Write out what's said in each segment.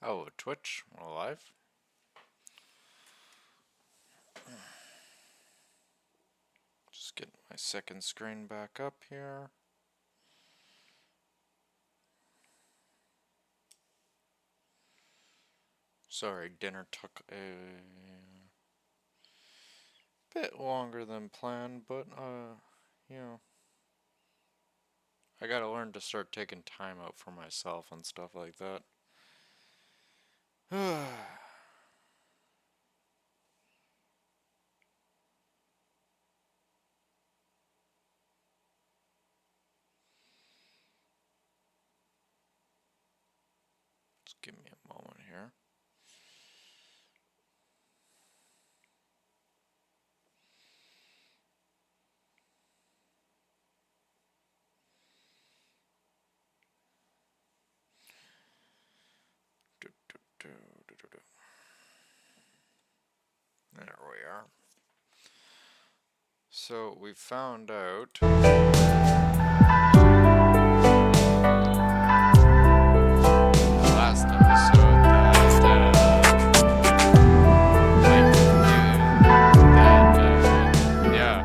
Oh, Twitch, we're live. Just getting my second screen back up here. Sorry, dinner took a bit longer than planned, but you know, I gotta learn to start taking time out for myself and stuff like that. Just give me a moment here. There we are. So we found out last episode the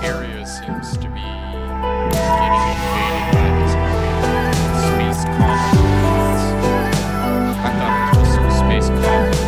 area seems to be getting invaded by this space coffins. I thought it was just some space coffins.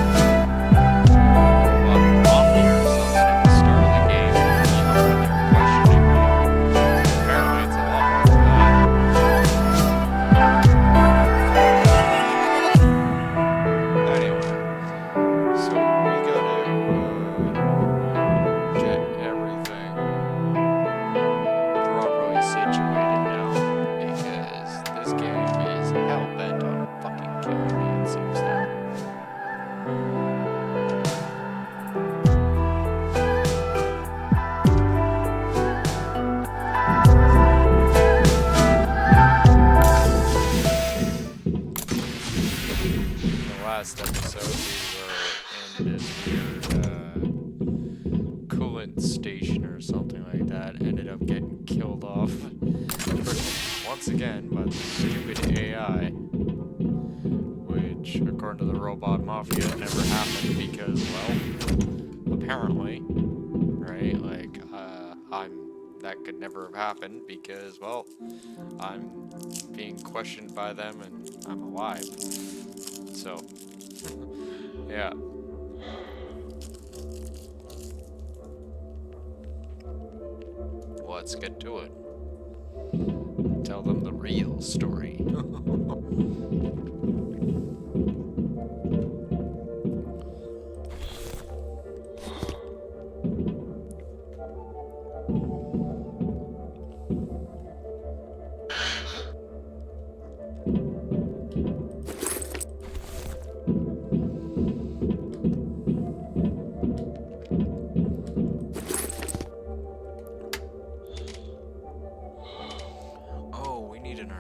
Last episode we were in this weird coolant station or something like that. Ended up getting killed off once again by the stupid AI, which according to the robot mafia never happened because, well, apparently, right, like that could never have happened because, well, I'm being questioned by them and I'm alive. So, yeah. Let's get to it. Tell them the real story.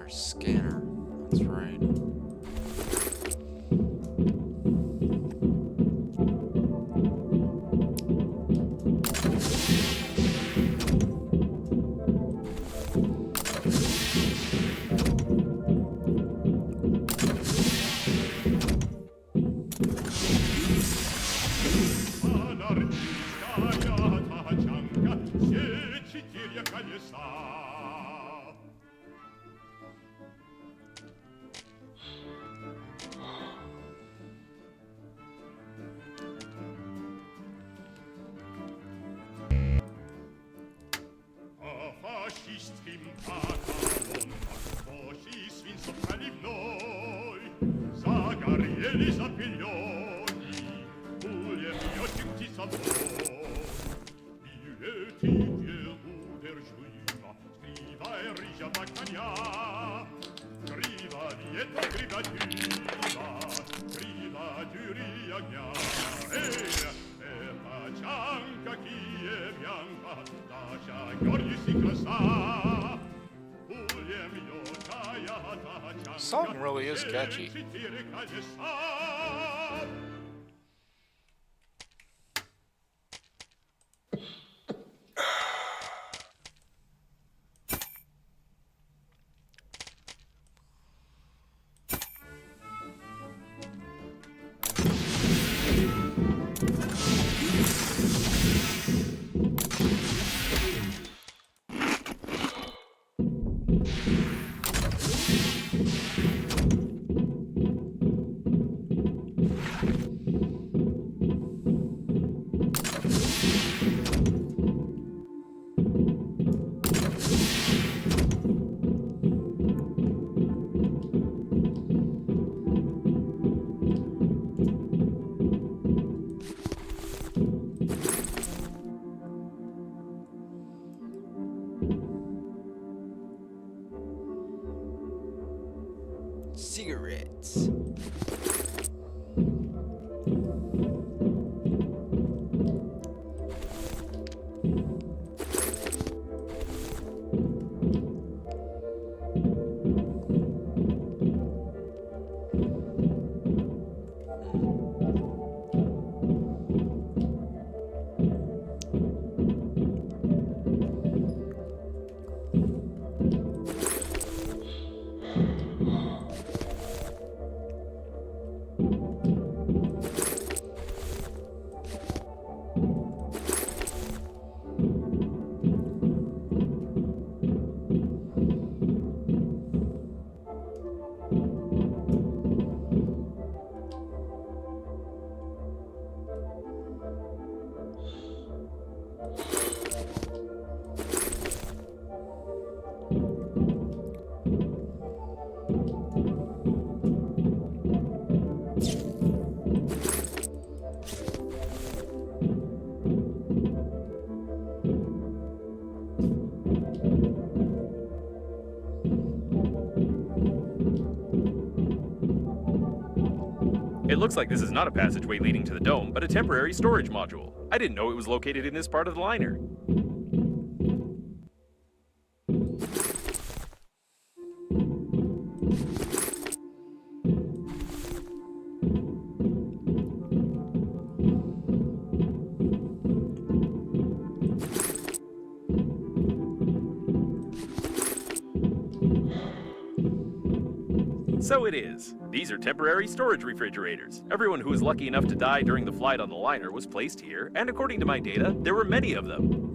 Scanner. That's right. Song really is catchy. cigarettes. It looks like this is not a passageway leading to the dome, but a temporary storage module. I didn't know it was located in this part of the liner. So it is. These are temporary storage refrigerators. Everyone who was lucky enough to die during the flight on the liner was placed here, and according to my data, there were many of them.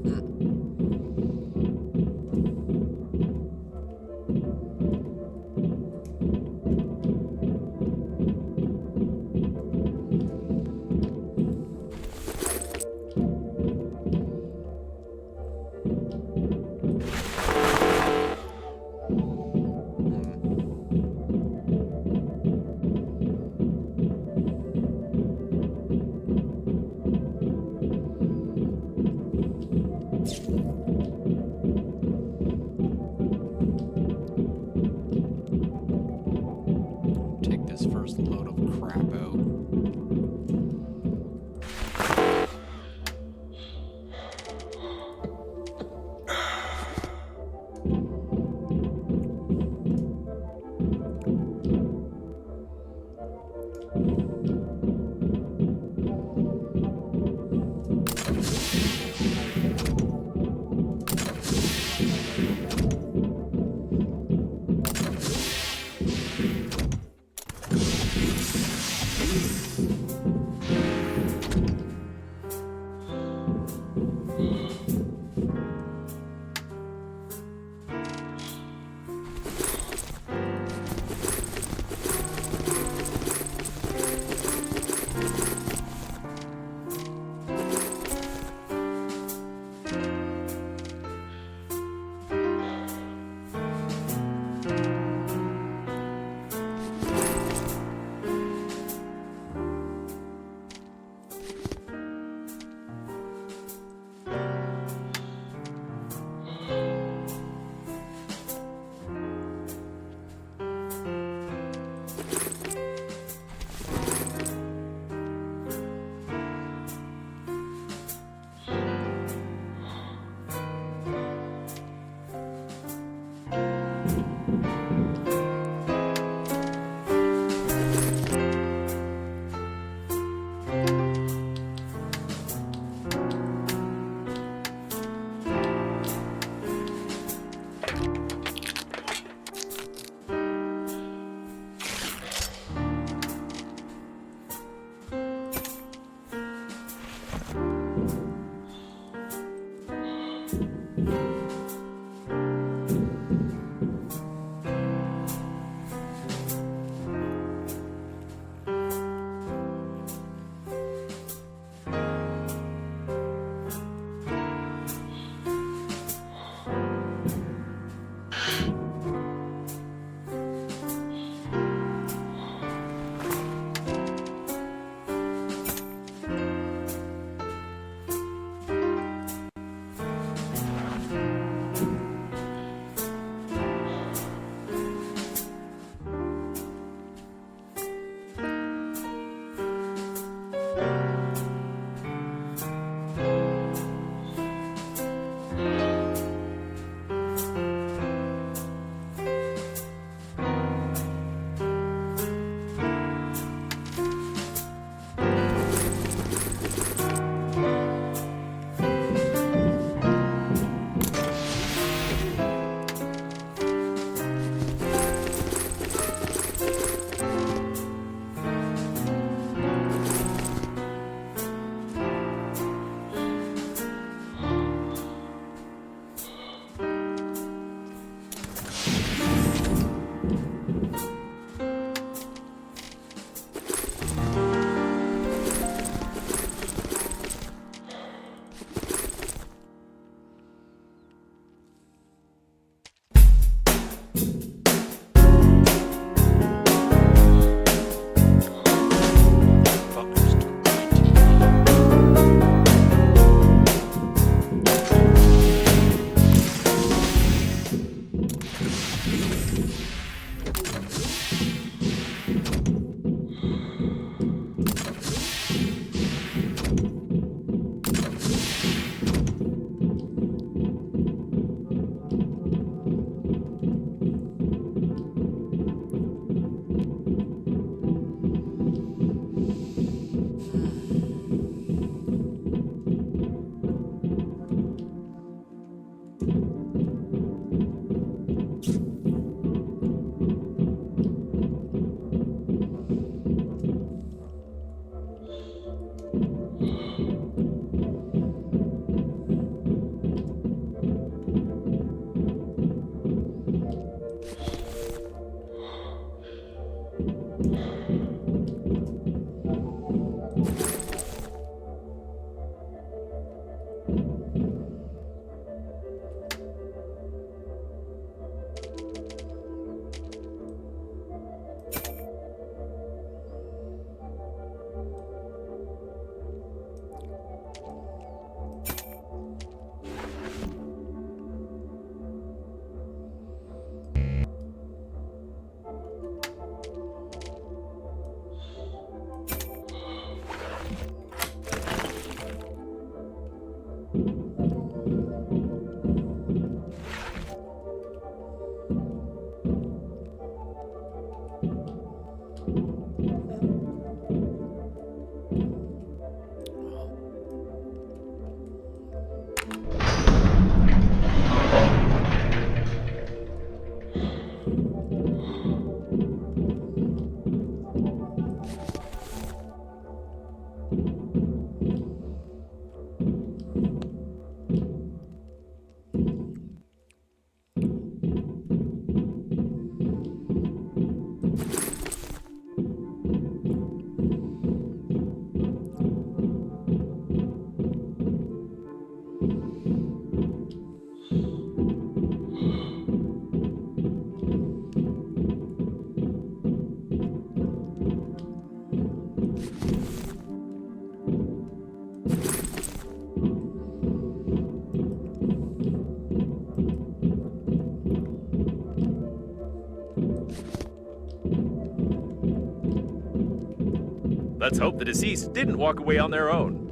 Let's hope the deceased didn't walk away on their own.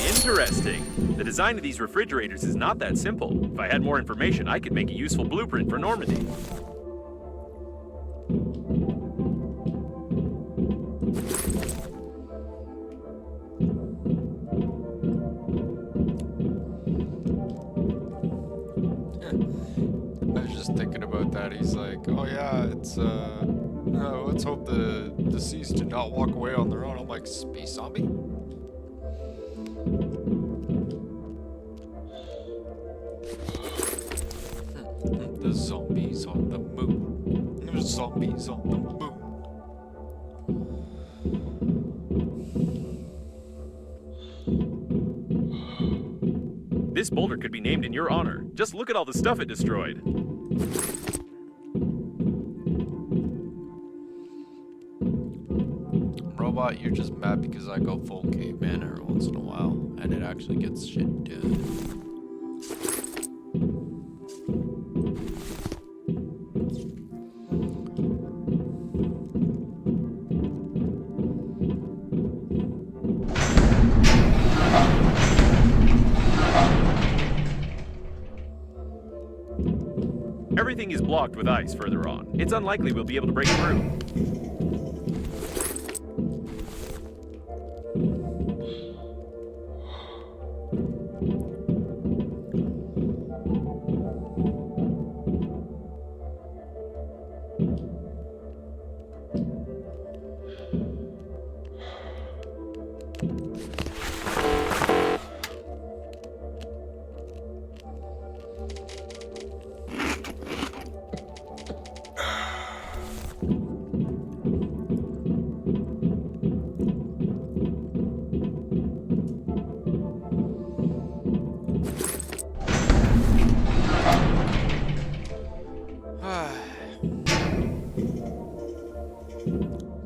Interesting. The design of these refrigerators is not that simple. If I had more information, I could make a useful blueprint for Normandy. I was just thinking about that. He's like, oh yeah, it's no, let's hope the deceased did not walk away on their own. I'm like, space zombie? The zombies on the moon. There's zombies on the moon. This boulder could be named in your honor. Just look at all the stuff it destroyed. Robot, you're just mad because I go full caveman every once in a while, and it actually gets shit done. Everything is blocked with ice further on. It's unlikely we'll be able to break through.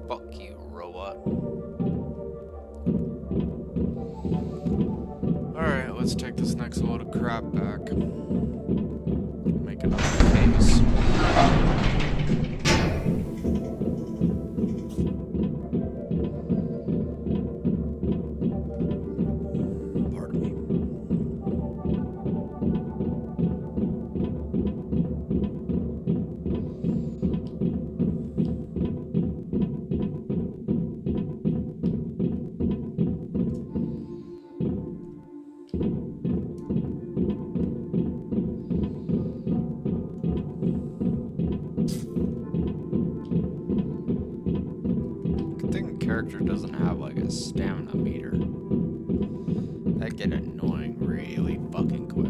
Fuck you, robot. Alright, let's take this next load of crap back. Make another case. Pardon me. Character doesn't have like a stamina meter. That get annoying really fucking quick.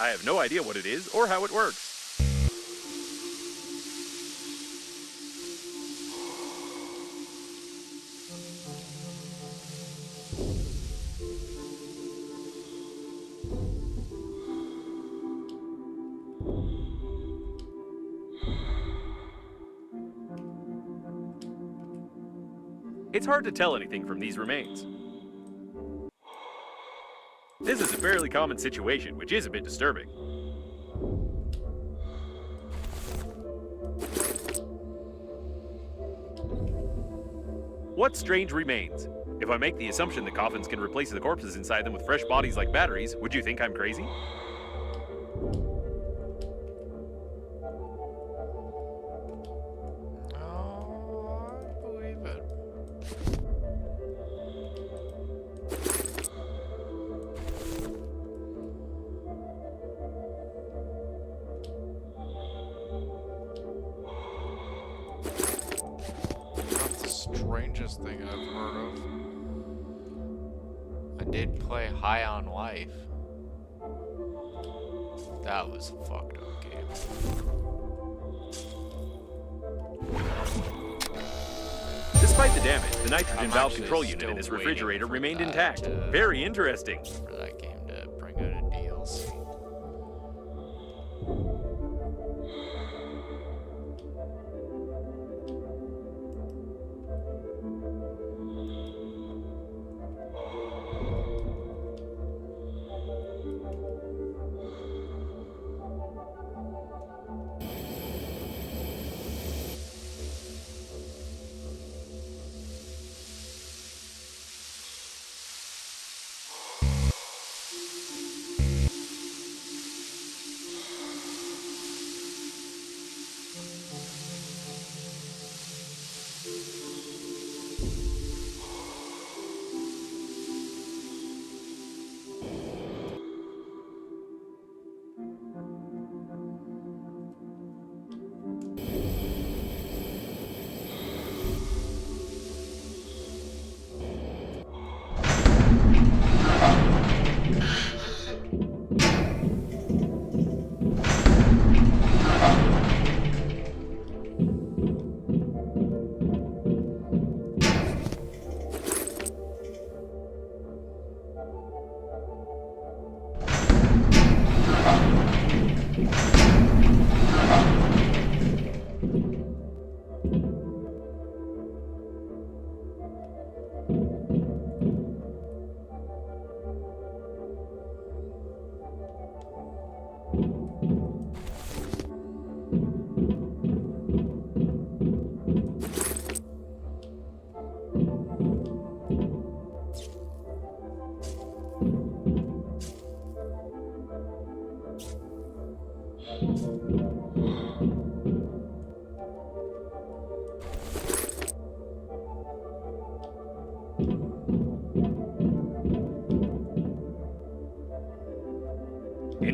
I have no idea what it is or how it works. It's hard to tell anything from these remains. This is a fairly common situation, which is a bit disturbing. What strange remains? If I make the assumption that coffins can replace the corpses inside them with fresh bodies like batteries, would you think I'm crazy? Strangest thing I've heard of. I did play High on Life. That was a fucked up game. Despite the damage, the nitrogen I'm valve actually control unit still in this waiting refrigerator for remained that intact. to- Very interesting. For that game to bring out a DLC.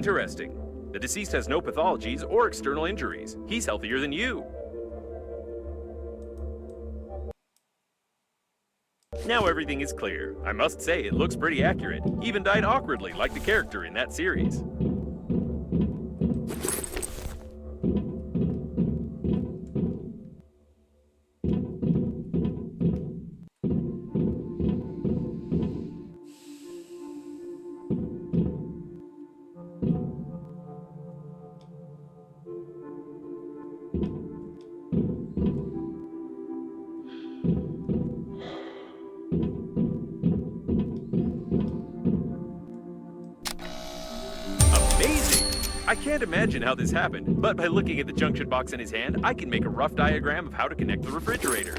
Interesting. The deceased has no pathologies or external injuries. He's healthier than you. Now everything is clear. I must say, it looks pretty accurate. He even died awkwardly, like the character in that series. I can't imagine how this happened, but by looking at the junction box in his hand, I can make a rough diagram of how to connect the refrigerator.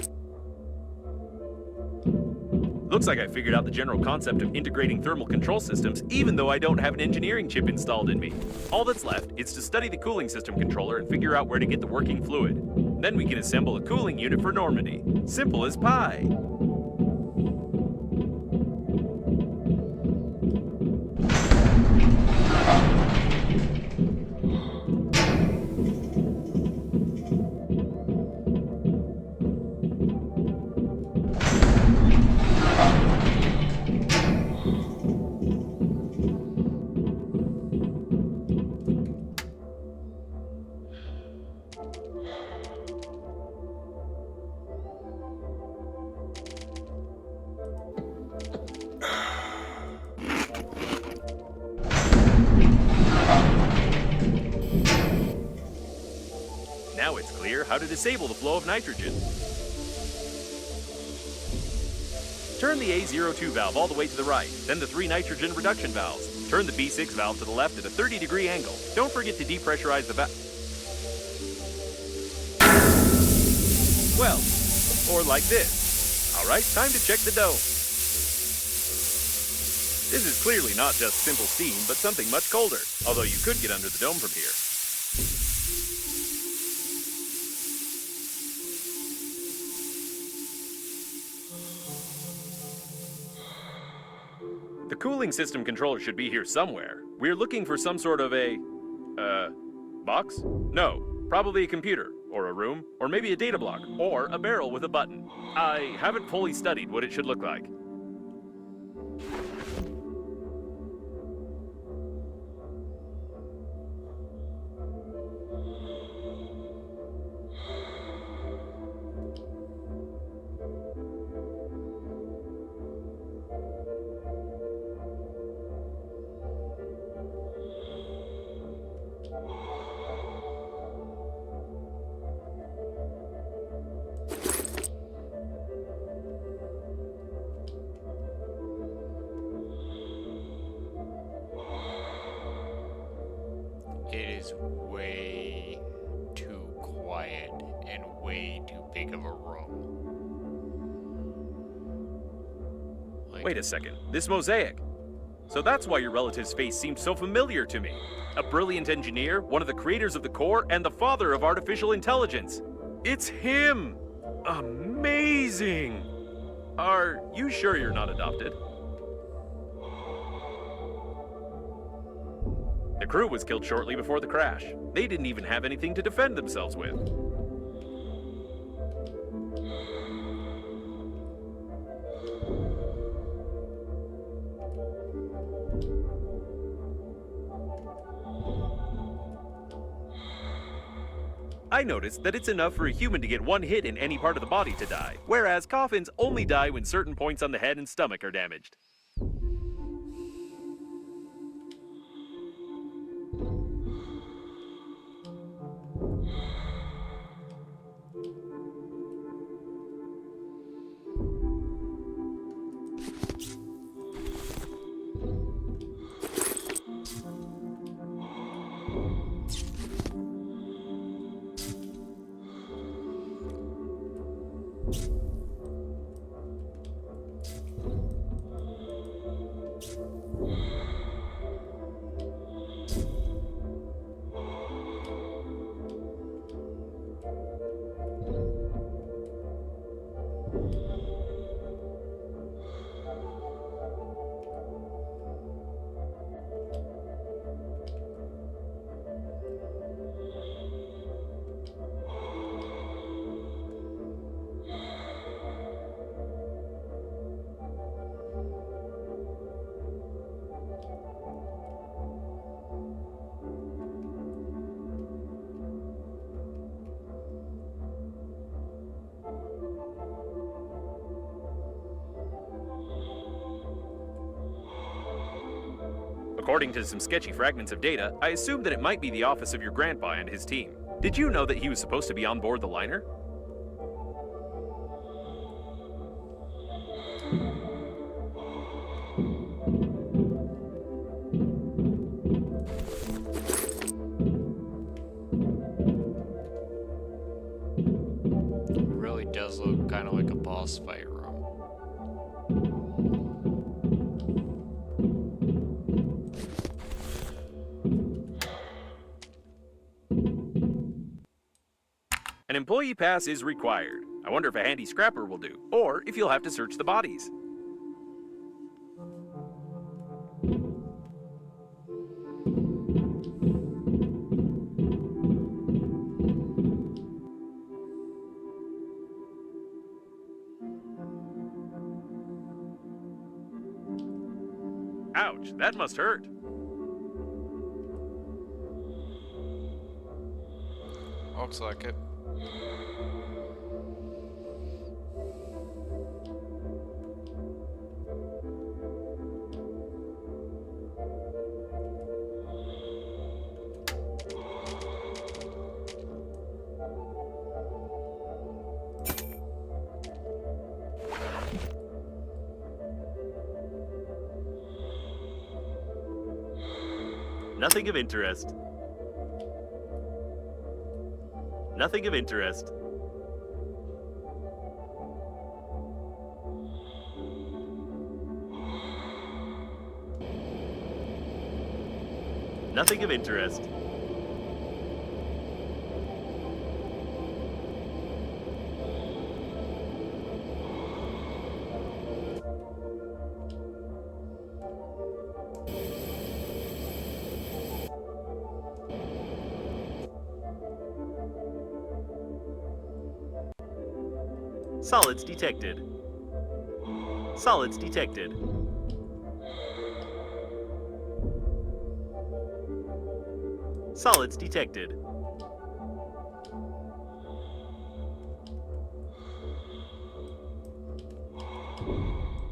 Looks like I figured out the general concept of integrating thermal control systems, even though I don't have an engineering chip installed in me. All that's left is to study the cooling system controller and figure out where to get the working fluid. Then we can assemble a cooling unit for Normandy. Simple as pie. Now it's clear how to disable the flow of nitrogen. Turn the A02 valve all the way to the right, then the 3 nitrogen reduction valves. Turn the B6 valve to the left at a 30-degree angle. Don't forget to depressurize the valve. Well, or like this. All right, time to check the dome. This is clearly not just simple steam, but something much colder, although you could get under the dome from here. The cooling system controller should be here somewhere. We're looking for some sort of a, box? No, probably a computer, or a room, or maybe a data block, or a barrel with a button. I haven't fully studied what it should look like. It is way too quiet and way too big of a room. Wait a second, this mosaic. So that's why your relative's face seemed so familiar to me. A brilliant engineer, one of the creators of the core, and the father of artificial intelligence. It's him! Amazing! Are you sure you're not adopted? The crew was killed shortly before the crash. They didn't even have anything to defend themselves with. I noticed that it's enough for a human to get one hit in any part of the body to die, whereas coffins only die when certain points on the head and stomach are damaged. According to some sketchy fragments of data, I assumed that it might be the office of your grandpa and his team. Did you know that he was supposed to be on board the liner? It really does look kind of like a boss fight room. An employee pass is required. I wonder if a handy scrapper will do, or if you'll have to search the bodies. Ouch, that must hurt. Looks like it. Nothing of interest. Nothing of interest. Nothing of interest. Solids detected. Solids detected. Solids detected.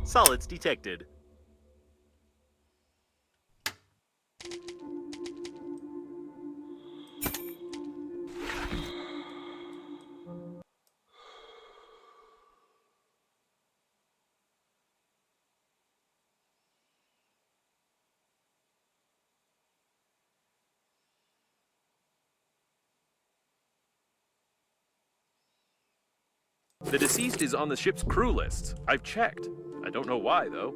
Solids detected. The deceased is on the ship's crew list. I've checked. I don't know why, though.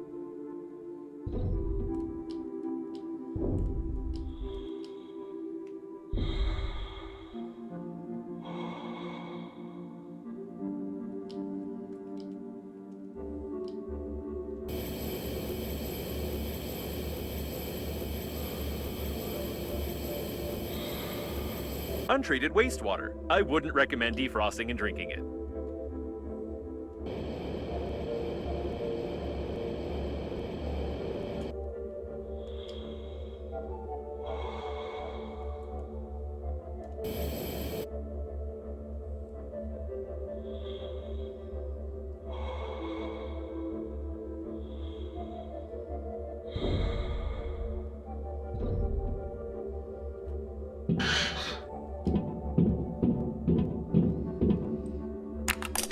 Untreated wastewater. I wouldn't recommend defrosting and drinking it.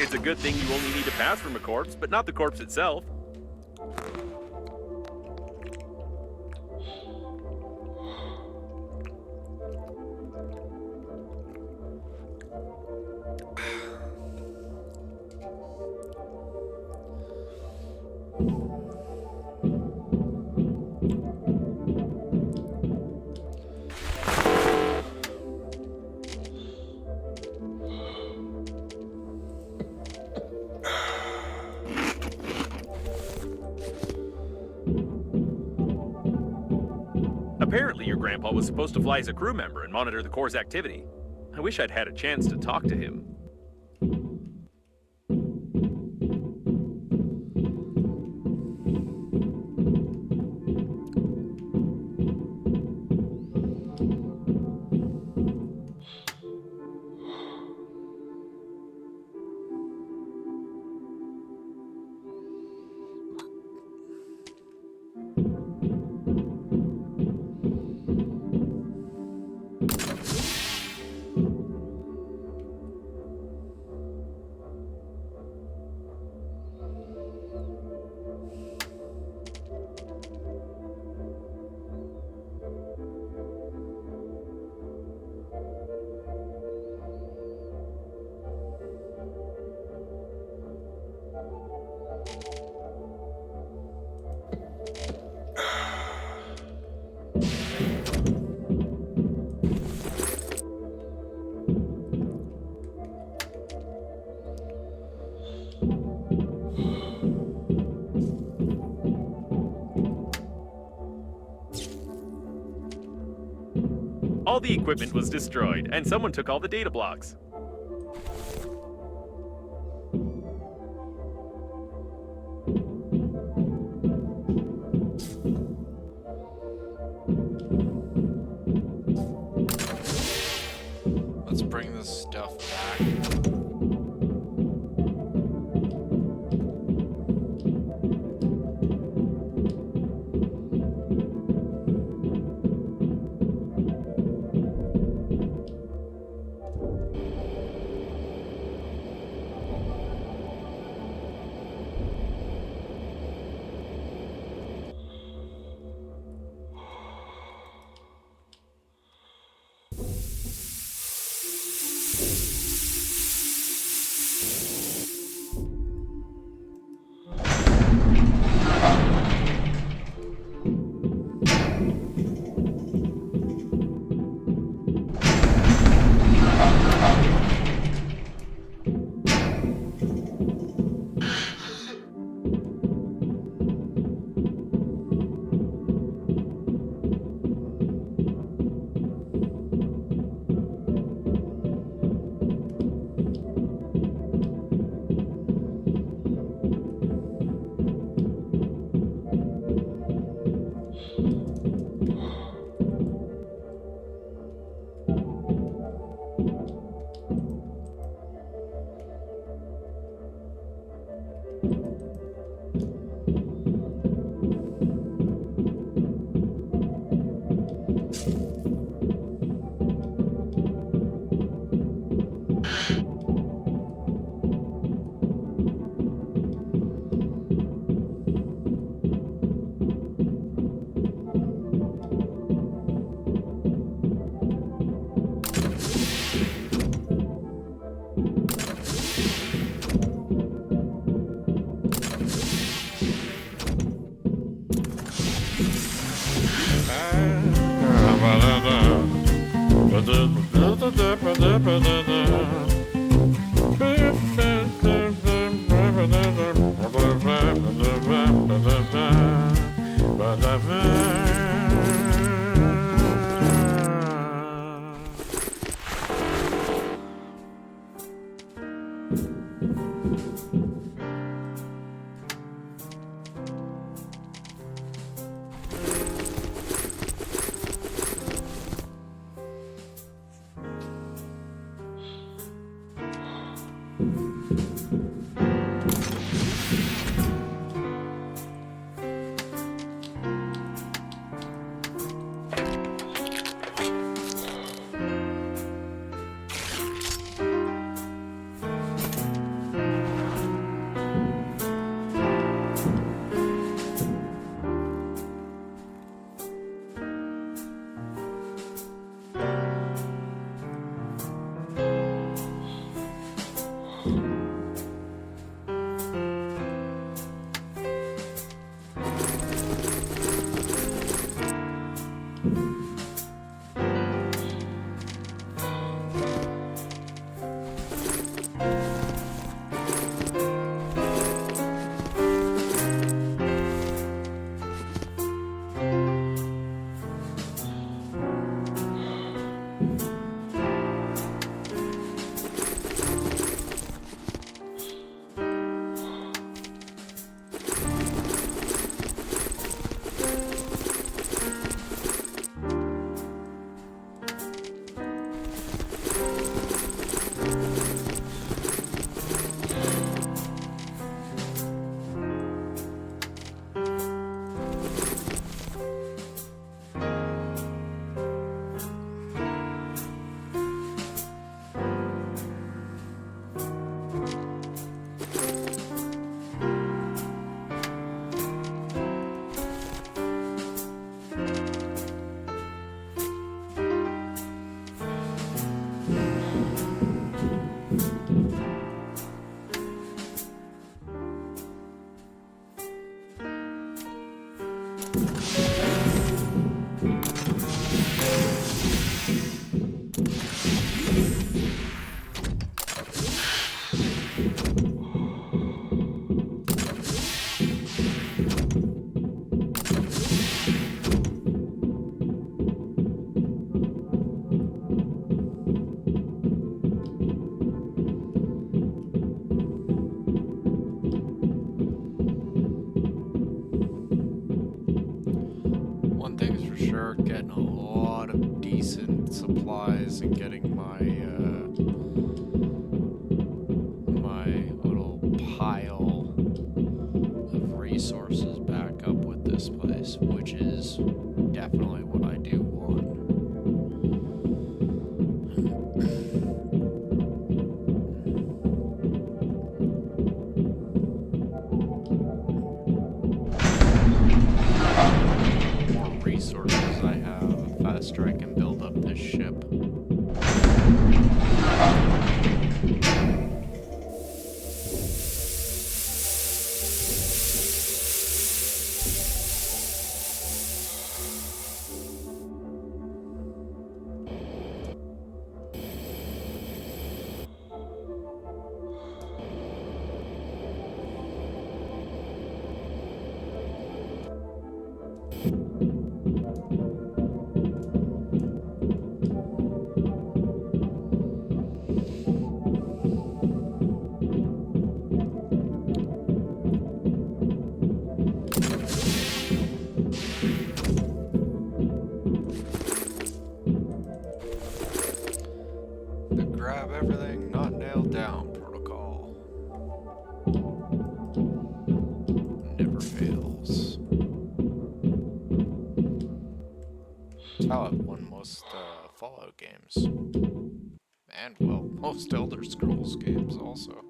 It's a good thing you only need a pass from a corpse, but not the corpse itself. Apparently, your grandpa was supposed to fly as a crew member and monitor the Corps' activity. I wish I'd had a chance to talk to him. All the equipment was destroyed, and someone took all the data blocks. Let's bring this stuff back. supplies and getting my my little pile of resources back up with this place, which is definitely what I do want. More resources I have, the faster I can build up this ship. The grab everything not nailed down protocol never fails. That's how I've won most Fallout games. And, well, most Elder Scrolls games also.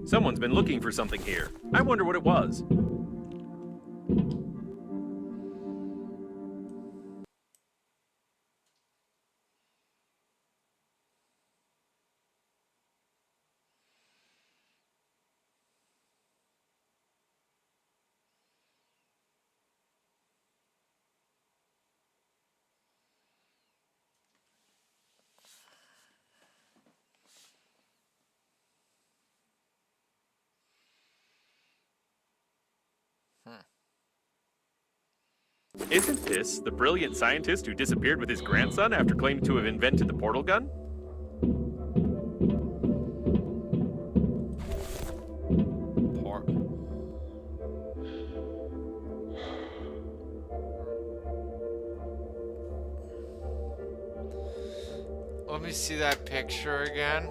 Someone's been looking for something here. I wonder what it was. Isn't this the brilliant scientist who disappeared with his grandson after claiming to have invented the portal gun? Let me see that picture again.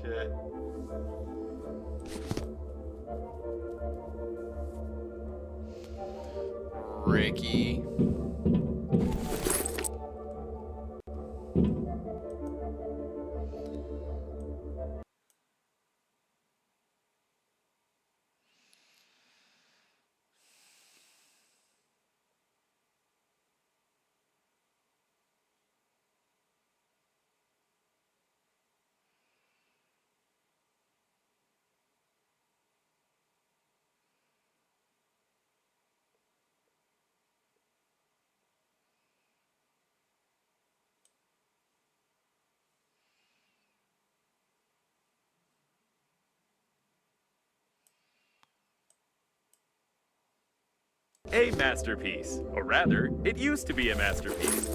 Shit. Ricky. A masterpiece. Or rather, it used to be a masterpiece.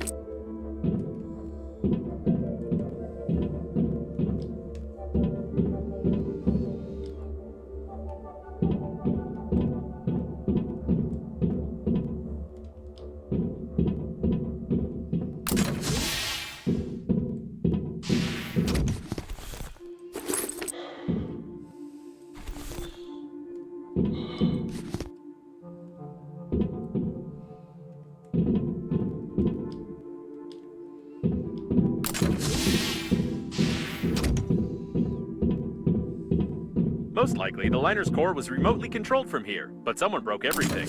Most likely, the liner's core was remotely controlled from here, but someone broke everything.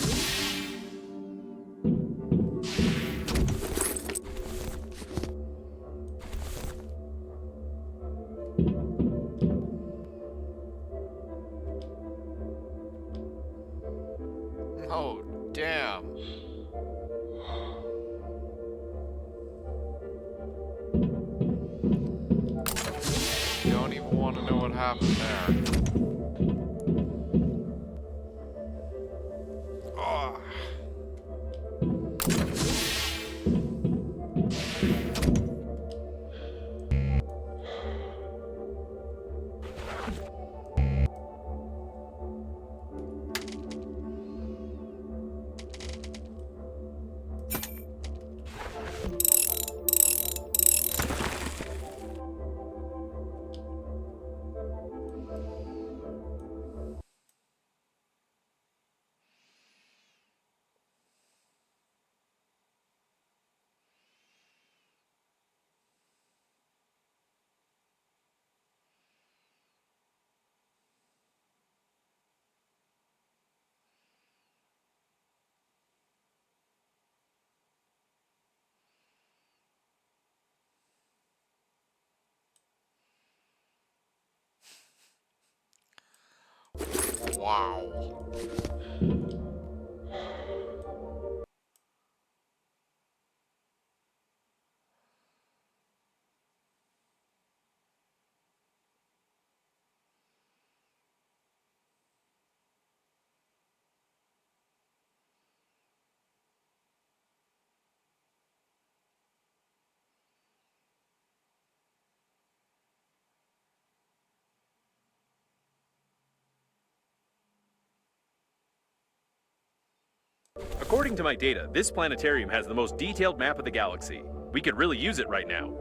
Oh, damn. Don't even want to know what happened there. Oh. Wow. According to my data, this planetarium has the most detailed map of the galaxy. We could really use it right now.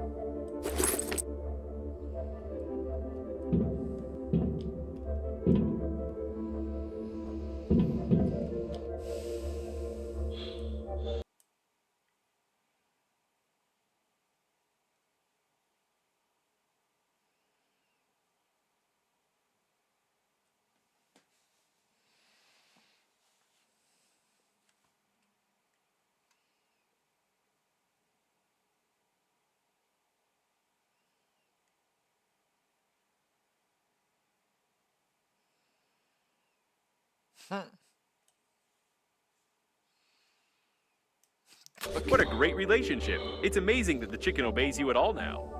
What a great relationship. It's amazing that the chicken obeys you at all now.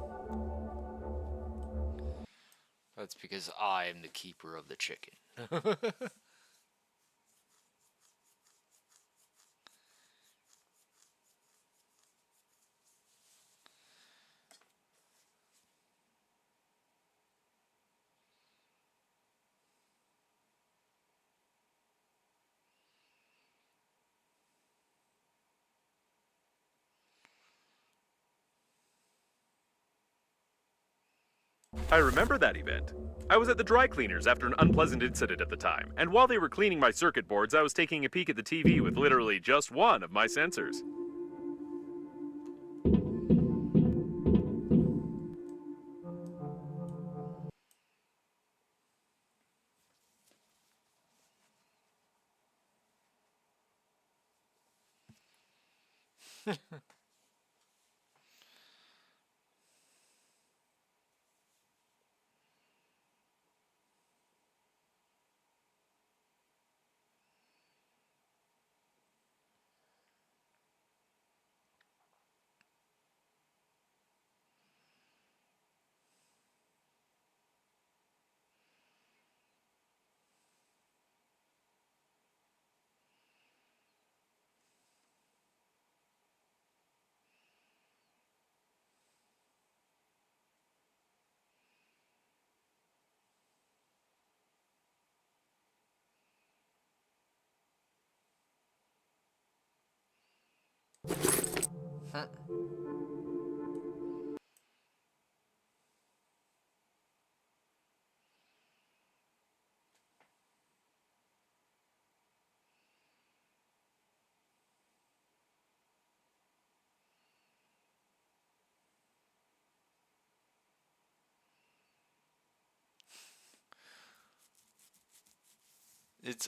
That's because I am the keeper of the chicken. I remember that event. I was at the dry cleaners after an unpleasant incident at the time, and while they were cleaning my circuit boards, I was taking a peek at the TV with literally just one of my sensors.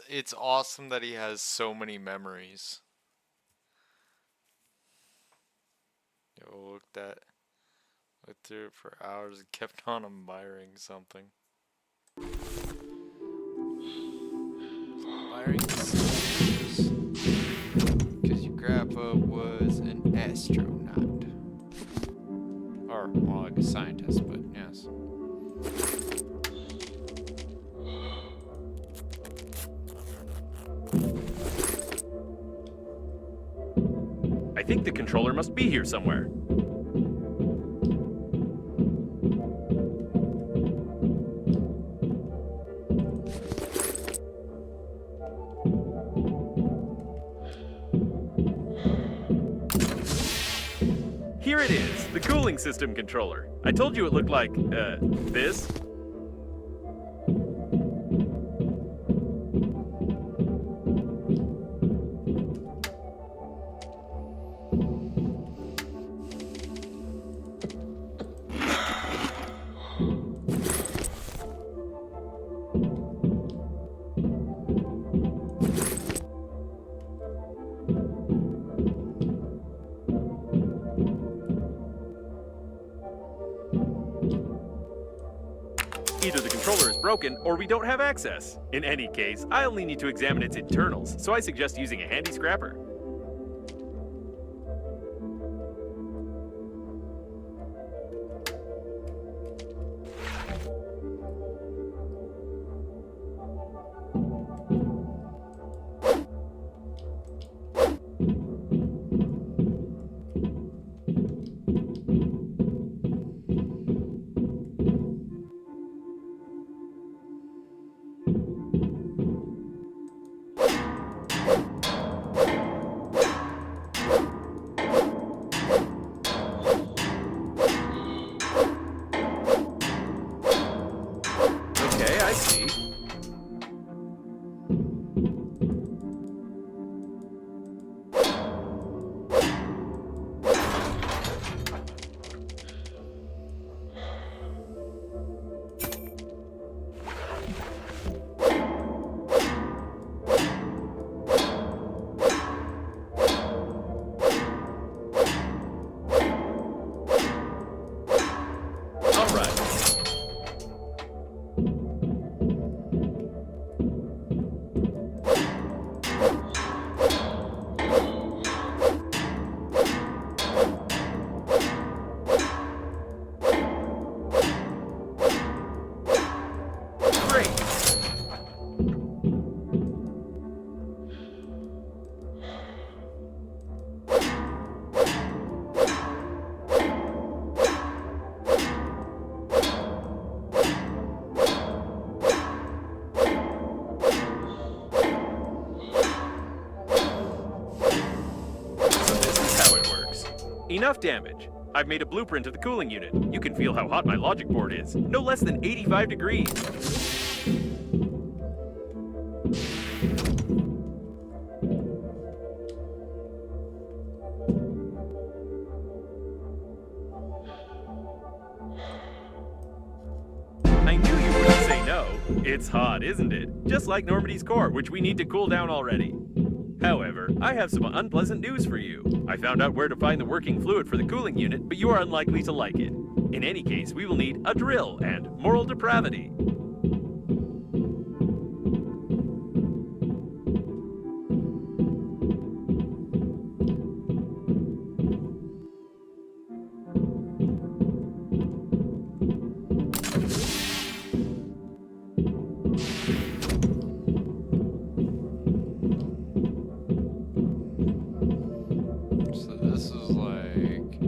It's awesome that he has so many memories. Yo, looked through it for hours and kept on admiring something. Admiring the stars. astronaut. Or more like a scientist, but yes. I think the controller must be here somewhere. Here it is, the cooling system controller. I told you it looked like, this. Either the controller is broken, or we don't have access. In any case, I only need to examine its internals, so I suggest using a handy scrapper. Okay, I see. All right. Great. So this is how it works. Enough damage. I've made a blueprint of the cooling unit. You can feel how hot my logic board is. No less than 85 degrees. I knew you wouldn't say no. It's hot, isn't it? Just like Normandy's core, which we need to cool down already. However, I have some unpleasant news for you. I found out where to find the working fluid for the cooling unit, but you are unlikely to like it. In any case, we will need a drill and moral depravity. So this is like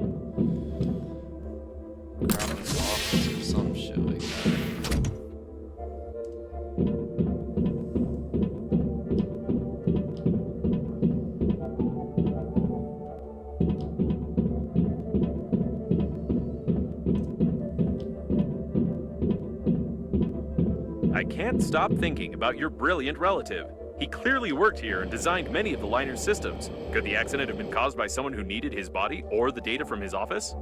Grandma's office or some shit like that. I can't stop thinking about your brilliant relative. He clearly worked here and designed many of the liner's systems. Could the accident have been caused by someone who needed his body or the data from his office?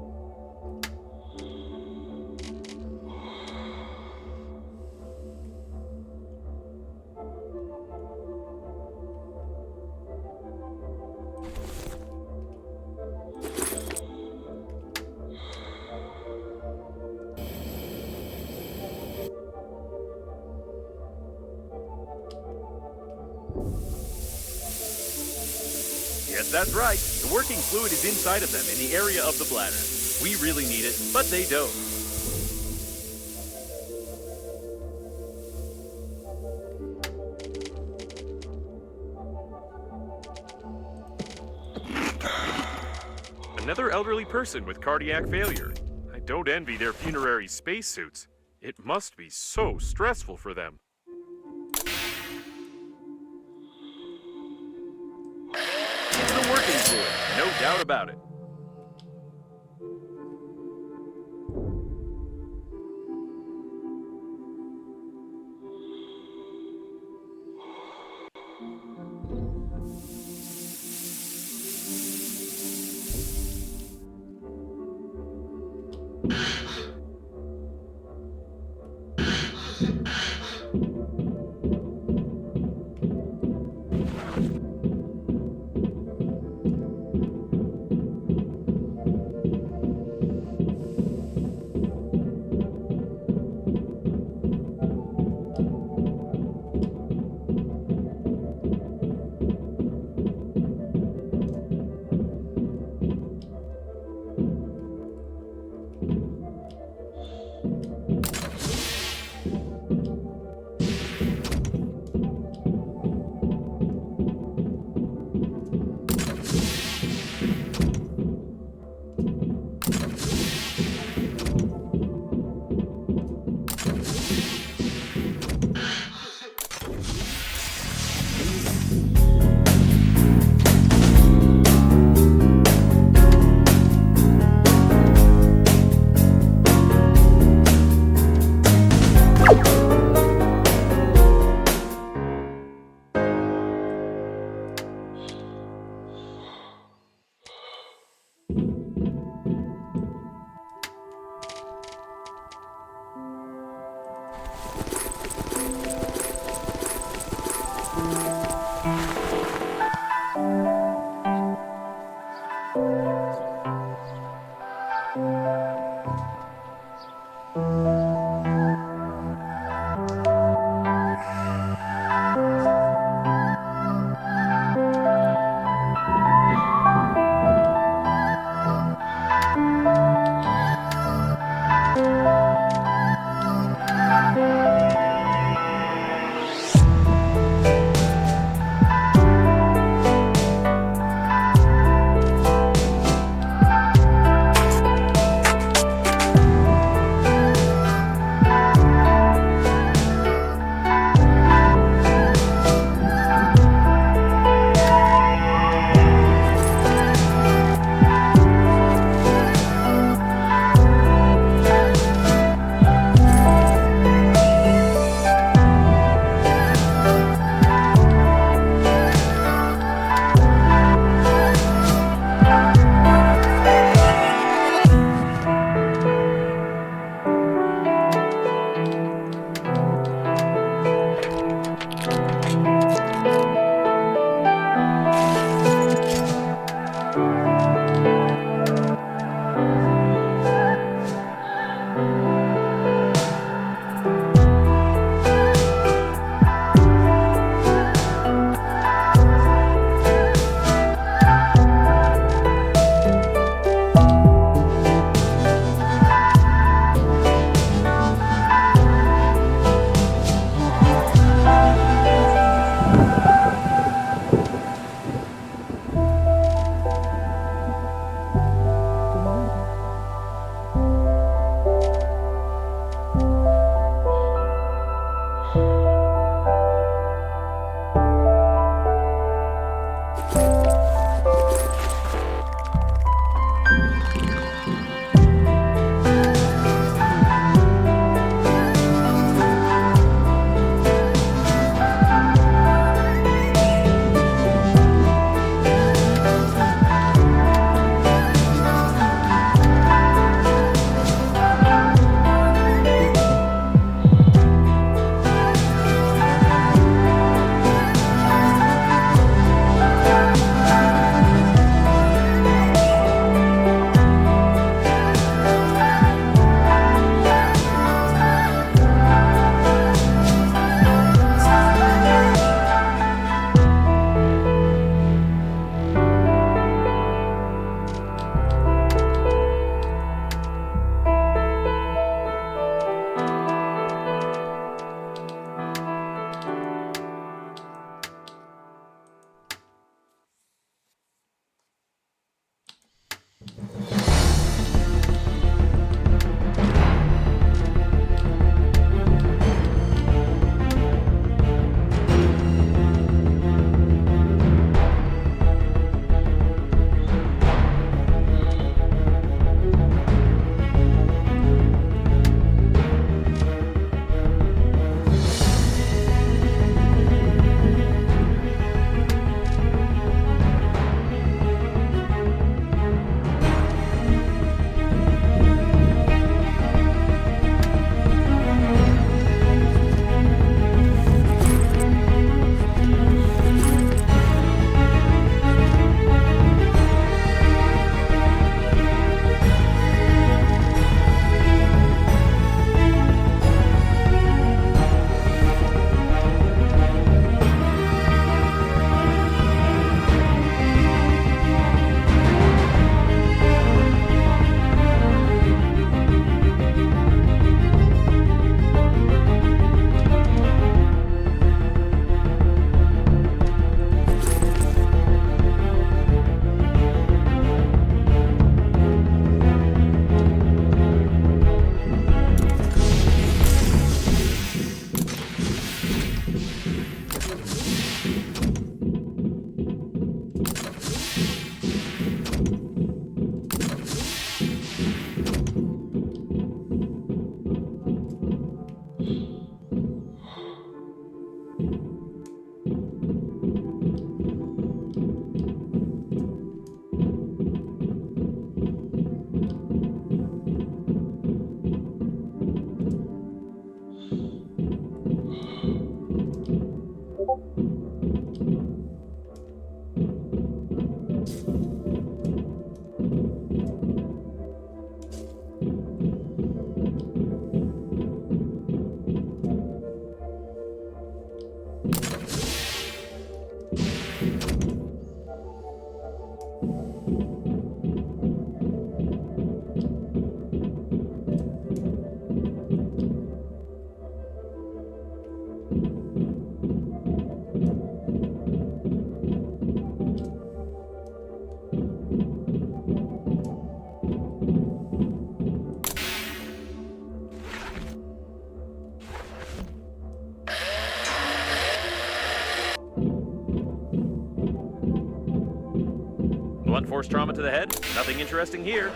Yes, that's right. The working fluid is inside of them in the area of the bladder. We really need it, but they don't. Another elderly person with cardiac failure. I don't envy their funerary spacesuits. It must be so stressful for them. It's the working fluid, no doubt about it. Blunt force trauma to the head? Nothing interesting here.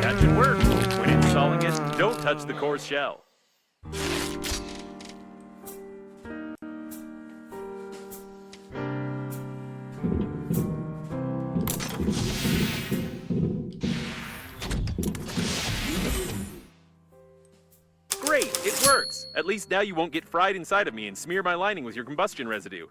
That should work. When installing it, don't touch the core's shell. Great, it works! At least now you won't get fried inside of me and smear my lining with your combustion residue.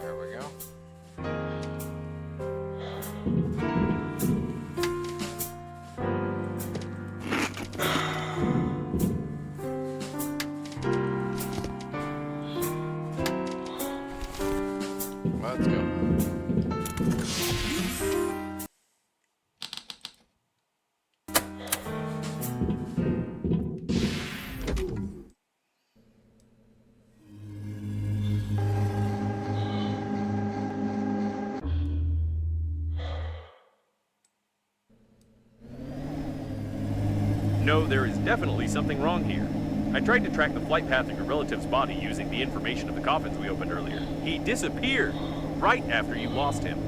There we go. Let's go. No, there is definitely something wrong here. I tried to track the flight path of your relative's body using the information of the coffins we opened earlier. He disappeared right after you lost him.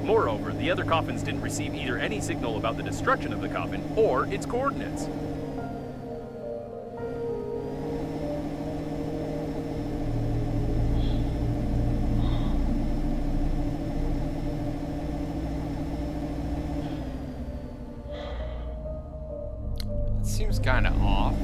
Moreover, the other coffins didn't receive either any signal about the destruction of the coffin or its coordinates. It seems kind of off.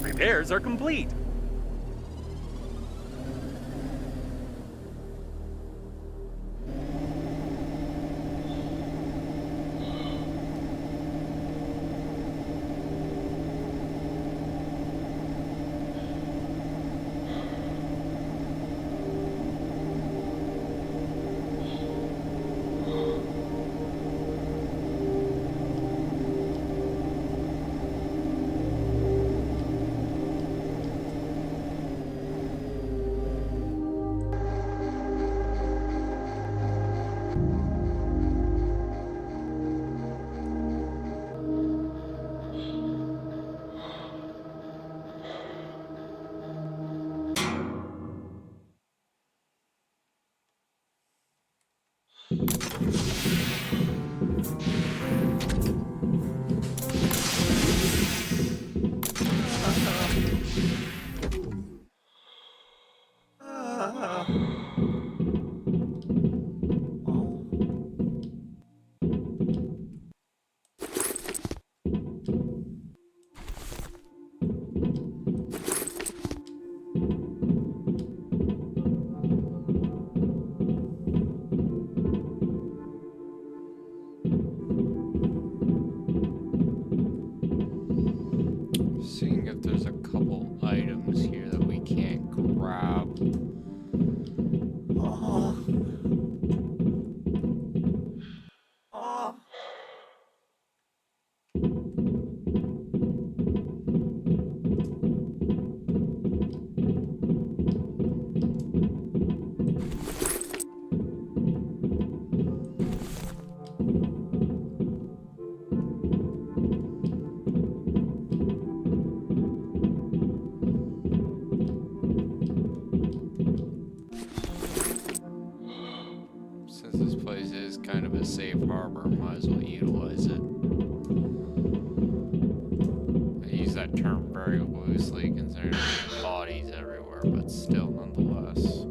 Repairs are complete. Seeing if there's a couple items here that we can't grab. Since this place is kind of a safe harbor, might as well utilize it. I use that term very loosely considering there's bodies everywhere, but still nonetheless.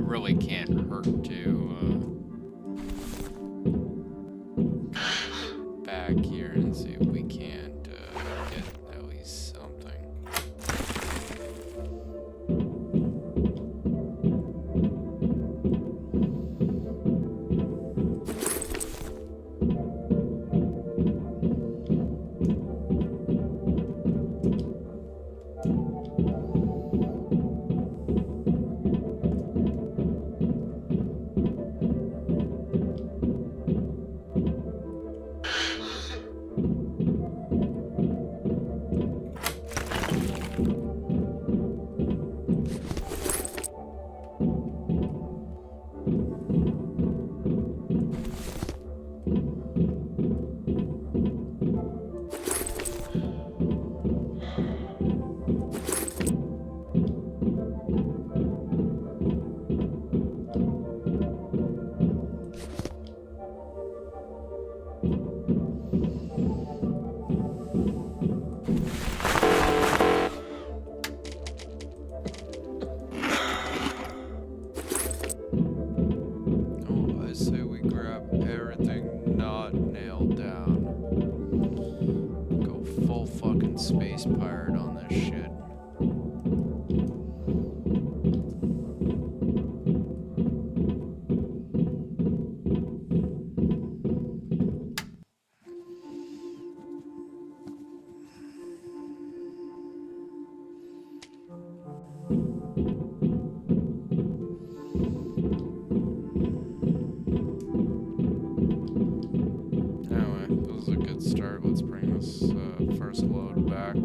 Really can't hurt to back here and see if we can't get at least something. Space pirate on this shit. Anyway, this is a good start. Let's bring this first load back.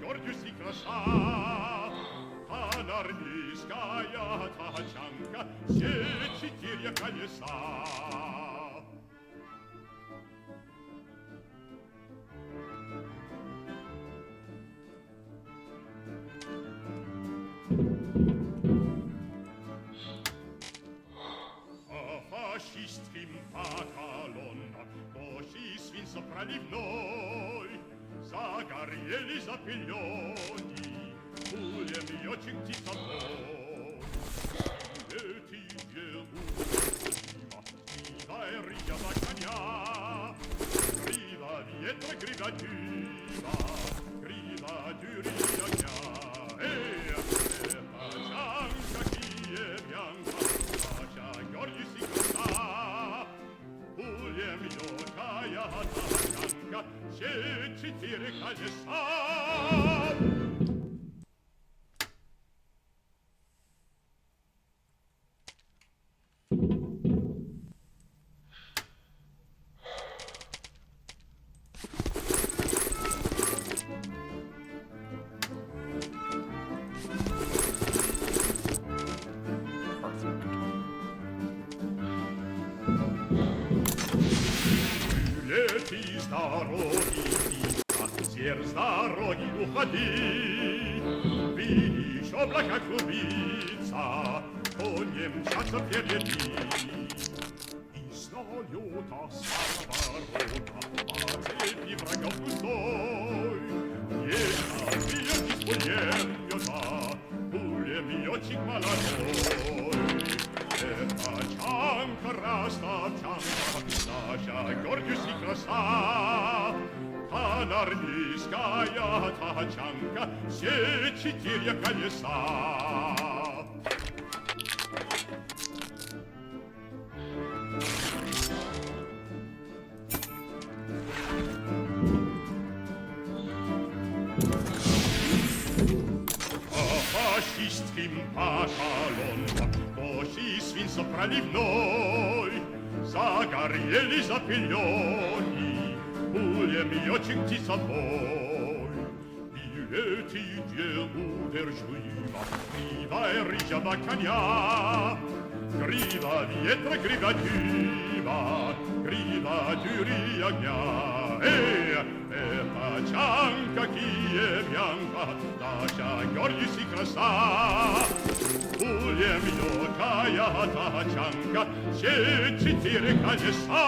гордюсь и краса. Анармейская тачанка, все 4 колеса. Фашистским поколонном Божий свинцо проливной загорели запыленный пулеметчик птицелой. Эти делу дай рьяна коня, грива ветра, грива дыма, грива дюри огня. Это чанка киевянка, наша гордость и краса. Пулеметная тачанка, все 4 колеса. Лети с дороги, зверь с дороги уходи. Видишь, облака клубится, то не мчатся впереди. Из налета самоворота по цепи врагов густой. Есть из пулемета, пулеметчик молодой. Это чанка, ростовчанка, наша гордость и краса. Анармейская тачанка, все 4 колеса. Фашистским поколонном Божий свинцо проливной загорели запыленный пулеметчик птицелой. И эти делу держима грива рыжего коня, грива ветра, грива дыма, грива дюри огня. Это чанка киевянка, наша гордость и краса. Пулеметная тачанка, все 4 колеса.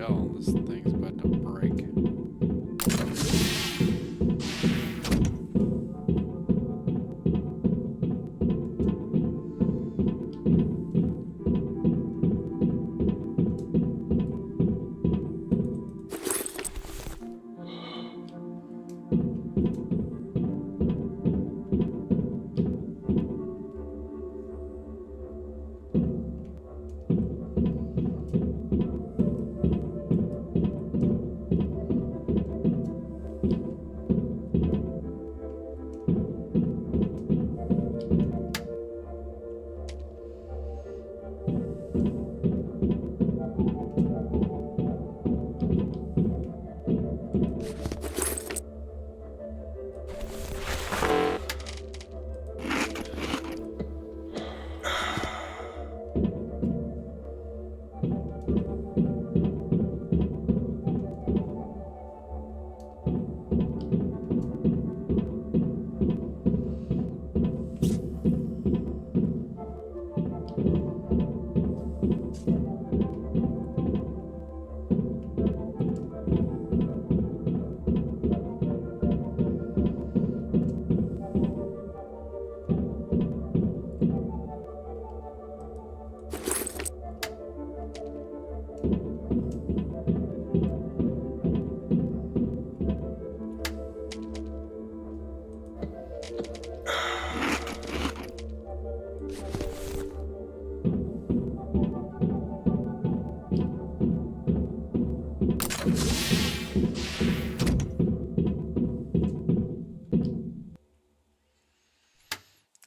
gel. This thing's about to break.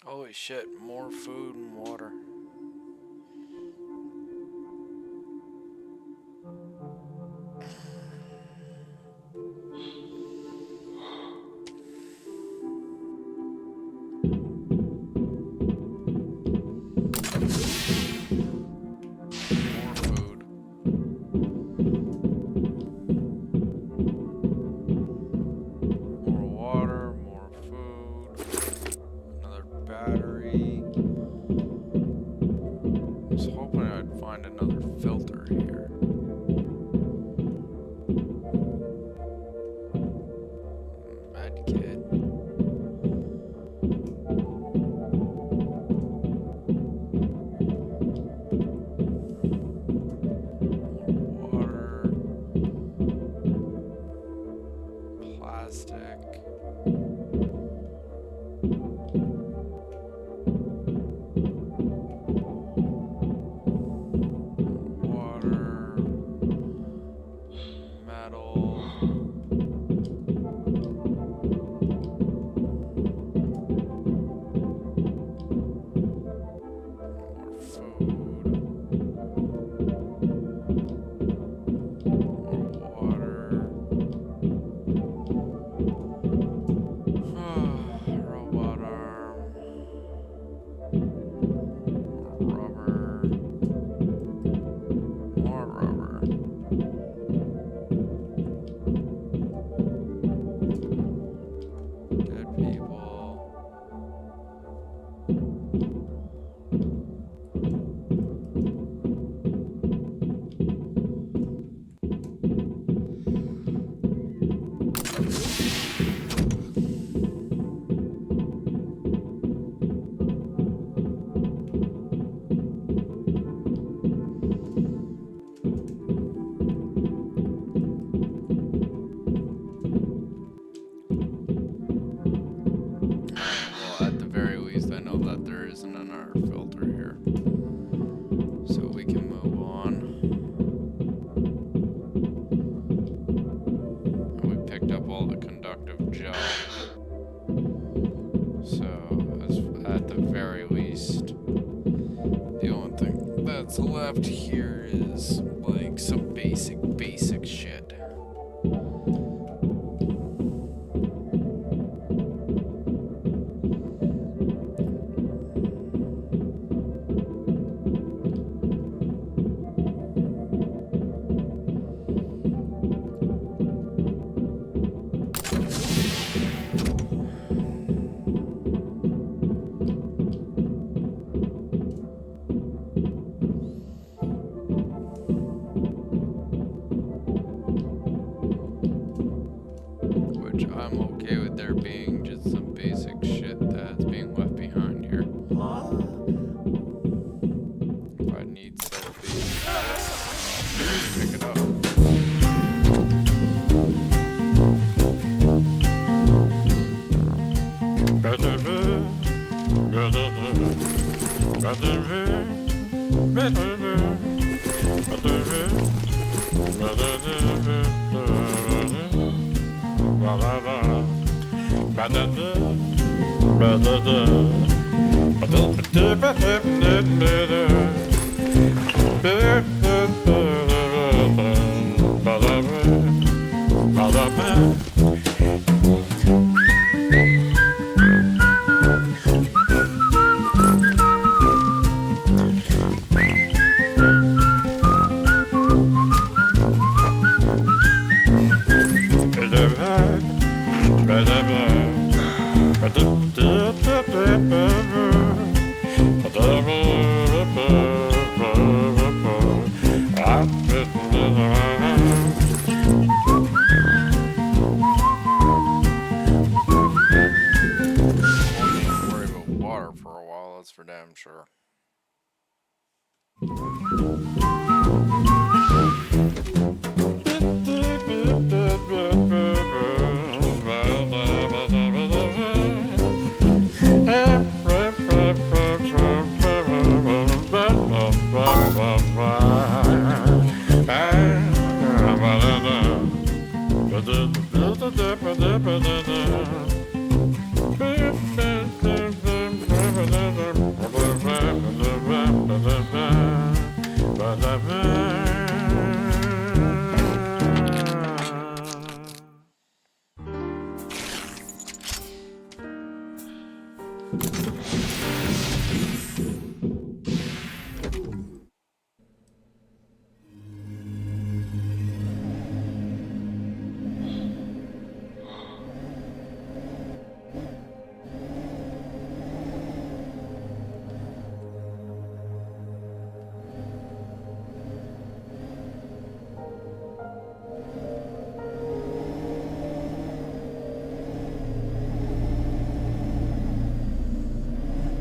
Holy shit, more food and water. More food. More water, more food. Another battery. I was hoping I'd find another filter here. Medkit. Water. Plastic. Water. Metal. More food. More water. Robot arm. More rubber. More rubber. Dead people. Well, at the very least, I know that there isn't another filter here. So we can move on. And we picked up all the conductive gel. So, at the very least, the only thing that's left here is like some basic shit. which I'm okay with there being just some basic shit that's being left behind here. If I need some basic shit, I'll pick it up. For damn sure.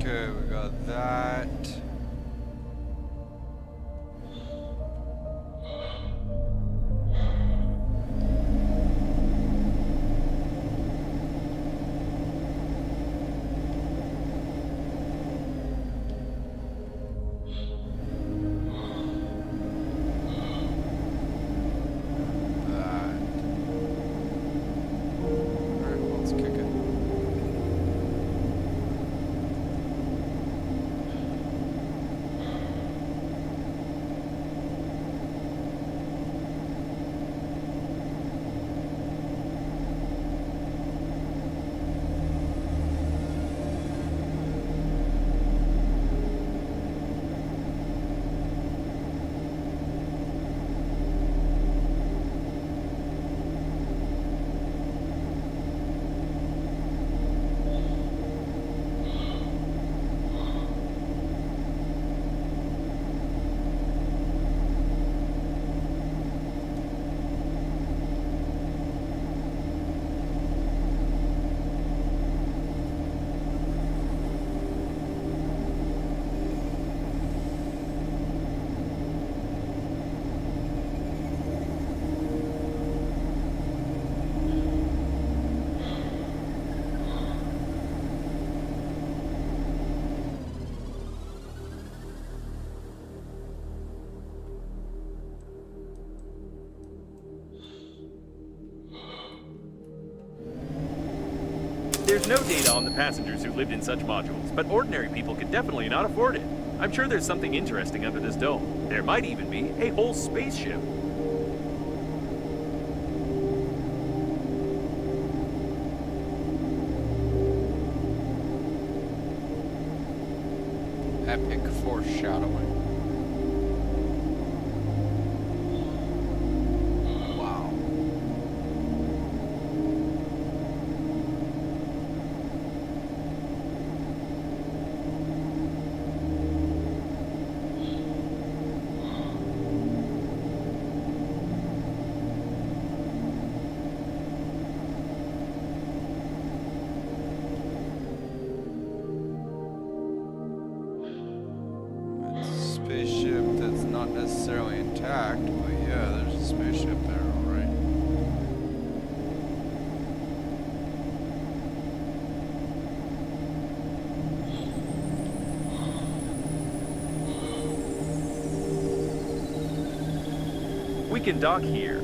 Okay, we got that. Alright, let's kick it. There's no data on the passengers who lived in such modules, but ordinary people could definitely not afford it. I'm sure there's something interesting under this dome. There might even be a whole spaceship. Epic foreshadowing. Wow. necessarily intact, but yeah, there's a spaceship there, alright. We can dock here.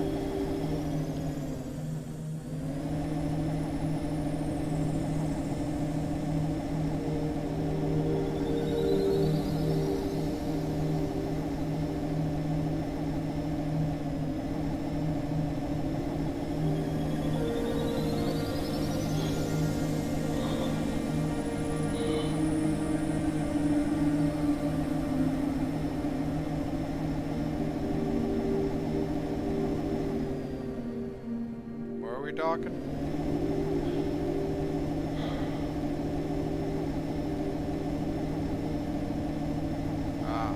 Where are we docking? Ah.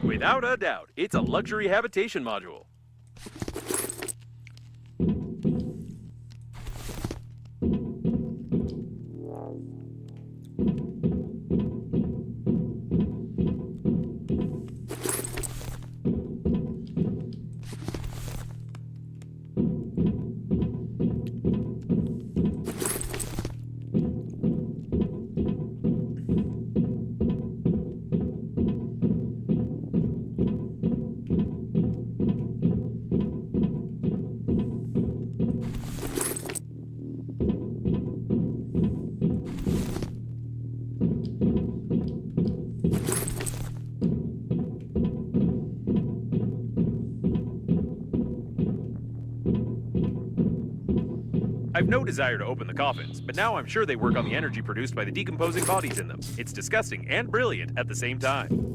Without a doubt, it's a luxury habitation module. I've no desire to open the coffins, but now I'm sure they work on the energy produced by the decomposing bodies in them. It's disgusting and brilliant at the same time.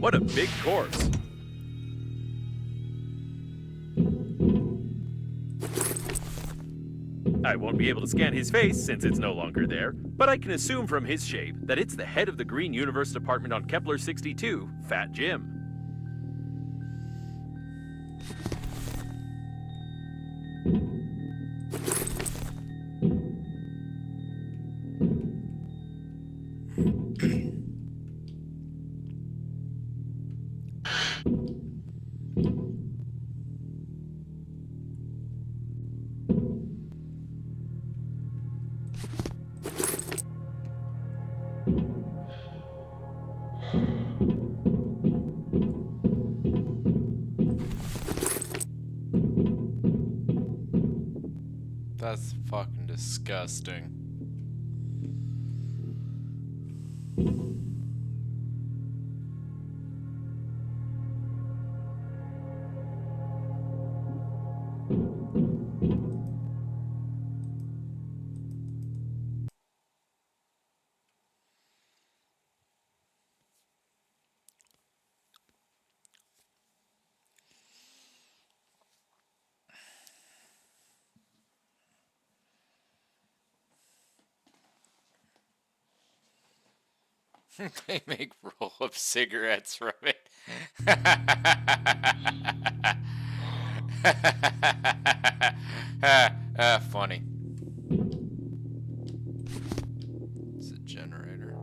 What a big corpse. I won't be able to scan his face since it's no longer there, but I can assume from his shape that it's the head of the Green Universe Department on Kepler 62, Fat Jim. That's fucking disgusting. They make roll-up cigarettes from it. Funny. It's a generator.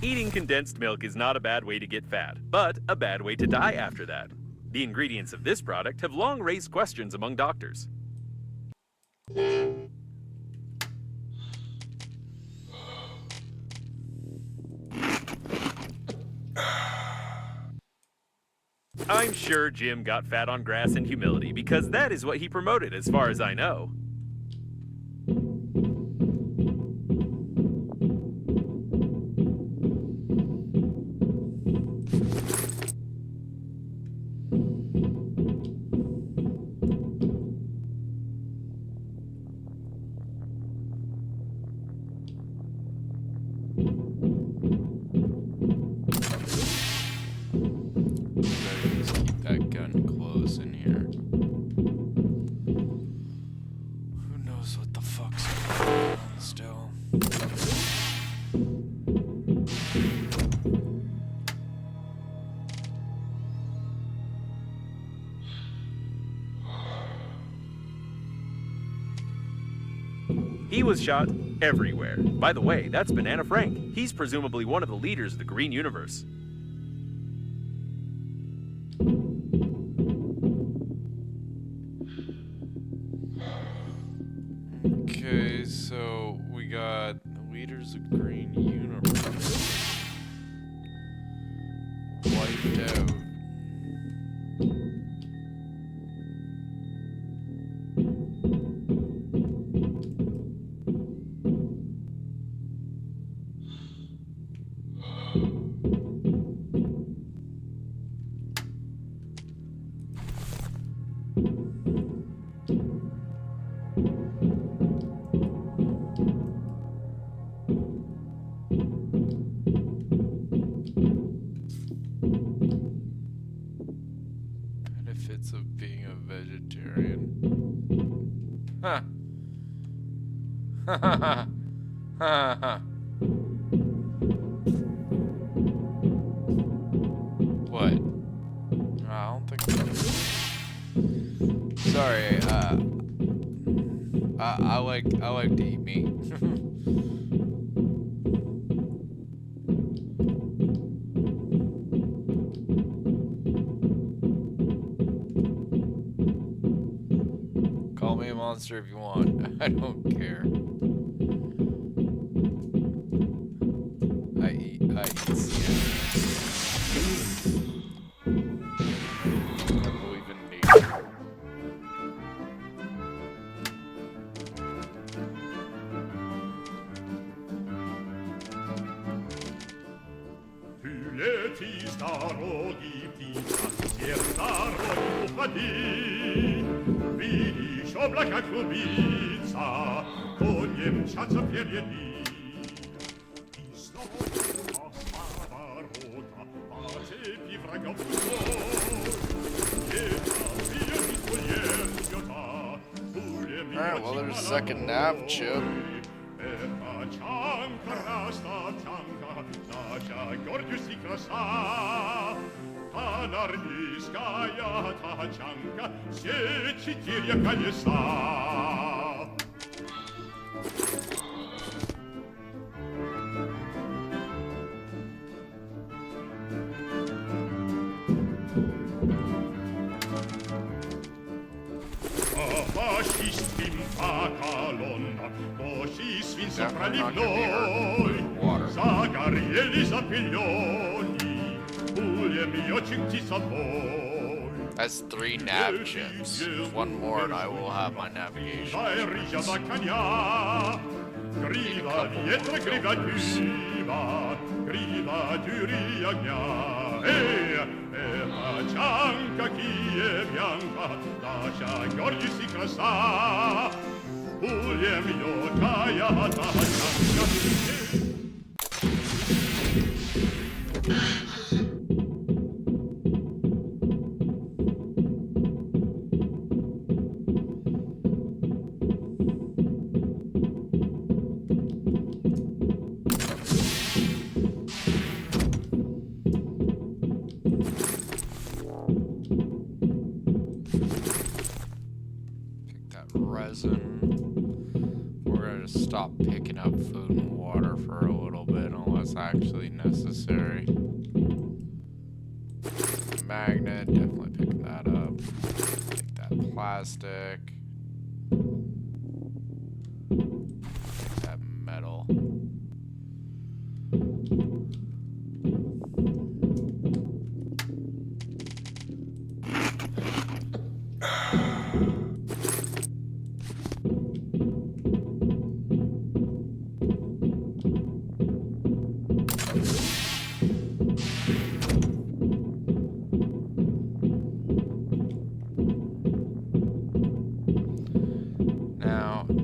Eating condensed milk is not a bad way to get fat, but a bad way to die after that. The ingredients of this product have long raised questions among doctors. I'm sure Jim got fat on grass and humility because that is what he promoted as far as I know. He was shot everywhere. By the way, that's Banana Frank. He's presumably one of the leaders of the Green Universe. Okay, so we got the leaders of Green Universe wiped out. Benefits of being a vegetarian. Huh. What? I don't think so. Sorry, I like to eat meat. Call me a monster if you want. I don't care. I eat skin. I believe in nature. Летишь дороги, птица, всех дорог уходи. Видишь, облака клубится, конья мчатся впереди. И снова поворота, по цепи врагов пустой. Alright, well, there's a second nap, Chip. Анармейская тачанка, все четыре колеса. Фашистским по колоннам, плохий свинцом проливной, загорели запыленный, пулеметчик птицобой. That's 3 nav chips. One more and I will have my navigation. Aeria da cagna, griva dietro, griva diva, griva duriagna, la cianca chi è bianca, lascia gli orgli si crassa, Puglie mio caia da cianca. We're gonna stop picking up food and water for a little bit unless actually necessary. Magnet, definitely picking that up. Take that plastic. Take that metal.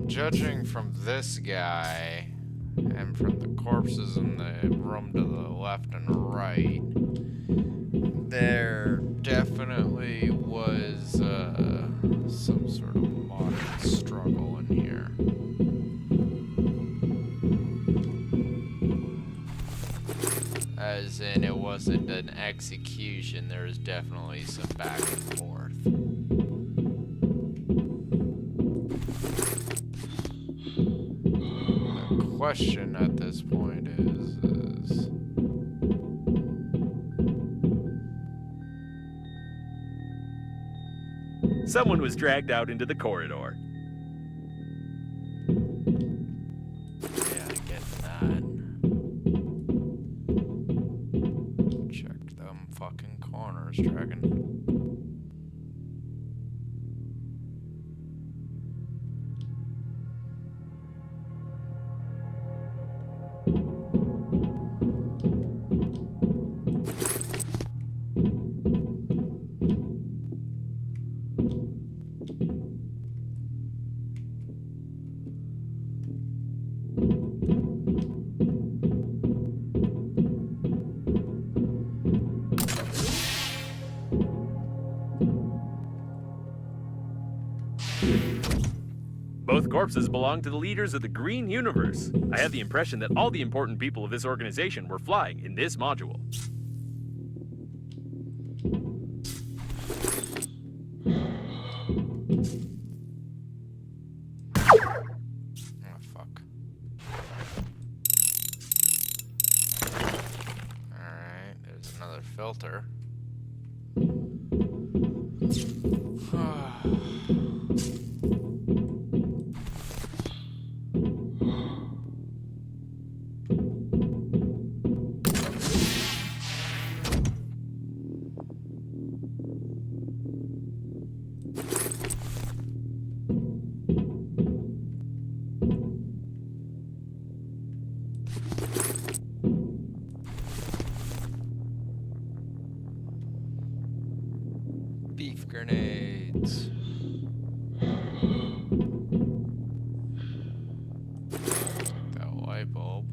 Judging from this guy and from the corpses in the room to the left and right, there definitely was some sort of modern struggle in here. As in, it wasn't an execution, there was definitely some back and forth. Question at this point is someone was dragged out into the corridor. Yeah, I get that. Check them fucking corners, dragon. Both corpses belong to the leaders of the Green Universe. I had the impression that all the important people of this organization were flying in this module. Oh, fuck. Alright, there's another filter. Beef grenades. That light bulb.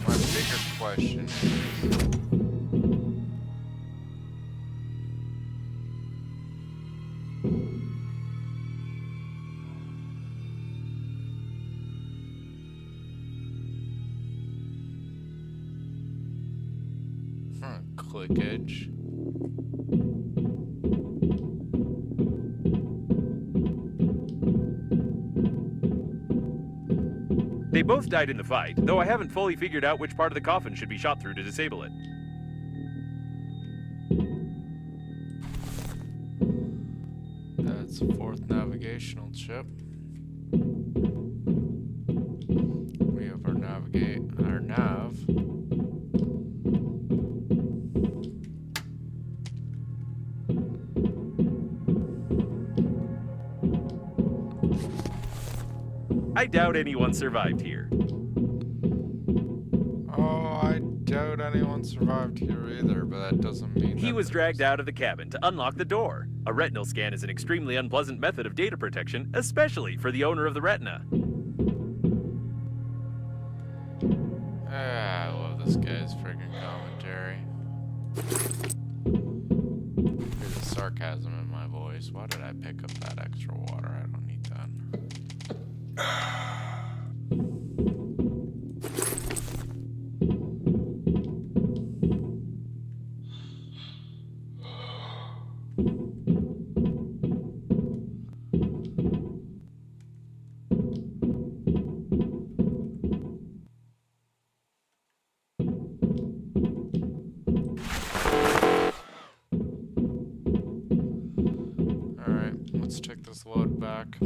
My bigger question is, clickage. They both died in the fight, though I haven't fully figured out which part of the coffin should be shot through to disable it. That's a 4th navigational chip. We have our nav I doubt anyone survived here. Oh, I doubt anyone survived here either, but that doesn't mean He that was dragged out of the cabin to unlock the door. A retinal scan is an extremely unpleasant method of data protection, especially for the owner of the retina. I love this guy's friggin' commentary. Hear the sarcasm in my voice. Why did I pick up that extra water? I don't need that. Alright, let's take this load back.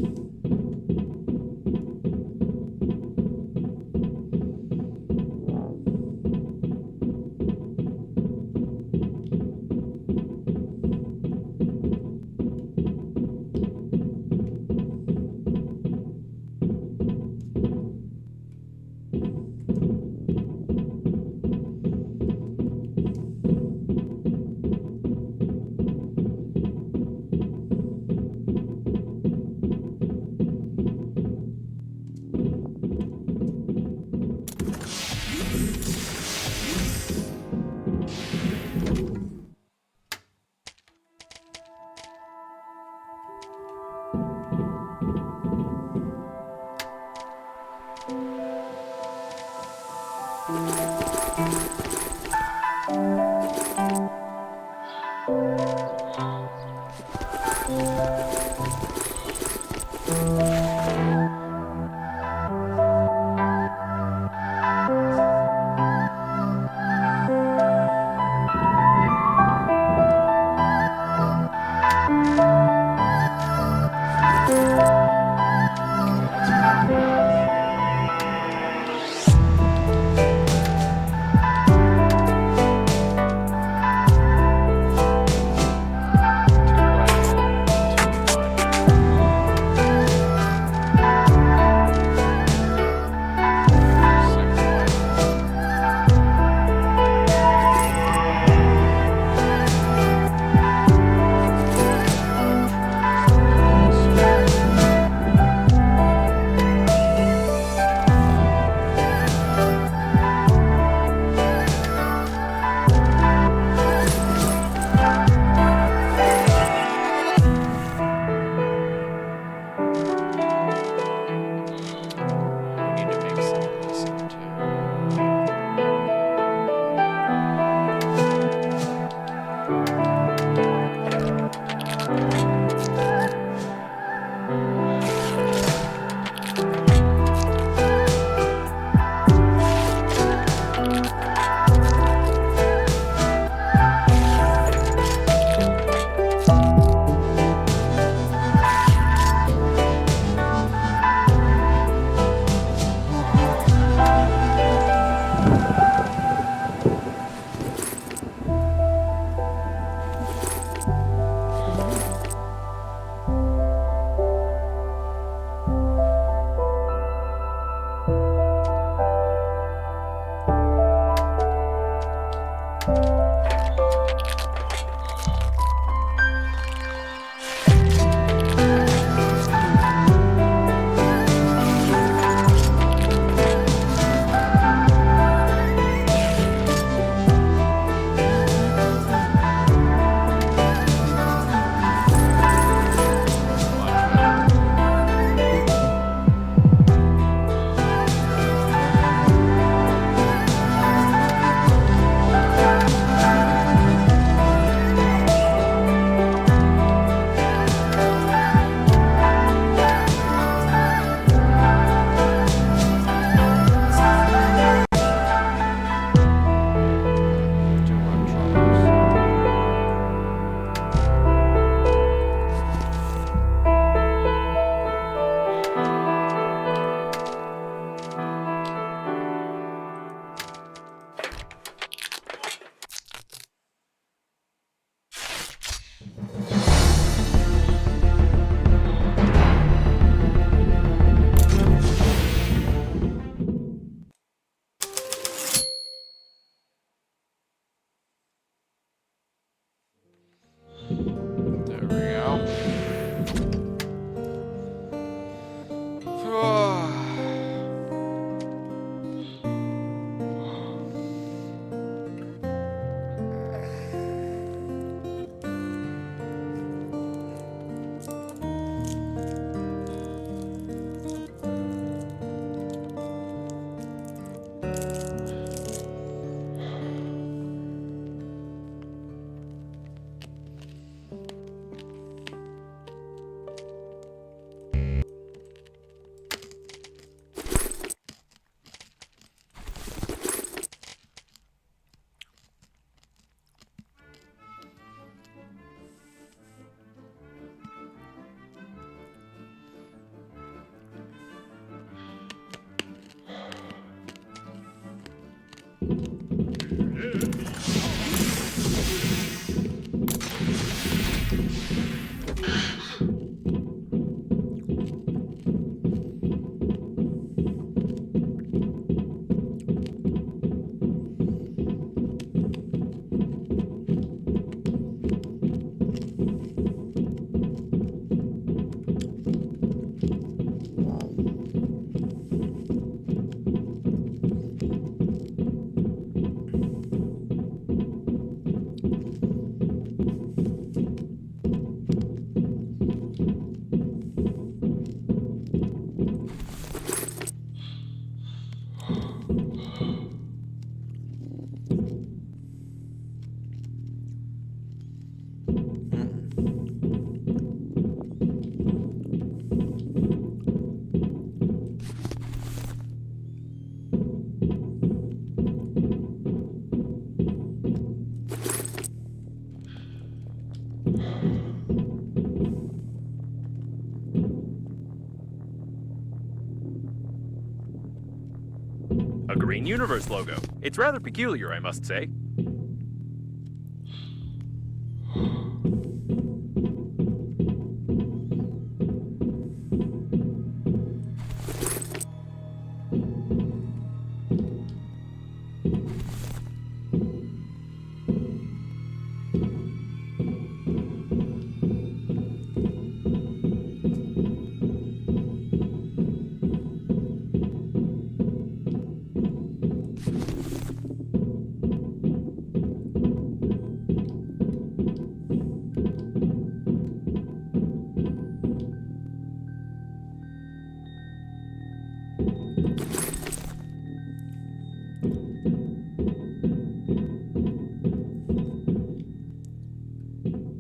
Green Universe logo. It's rather peculiar, I must say.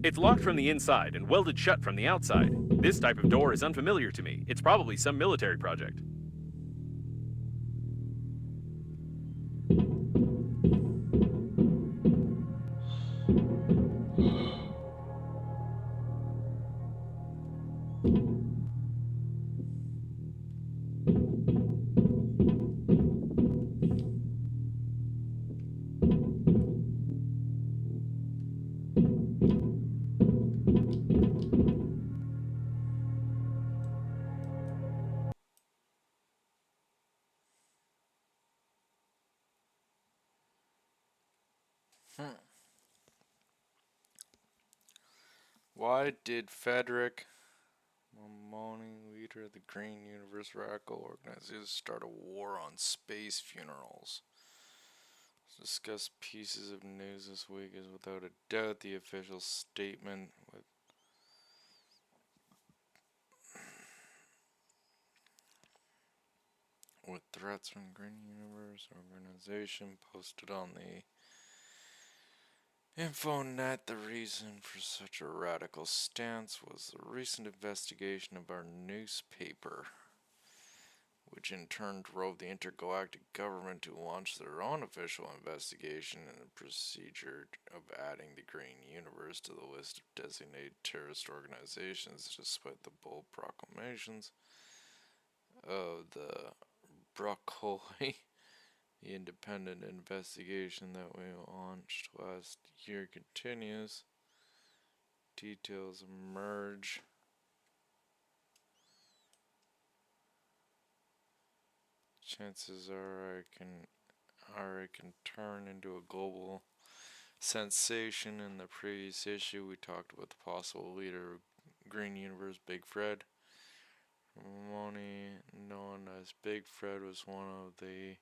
It's locked from the inside and welded shut from the outside. This type of door is unfamiliar to me. It's probably some military project. Why did Frederick Mamoni, leader of the Green Universe Radical Organization, start a war on space funerals? Discuss pieces of news this week is without a doubt the official statement with threats from Green Universe Organization posted on the InfoNet. The reason for such a radical stance was the recent investigation of our newspaper, which in turn drove the intergalactic government to launch their own official investigation and the procedure of adding the Green Universe to the list of designated terrorist organizations, despite the bold proclamations of the broccoli. The independent investigation that we launched last year continues. Details emerge. Chances are it can turn into a global sensation. In the previous issue, we talked about the possible leader of Green Universe, Big Fred. Ramoni, known as Big Fred, was one of the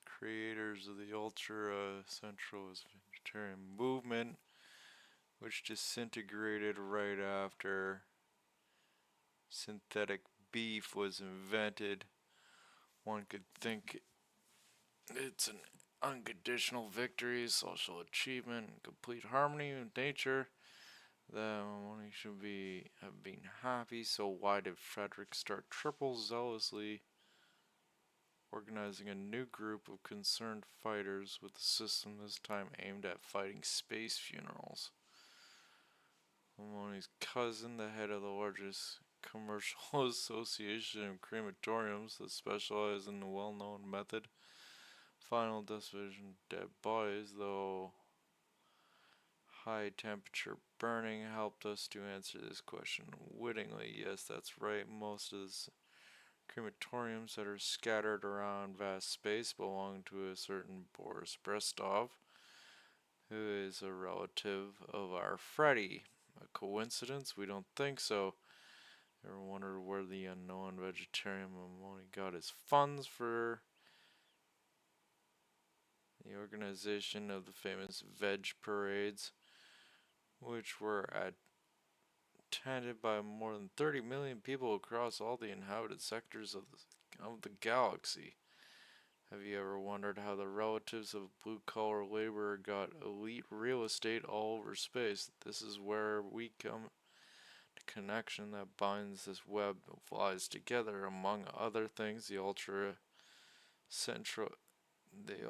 creators of the ultra-centralist vegetarian movement, which disintegrated right after synthetic beef was invented. One could think it's an unconditional victory, social achievement, and complete harmony with nature. That one should have been happy. So why did Frederick start triple zealously organizing a new group of concerned fighters with a system this time aimed at fighting space funerals? Maloney's cousin, the head of the largest commercial association of crematoriums that specialize in the well-known method, final disposition of dead bodies, though high temperature burning, helped us to answer this question wittingly. Yes, that's right. Most of the crematoriums that are scattered around vast space belong to a certain Boris Brestov, who is a relative of our Freddy. A coincidence? We don't think so. Ever wondered where the unknown vegetarian Mamoni got his funds for the organization of the famous veg parades, which were attended by more than 30 million people across all the inhabited sectors of the galaxy? Have you ever wondered how the relatives of blue-collar laborer got elite real estate all over space? This is where we come. The connection that binds this web of lies together, among other things, the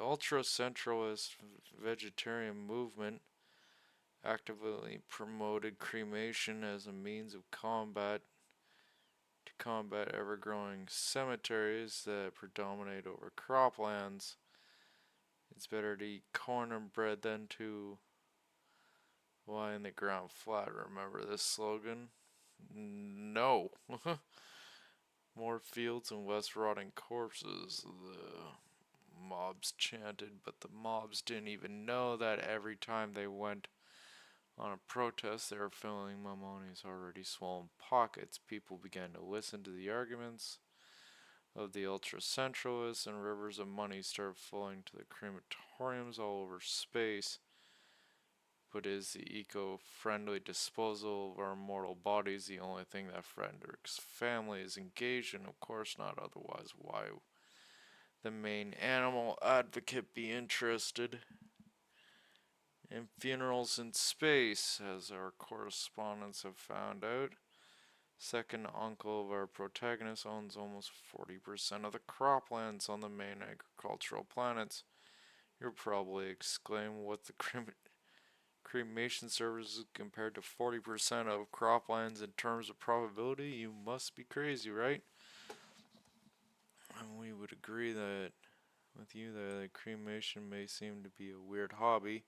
ultra-centralist vegetarian movement actively promoted cremation as a means of combat to combat ever-growing cemeteries that predominate over croplands. It's better to eat corn and bread than to lie in the ground flat. Remember this slogan? No. More fields and less rotting corpses, the mobs chanted, but the mobs didn't even know that every time they went on a protest, they were filling Mamoni's already swollen pockets. People began to listen to the arguments of the ultra-centralists, and rivers of money started flowing to the crematoriums all over space. But is the eco-friendly disposal of our mortal bodies the only thing that Frederick's family is engaged in? Of course not, otherwise why the main animal advocate be interested in funerals in space? As our correspondents have found out, second uncle of our protagonist owns almost 40% of the croplands on the main agricultural planets. You'll probably exclaim, what the cremation services compared to 40% of croplands in terms of probability? You must be crazy, right? And we would agree that with you that cremation may seem to be a weird hobby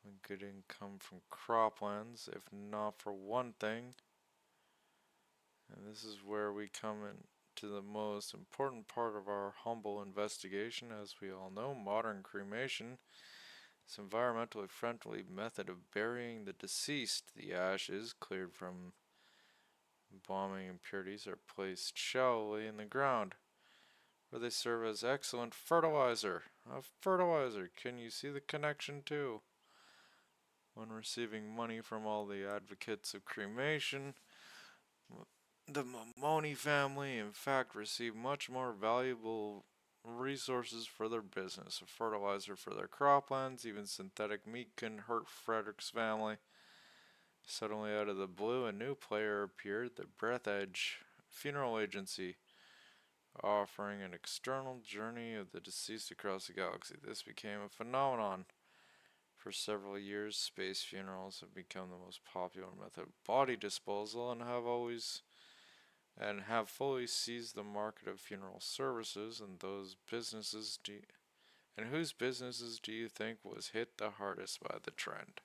with good income from croplands, if not for one thing. And this is where we come into the most important part of our humble investigation. As we all know, modern cremation is an environmentally friendly method of burying the deceased. The ashes, cleared from embalming impurities, are placed shallowly in the ground, where they serve as excellent fertilizer. Can you see the connection too? When receiving money from all the advocates of cremation, the Mamoni family, in fact, receive much more valuable resources for their business, a fertilizer for their croplands. Even synthetic meat can hurt Frederick's family. Suddenly, out of the blue, a new player appeared, the Breath Edge Funeral Agency, offering an external journey of the deceased across the galaxy. This became a phenomenon. For several years, space funerals have become the most popular method of body disposal and have fully seized the market of funeral services. And whose businesses do you think was hit the hardest by the trend?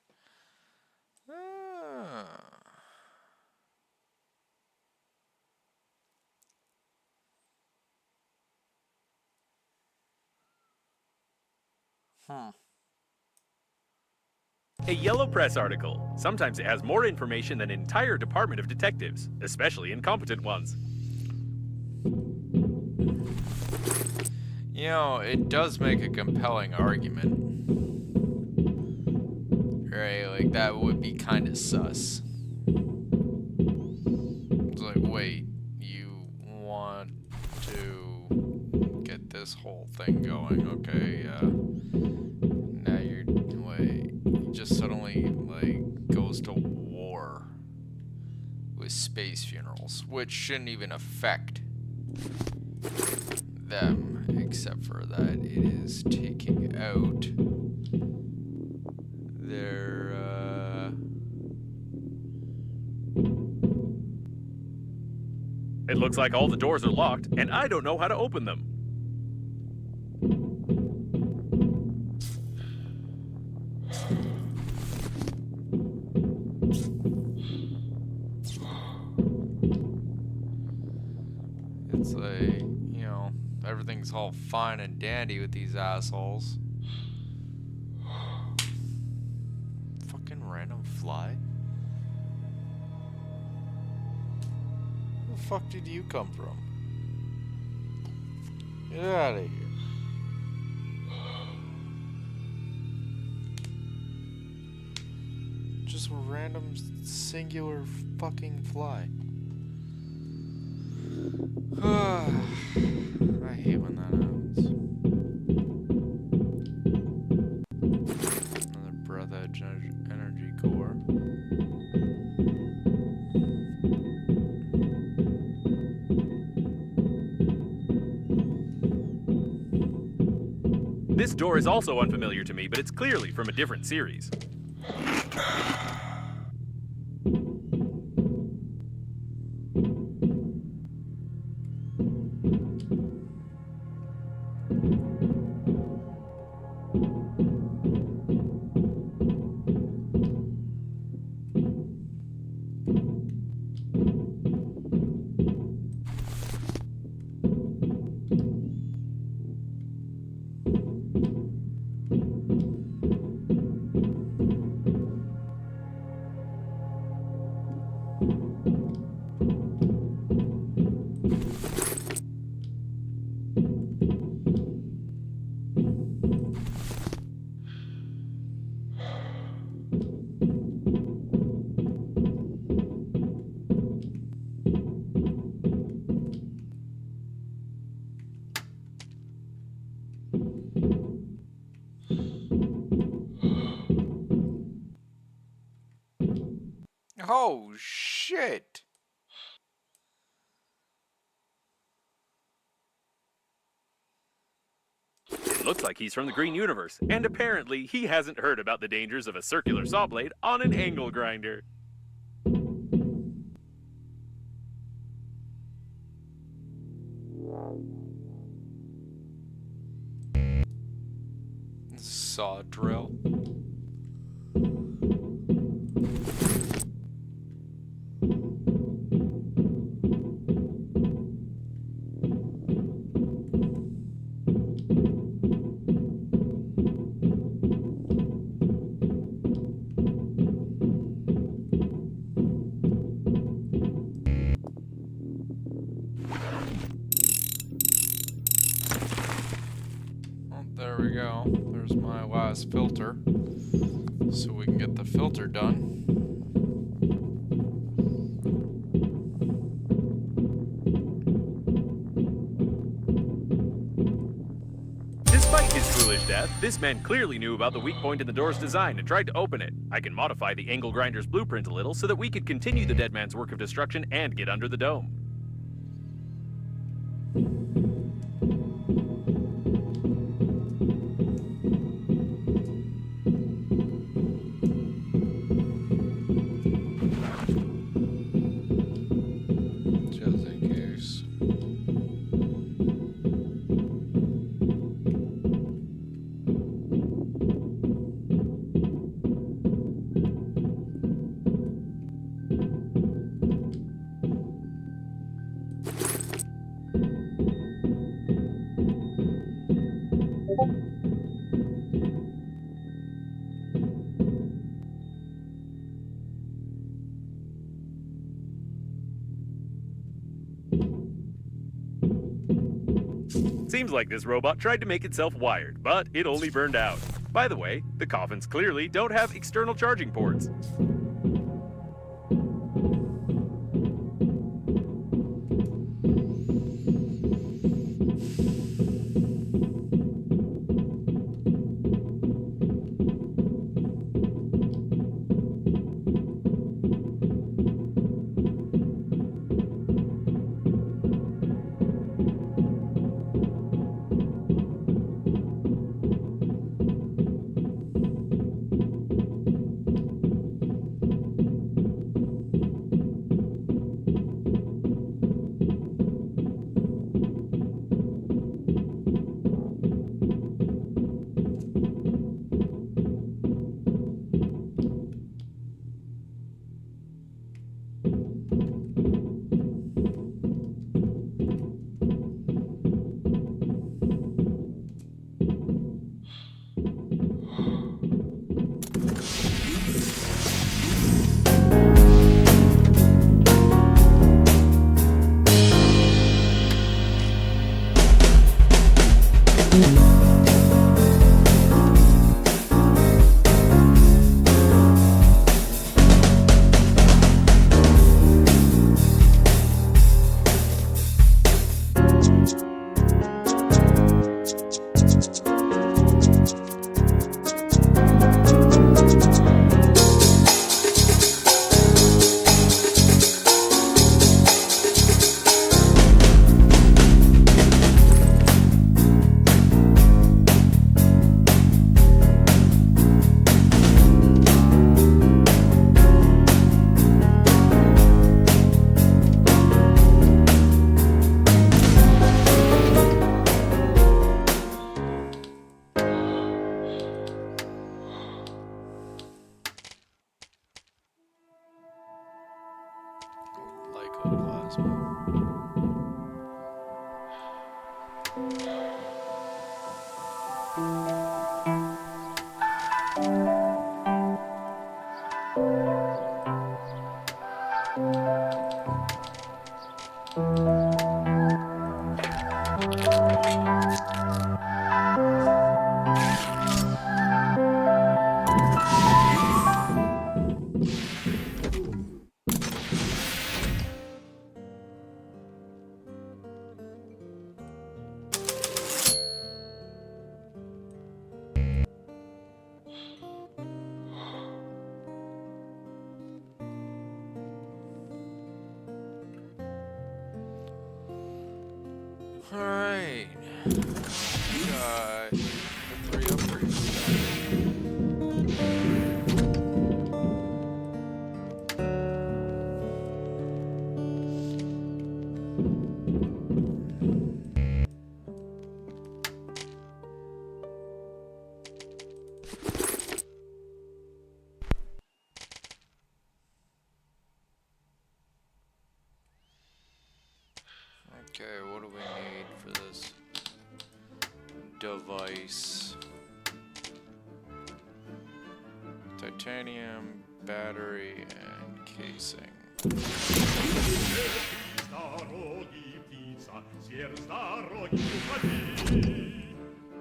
A yellow press article. Sometimes it has more information than an entire department of detectives, especially incompetent ones. You know, it does make a compelling argument. Right, like that would be kind of sus. It's like, wait, you want to get this whole thing going, okay, now you're, wait, you just suddenly, like, goes to war with space funerals, which shouldn't even affect them, except for that it is taking out their It looks like all the doors are locked, and I don't know how to open them. it's like, you know, everything's all fine and dandy with these assholes. Fucking random fly. Where the fuck did you come from? Get out of here. Just a random singular fucking fly. I hate when that happens. Another Breath Edge energy core. This door is also unfamiliar to me, but it's clearly from a different series. Oh, shit! It looks like he's from the Green Universe, and apparently he hasn't heard about the dangers of a circular saw blade on an angle grinder. Saw drill. Oh, there we go. There's my last filter. So we can get the filter done. Despite his foolish death, this man clearly knew about the weak point in the door's design and tried to open it. I can modify the angle grinder's blueprint a little so that we could continue the dead man's work of destruction and get under the dome. Just in case. Seems like this robot tried to make itself wired, but it only burned out. By the way, the coffins clearly don't have external charging ports. Alright. Got the 3 upgrades done. Okay, what do we need for this device? Titanium, battery, and casing. Дороги птица, сверх с дороги уходи.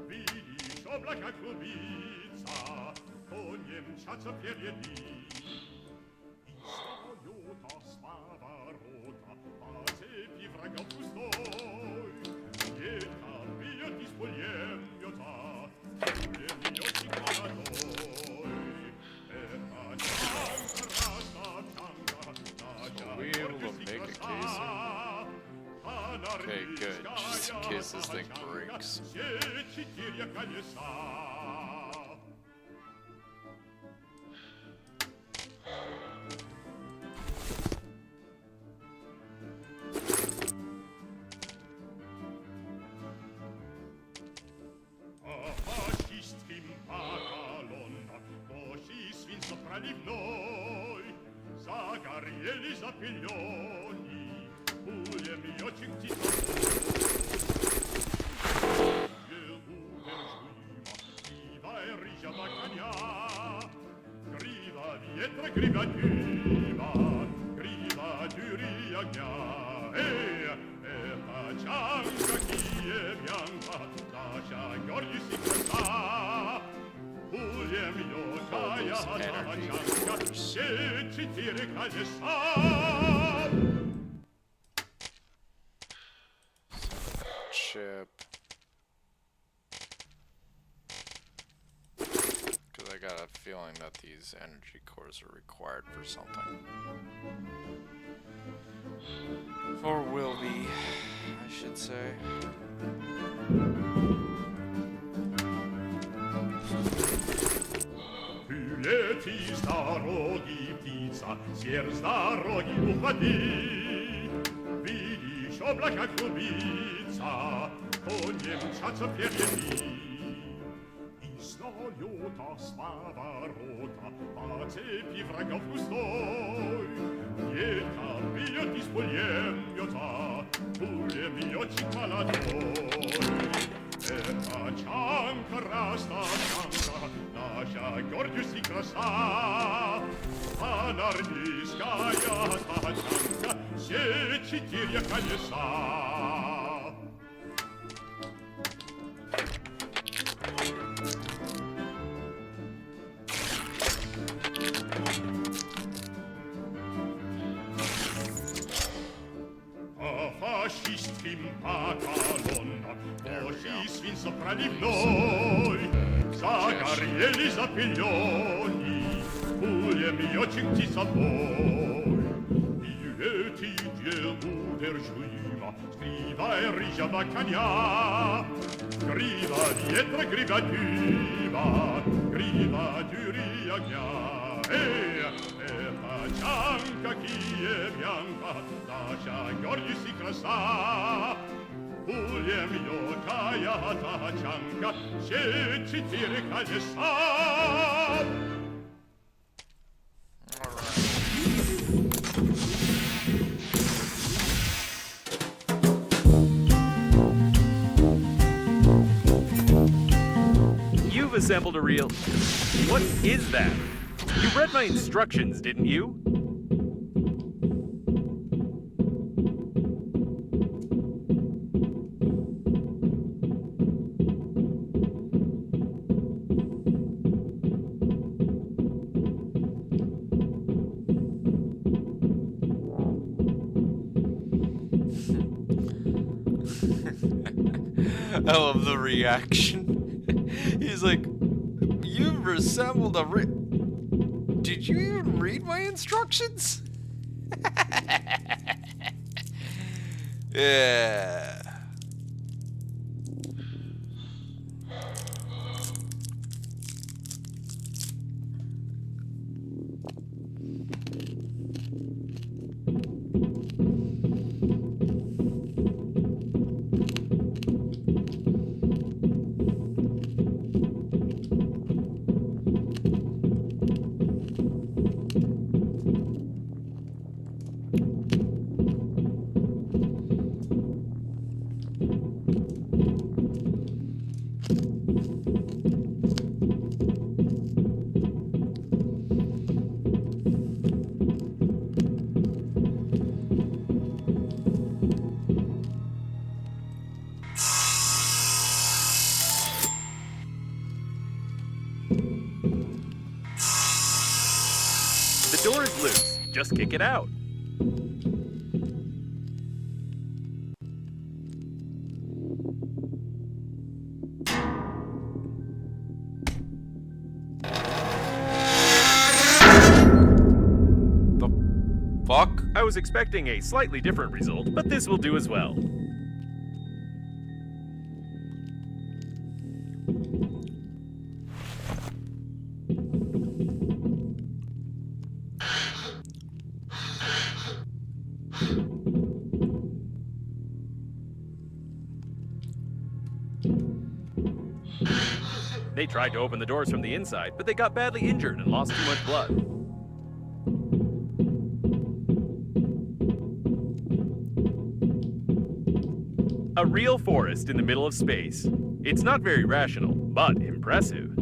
Видишь, облака клубится, конья мчатся впереди. И самолета с поворота по цепи врагов пустой. Ветка бьет из пулемета, пулеметчик молодой. Это танк, Are we able to make a casing? Okay, good. Just in case this thing breaks. Загорели запылённи, пулемётчик птица. Грива рыжего коня, грива ветра, грива дыма, грива дюри огня. Это чанка киевянка, наша гордость и краса. Пулемётная чанка, все 4 колеса. Chip. Because I got a feeling that these energy cores are required for something. Or will be, I should say. Лети с дороги, птица, сверх с дороги уходи. Видишь, облака клубится, конья мчатся впереди. И самолета с поворота по цепи врагов густой. Ветка бьет из пулемета, пулеметчик молодой. Это чанка, растачанка, наша гордость и краса. Анармейская тачанка, все 4 колеса. Фашистским поколонам плохий свинцо проливной. Загорели запылённи, пулемётчик птицобой. И эти неудержимо, грива рыжего коня. Грива ветра, грива дыма, грива дюри огня. Это чанка киевянка, наша гордость и краса. Пулемётная тачанка, все 4 колеса. You've assembled a real... What is that? You read my instructions, didn't you? I love the reaction. He's like, you've resembled a Did you even read my instructions? Yeah. The door is loose. Just kick it out. The fuck? I was expecting a slightly different result, but this will do as well. They tried to open the doors from the inside, but they got badly injured and lost too much blood. A real forest in the middle of space. It's not very rational, but impressive.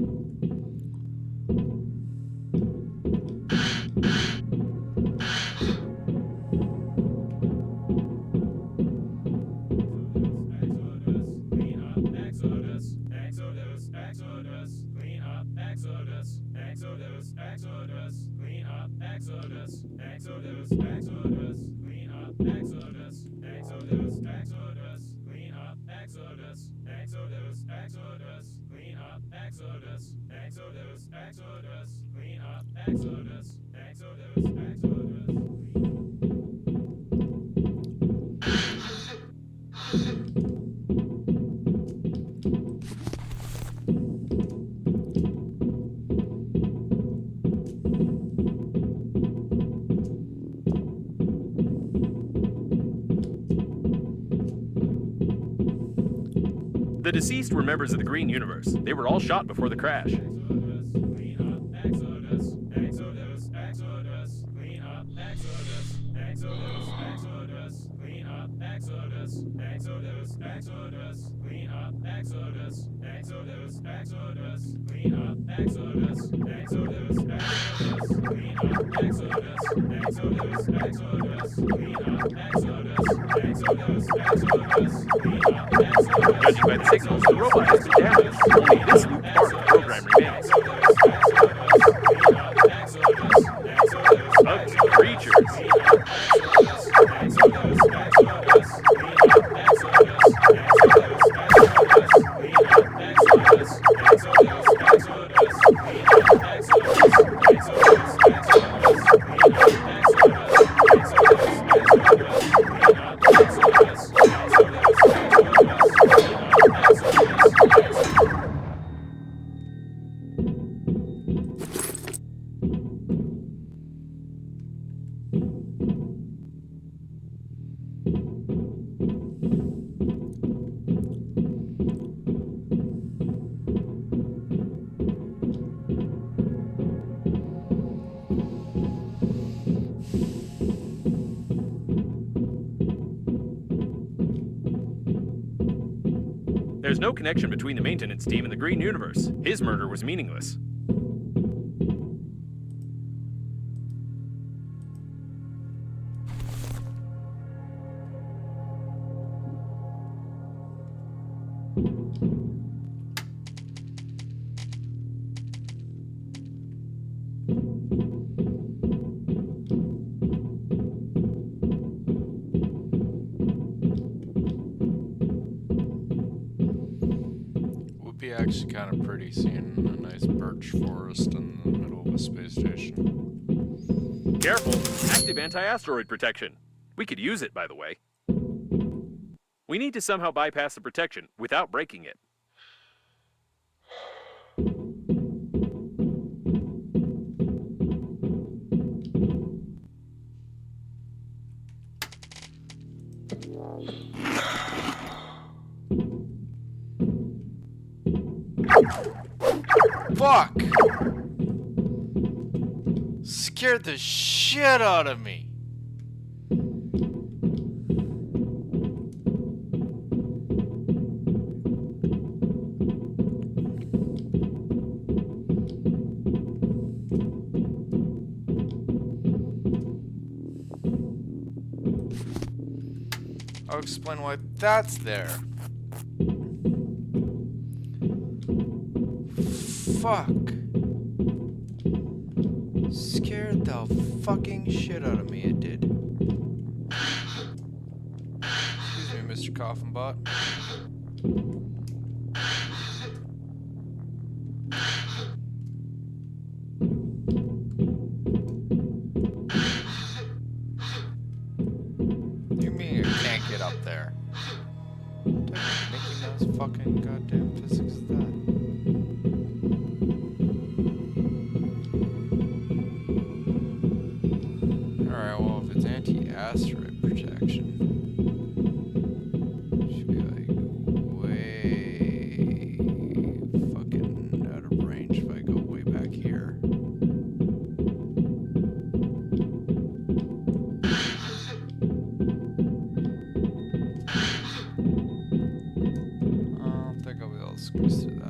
The deceased were members of the Green Universe. They were all shot before the crash. Judging by the signals, the robot has been damaged. Only this loop part of the program remains. Ugly creatures. no connection between the maintenance team and the Green Universe. His murder was meaningless. Would be actually kind of pretty seeing a nice birch forest in the middle of a space station. Careful! Active anti-asteroid protection. We could use it, by the way. We need to somehow bypass the protection without breaking it. Fuck! Scared the shit out of me. I'll explain why that's there. Fuck. Scared the fucking shit out of me, it did. Excuse me, Mr. Coffin Bot. You mean you can't get up there? What type of Mickey Mouse fucking goddamn physics is that? Alright, well, if it's anti-asteroid protection, it should be like way fucking out of range if I go way back here. I don't think I'll be able to squeeze through that.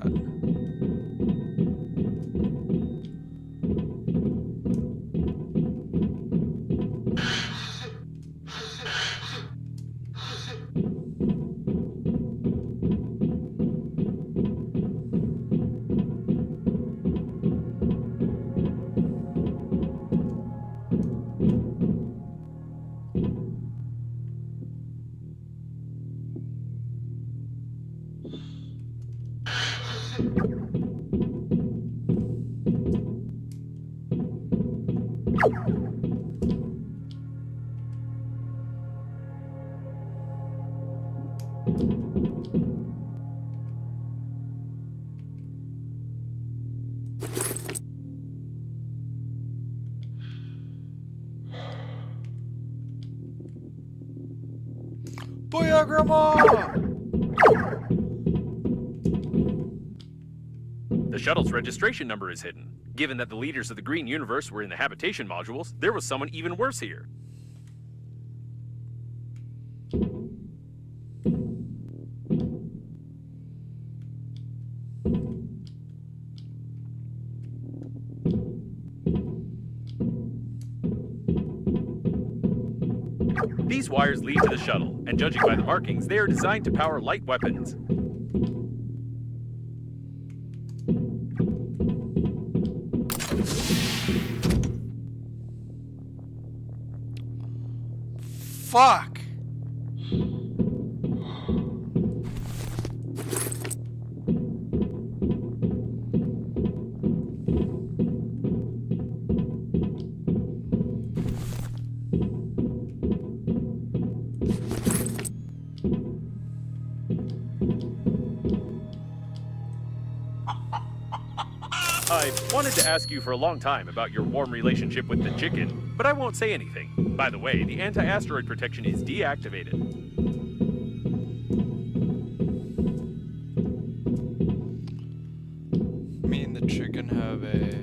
Booyah, Grandma! The shuttle's registration number is hidden. Given that the leaders of the Green Universe were in the habitation modules, there was someone even worse here. These wires lead to the shuttle, and judging by the markings, they are designed to power light weapons. Fuck! I wanted to ask you for a long time about your warm relationship with the chicken, but I won't say anything. By the way, the anti-asteroid protection is deactivated. Me and the chicken have a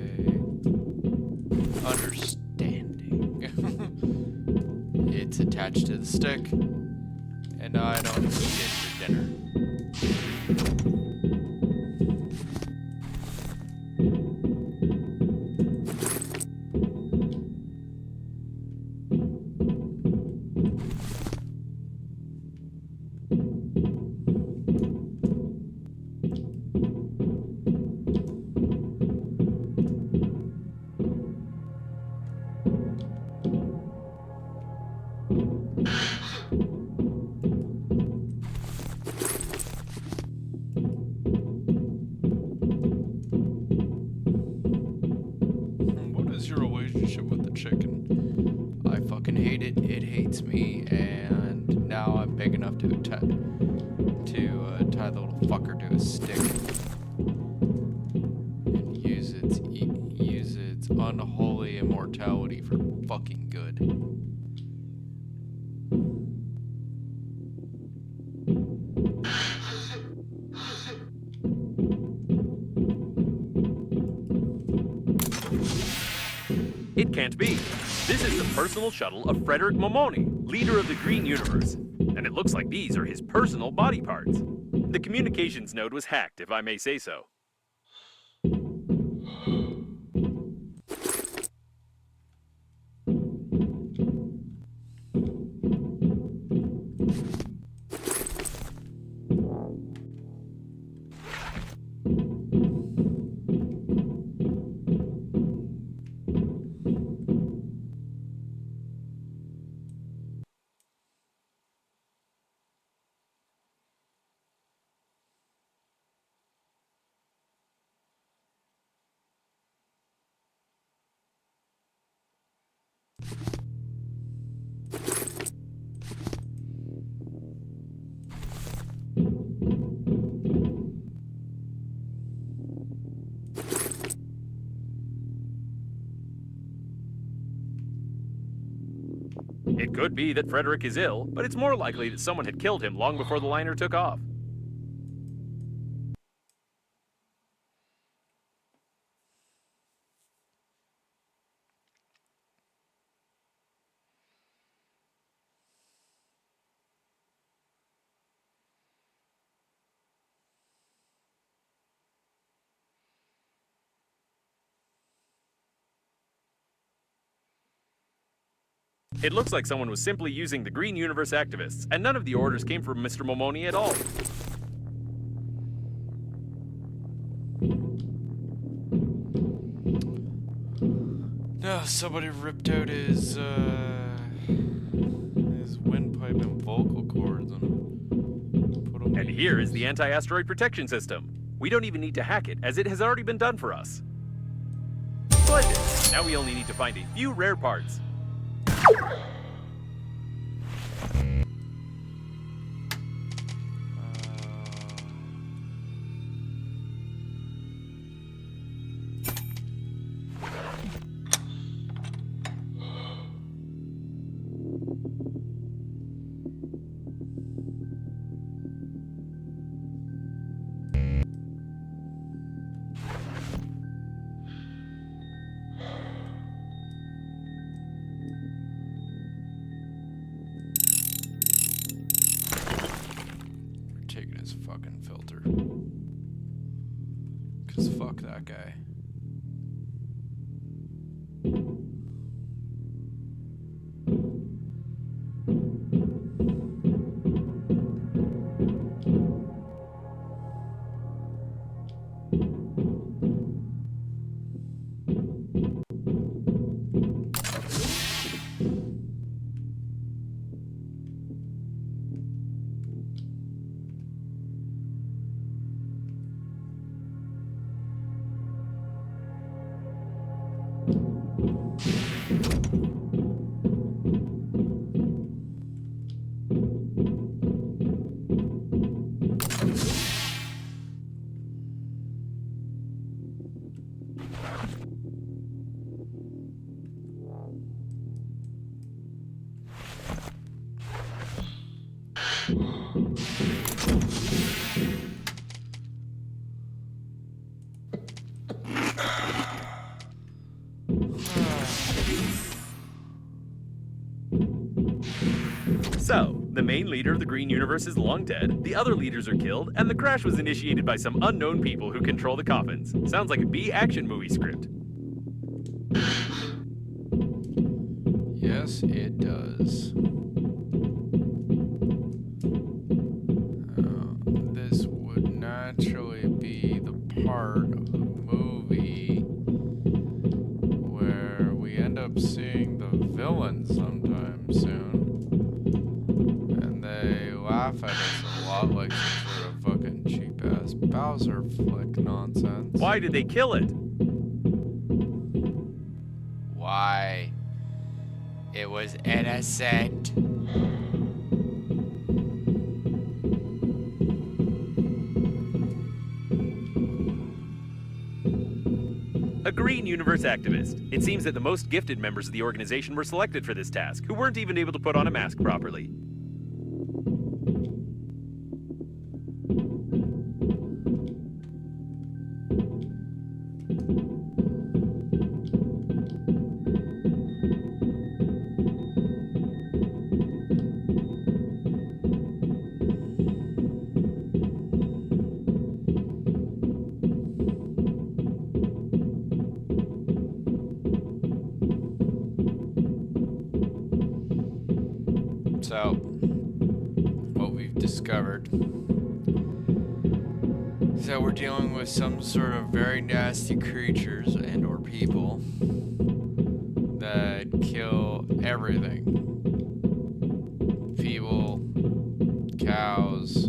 understanding. It's attached to the stick, and I don't eat it for dinner. relationship with the chicken. I fucking hate it. It hates me, and now I'm big enough to tie the little fucker to a stick and use its unholy immortality for fucking good. It can't be. This is the personal shuttle of Frederick Momoni, leader of the Green Universe. And it looks like these are his personal body parts. The communications node was hacked, if I may say so. It could be that Frederick is ill, but it's more likely that someone had killed him long before the liner took off. It looks like someone was simply using the Green Universe activists, and none of the orders came from Mr. Momoni at all. No, somebody ripped out his windpipe and vocal cords and put them. And here is the anti-asteroid protection system. We don't even need to hack it, as it has already been done for us. Splendid! Now we only need to find a few rare parts. Taking his fucking filter. 'Cause fuck that guy. So, the main leader of the Green Universe is long dead, the other leaders are killed, and the crash was initiated by some unknown people who control the coffins. Sounds like a B-action movie script. Yes, it does. This would naturally be the part of the movie where we end up seeing the villain sometime soon. And they laugh at us a lot like some sort of fucking cheap-ass Bowser flick nonsense. Why did they kill it? why it was innocent. A Green Universe activist. It seems that the most gifted members of the organization were selected for this task, who weren't even able to put on a mask properly. So, what we've discovered is that we're dealing with some sort of very nasty creatures and or people that kill everything. People, cows,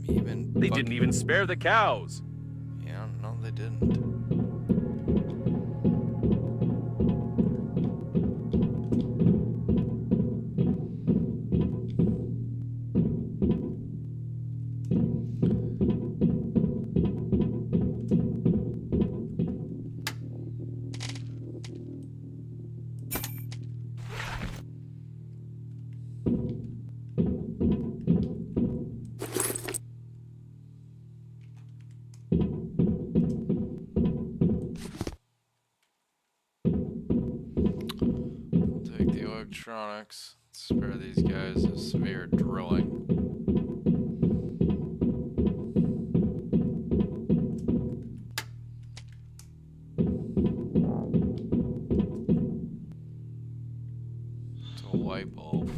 even... They didn't even spare the cows. Yeah, no, they didn't. Take the electronics, spare these guys a severe drilling. It's a light bulb.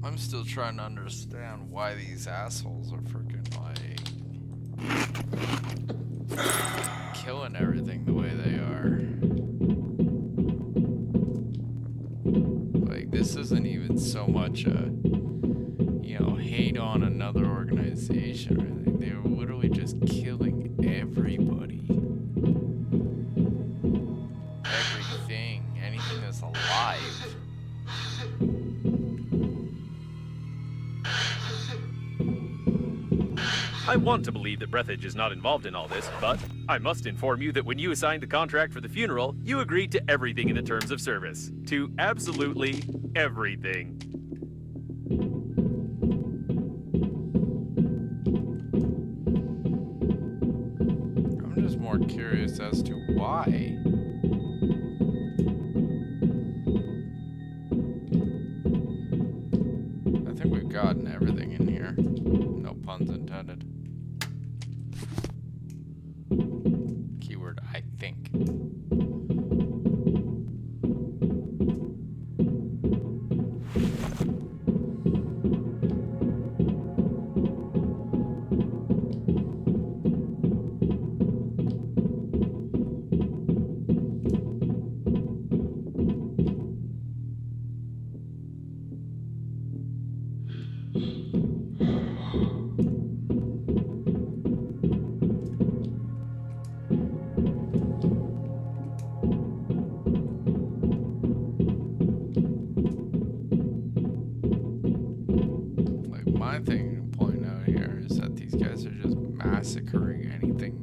I'm still trying to understand why these assholes are freaking like killing everything the way they are. Like, this isn't even so much a, you know, hate on another organization or anything. They're literally just killing everybody. Everything. Anything that's alive. I want to believe that Breathage is not involved in all this, but I must inform you that when you assigned the contract for the funeral, you agreed to everything in the terms of service. To absolutely everything. I'm just more curious as to why. I think we've gotten everything in here. No puns intended. Keyword, I think. My thing to point out here is that these guys are just massacring anything.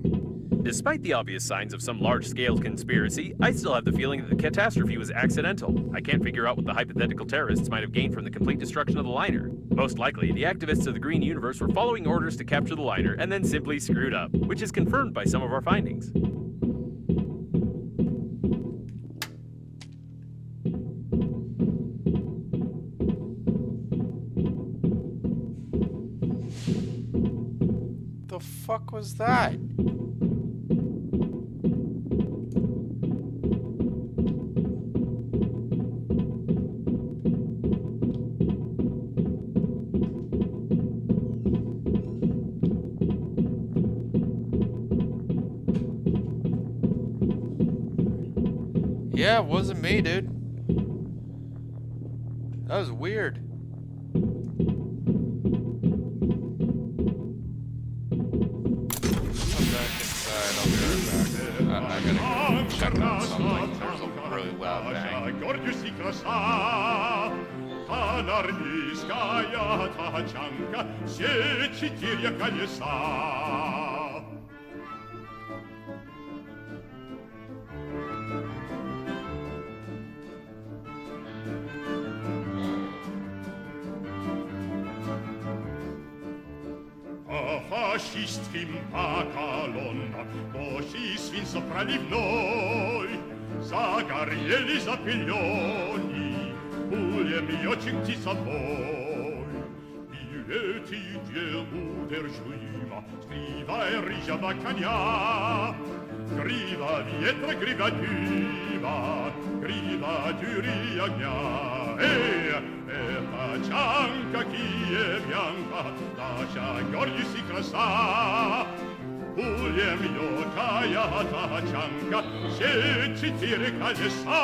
Despite the obvious signs of some large-scale conspiracy, I still have the feeling that the catastrophe was accidental. I can't figure out what the hypothetical terrorists might have gained from the complete destruction of the liner. Most likely, the activists of the Green Universe were following orders to capture the liner and then simply screwed up, which is confirmed by some of our findings. The fuck was that? Yeah, it wasn't me, dude. That was weird. Come back inside, I'll be right back. I gotta go check on something. There's a really loud bang. Гордюсь краса, канарнийская тачанка, все 4 колеса. Фашистским поколонам плохий свинцов проливной загорели запыленный пулеметчик птицобой. И эти неудержимо скривая рыжего коня, грива ветра, грива дыма, грива дюри огня. Тачанка, киевянка, наша гордость и краса. Пулеметная тачанка, все 4 колеса.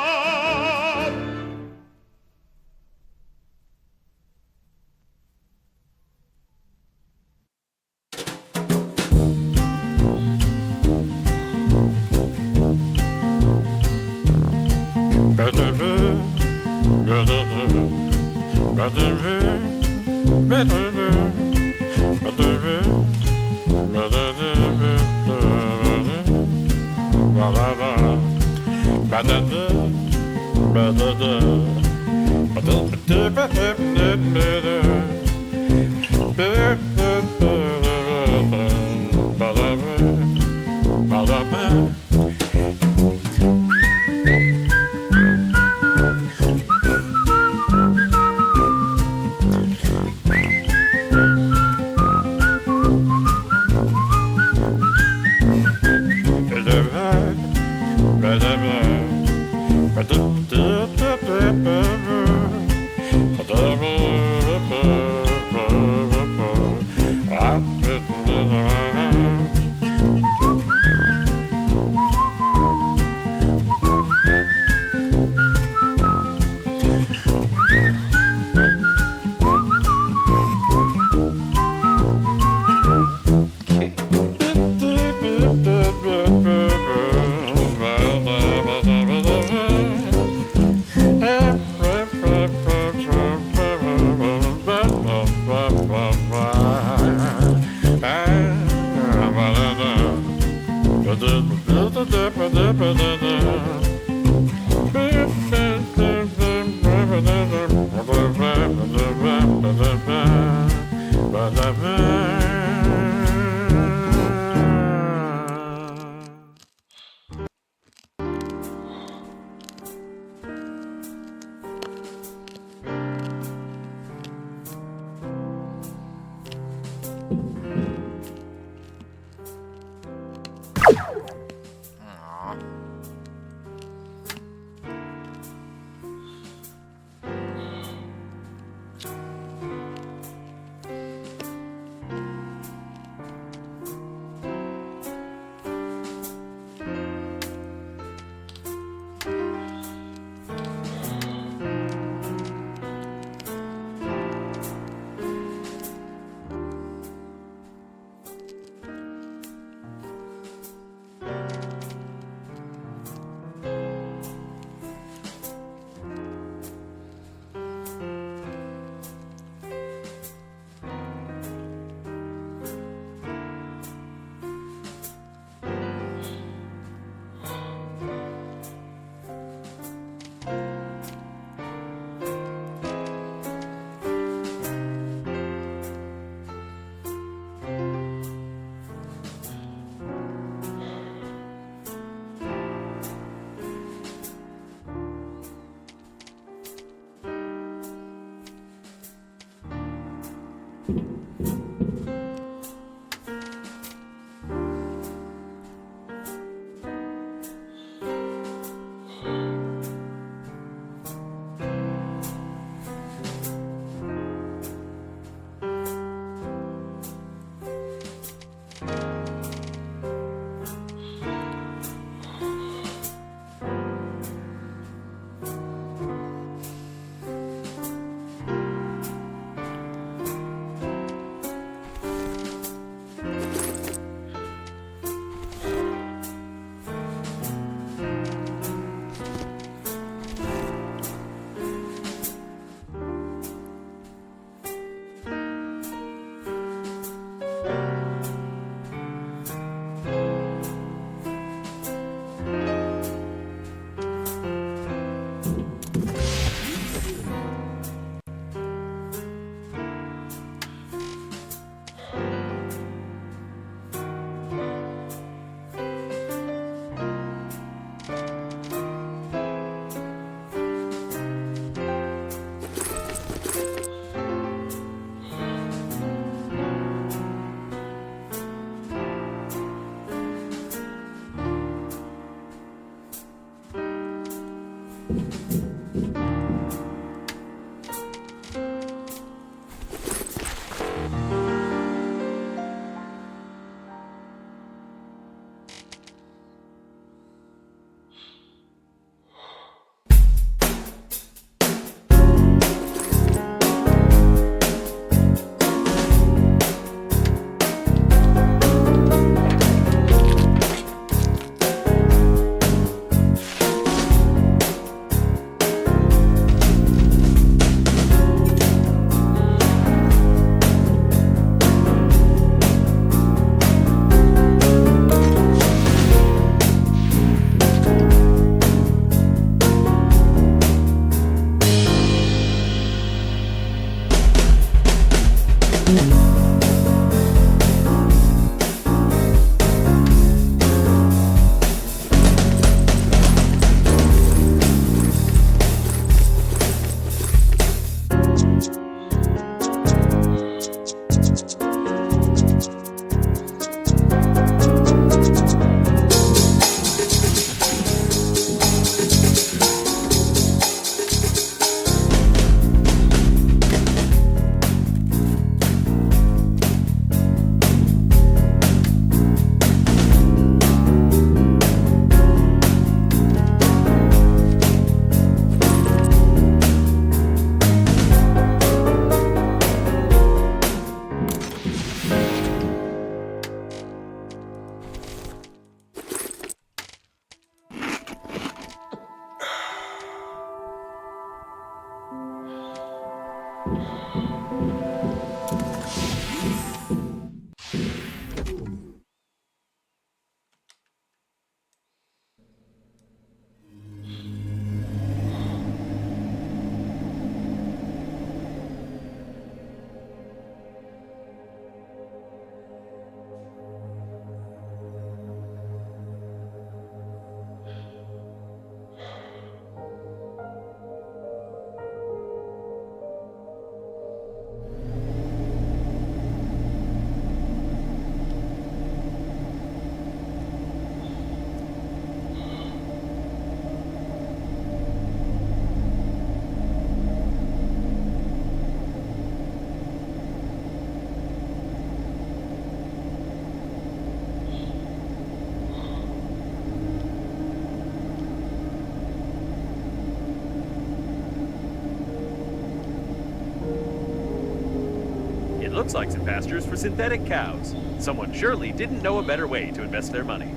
looks like some pastures for synthetic cows. Someone surely didn't know a better way to invest their money.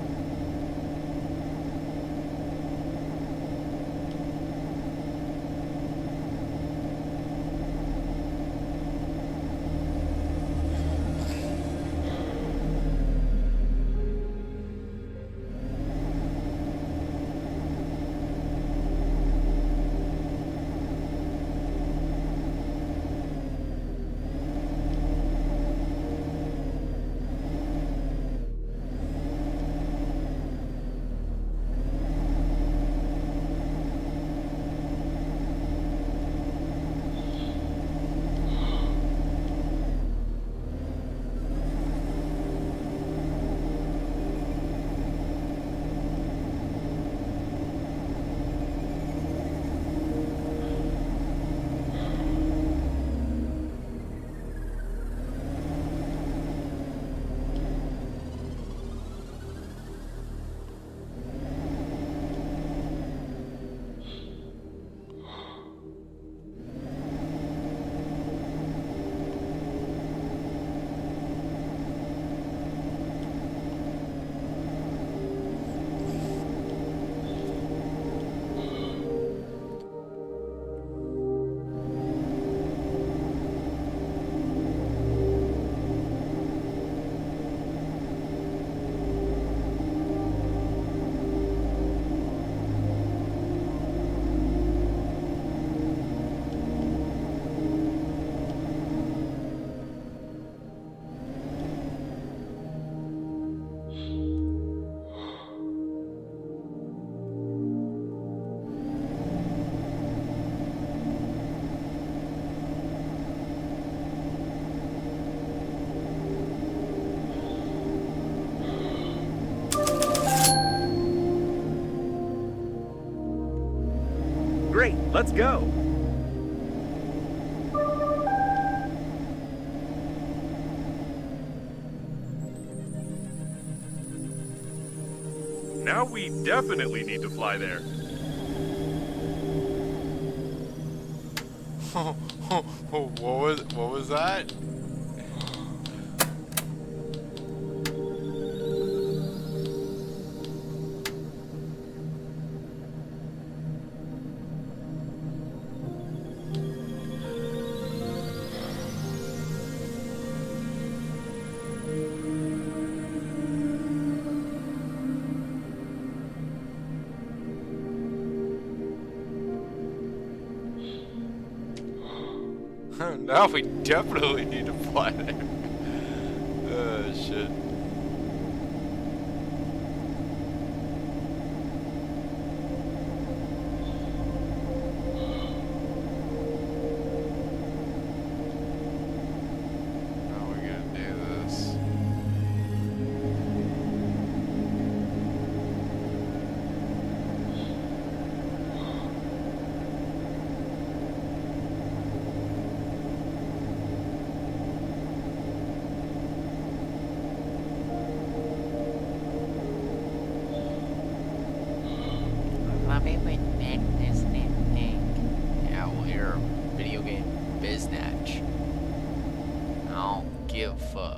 Great, let's go. Now we definitely need to fly there. What was that? Now we definitely need to fly there. Oh shit. How are we gonna do this? Yeah, well, you're a video game biznatch. I don't give a fuck.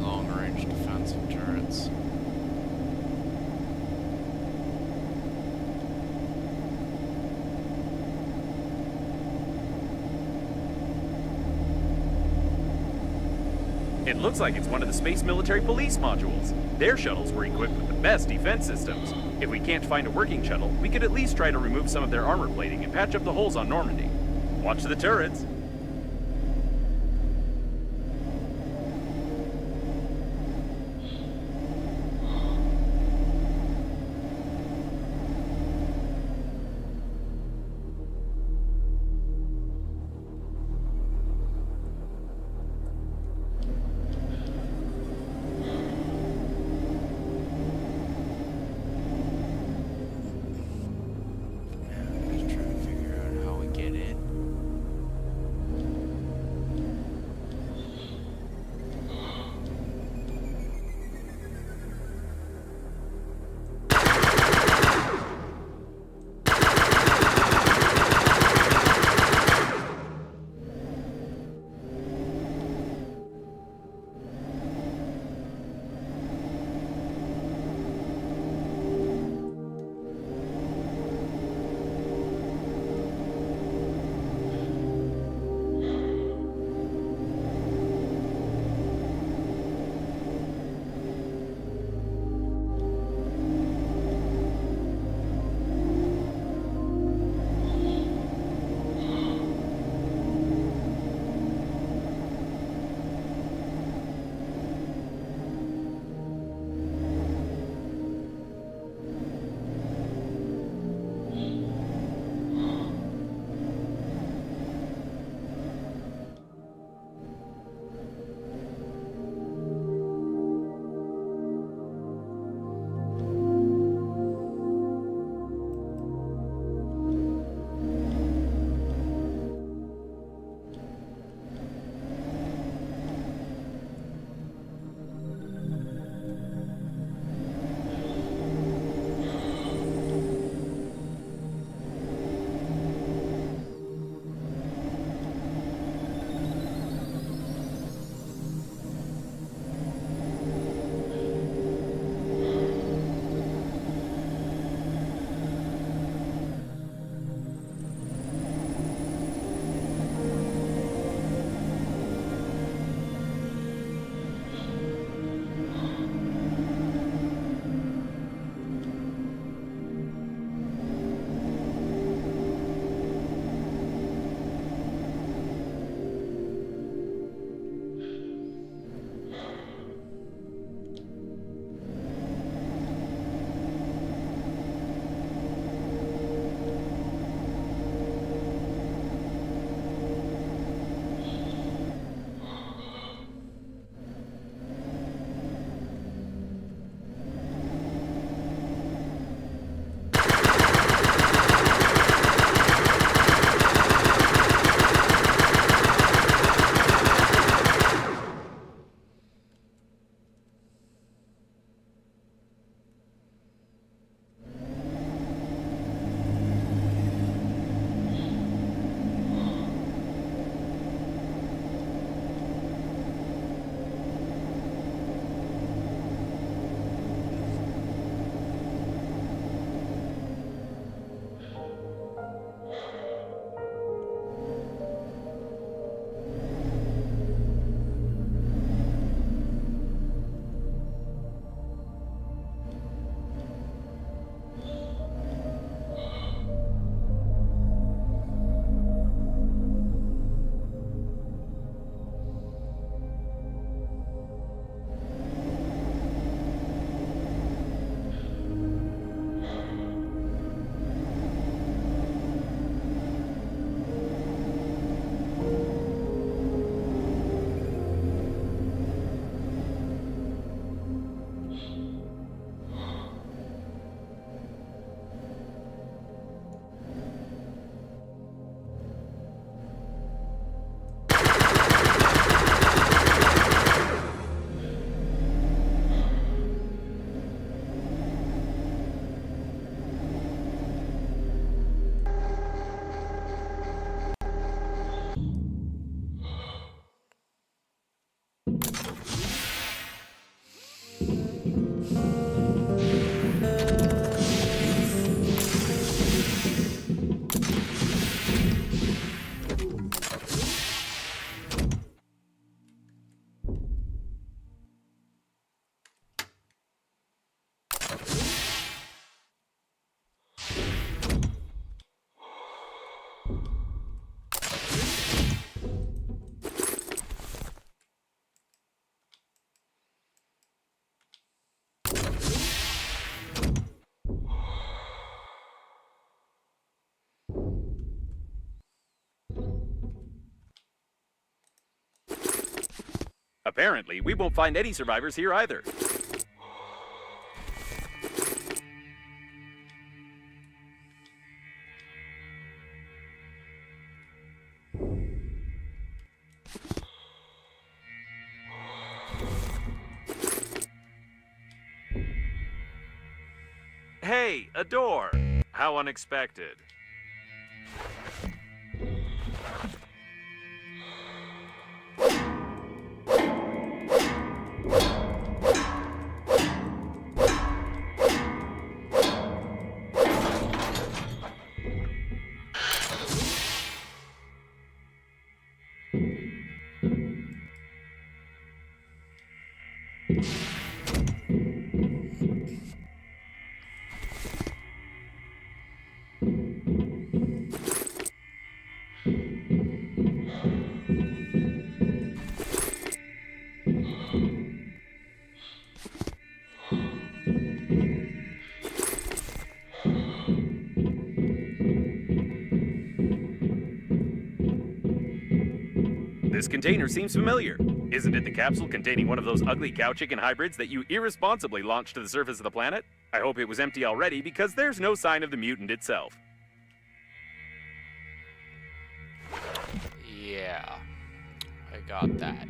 Long-range defensive turrets. It looks like it's one of the Space Military Police modules. Their shuttles were equipped with the best defense systems. If we can't find a working shuttle, we could at least try to remove some of their armor plating and patch up the holes on Normandy. Watch the turrets. Apparently, we won't find any survivors here either. Hey, a door! How unexpected. This container seems familiar. Isn't it the capsule containing one of those ugly cow chicken hybrids that you irresponsibly launched to the surface of the planet? I hope it was empty already because there's no sign of the mutant itself. Yeah, I got that.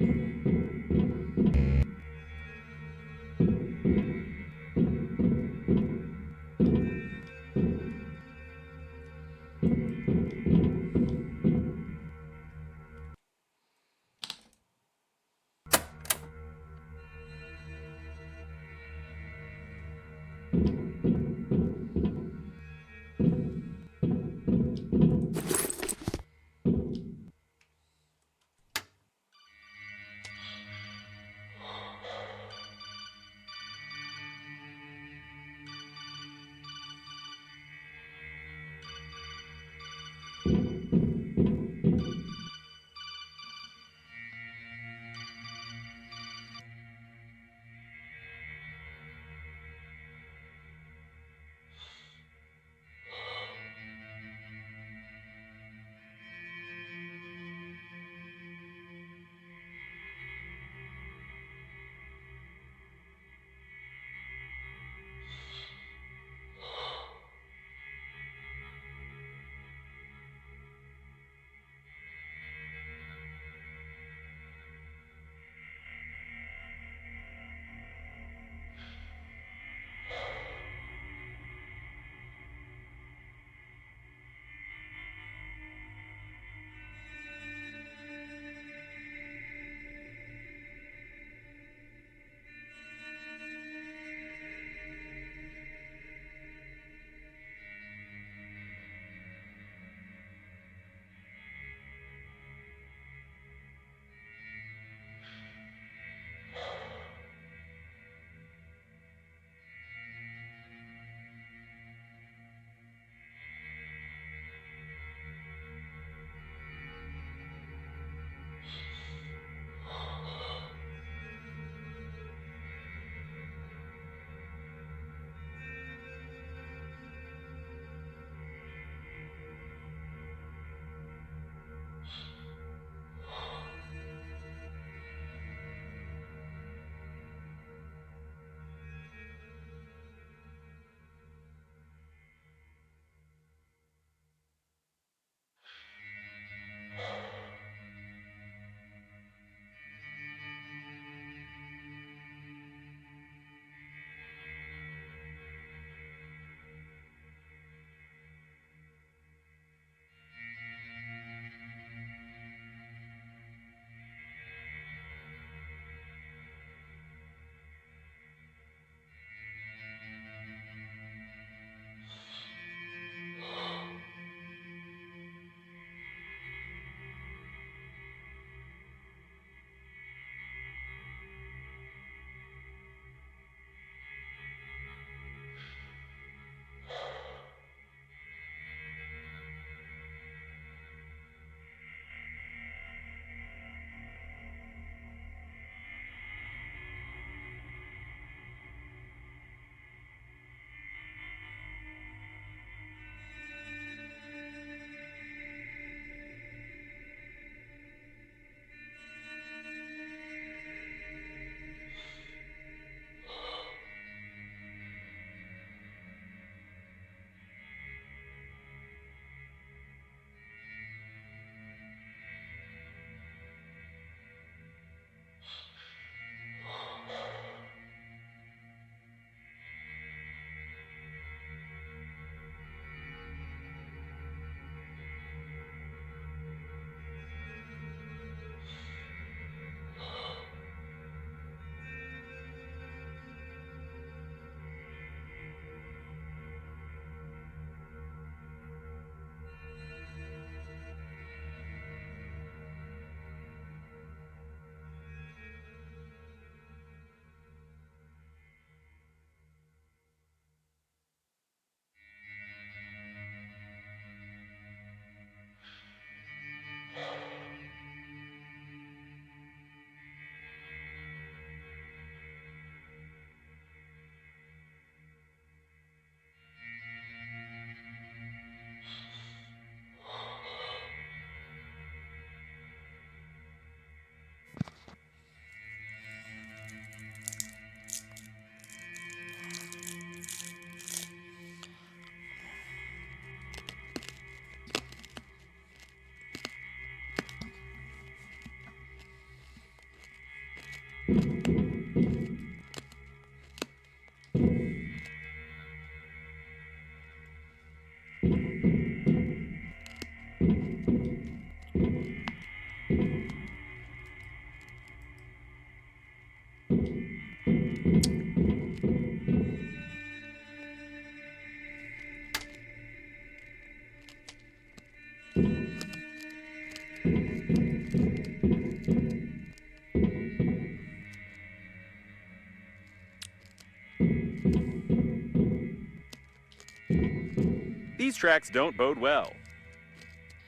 These tracks don't bode well.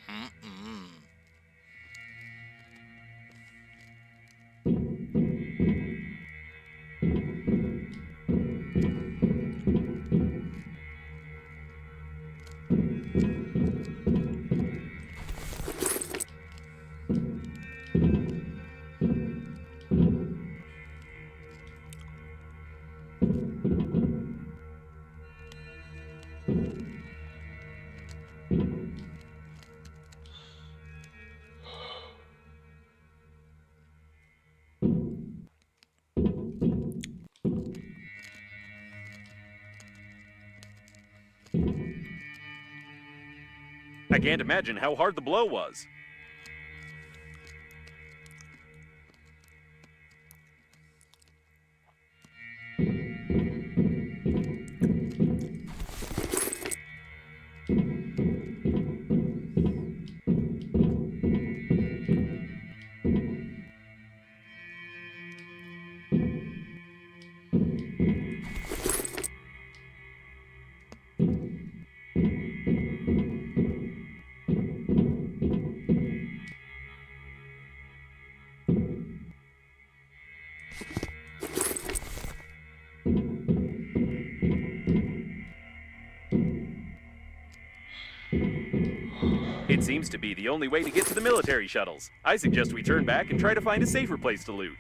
Mm-mm. I can't imagine how hard the blow was. It seems to be the only way to get to the military shuttles. I suggest we turn back and try to find a safer place to loot.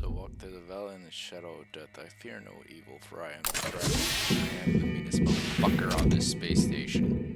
So walk through the valley in the shadow of death. I fear no evil, for I am the dragon. I am the meanest motherfucker on this space station.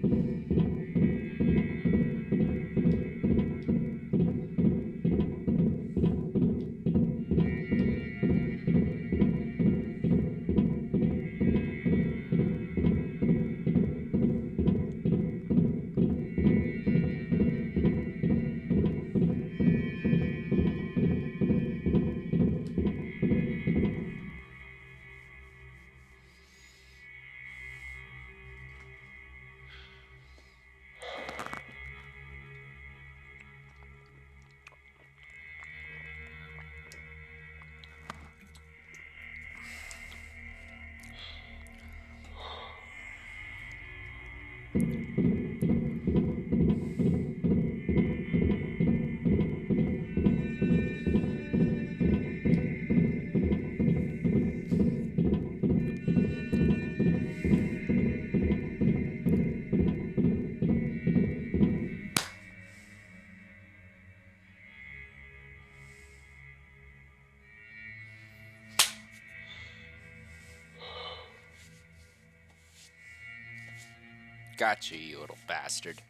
Gotcha, you little bastard.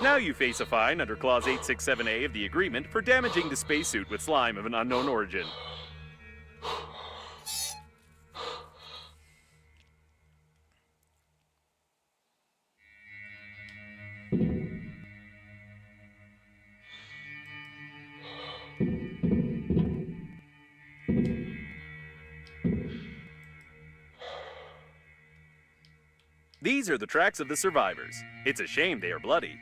Now you face a fine under Clause 867A of the agreement for damaging the spacesuit with slime of an unknown origin. These are the tracks of the survivors. It's a shame they are bloody.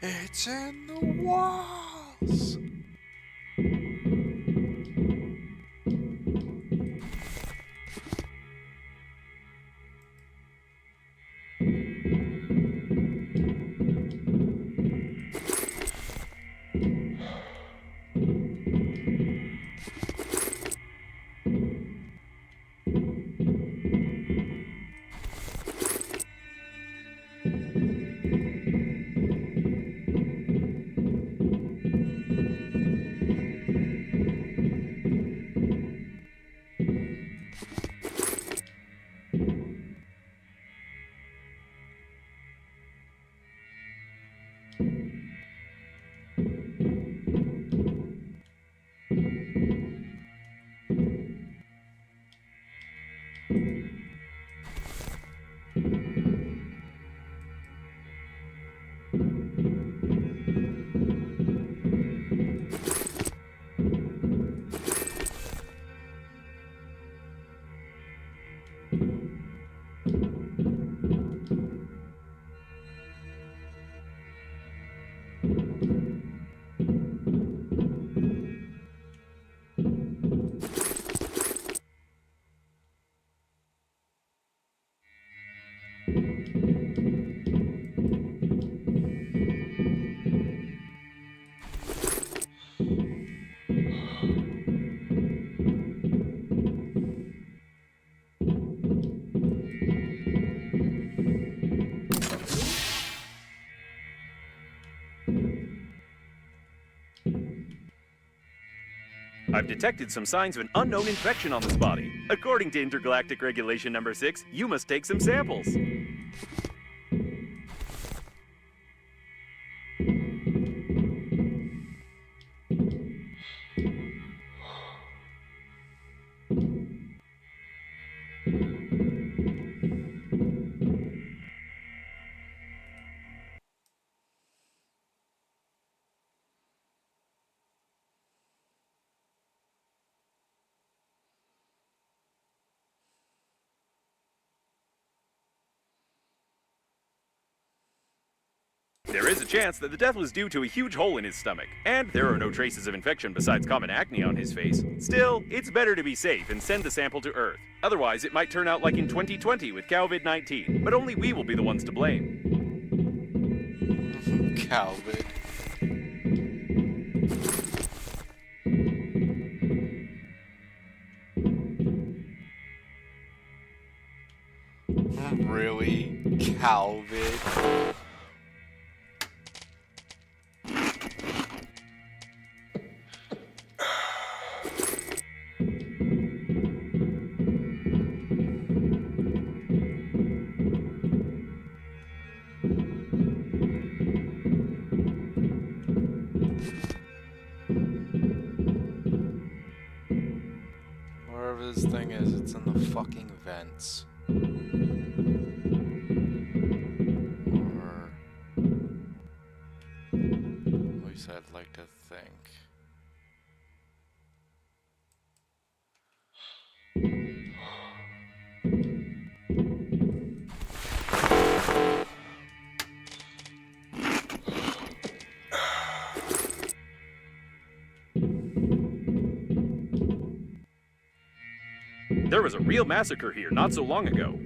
It's in the walls. I've detected some signs of an unknown infection on this body. According to Intergalactic Regulation Number 6, you must take some samples. There is a chance that the death was due to a huge hole in his stomach, and there are no traces of infection besides common acne on his face. Still, it's better to be safe and send the sample to Earth. Otherwise, it might turn out like in 2020 with COVID-19, but only we will be the ones to blame. Calvin. Really? Calvin? Wherever this thing is, it's in the fucking vents. Or at least I'd like to think. There was a real massacre here not so long ago.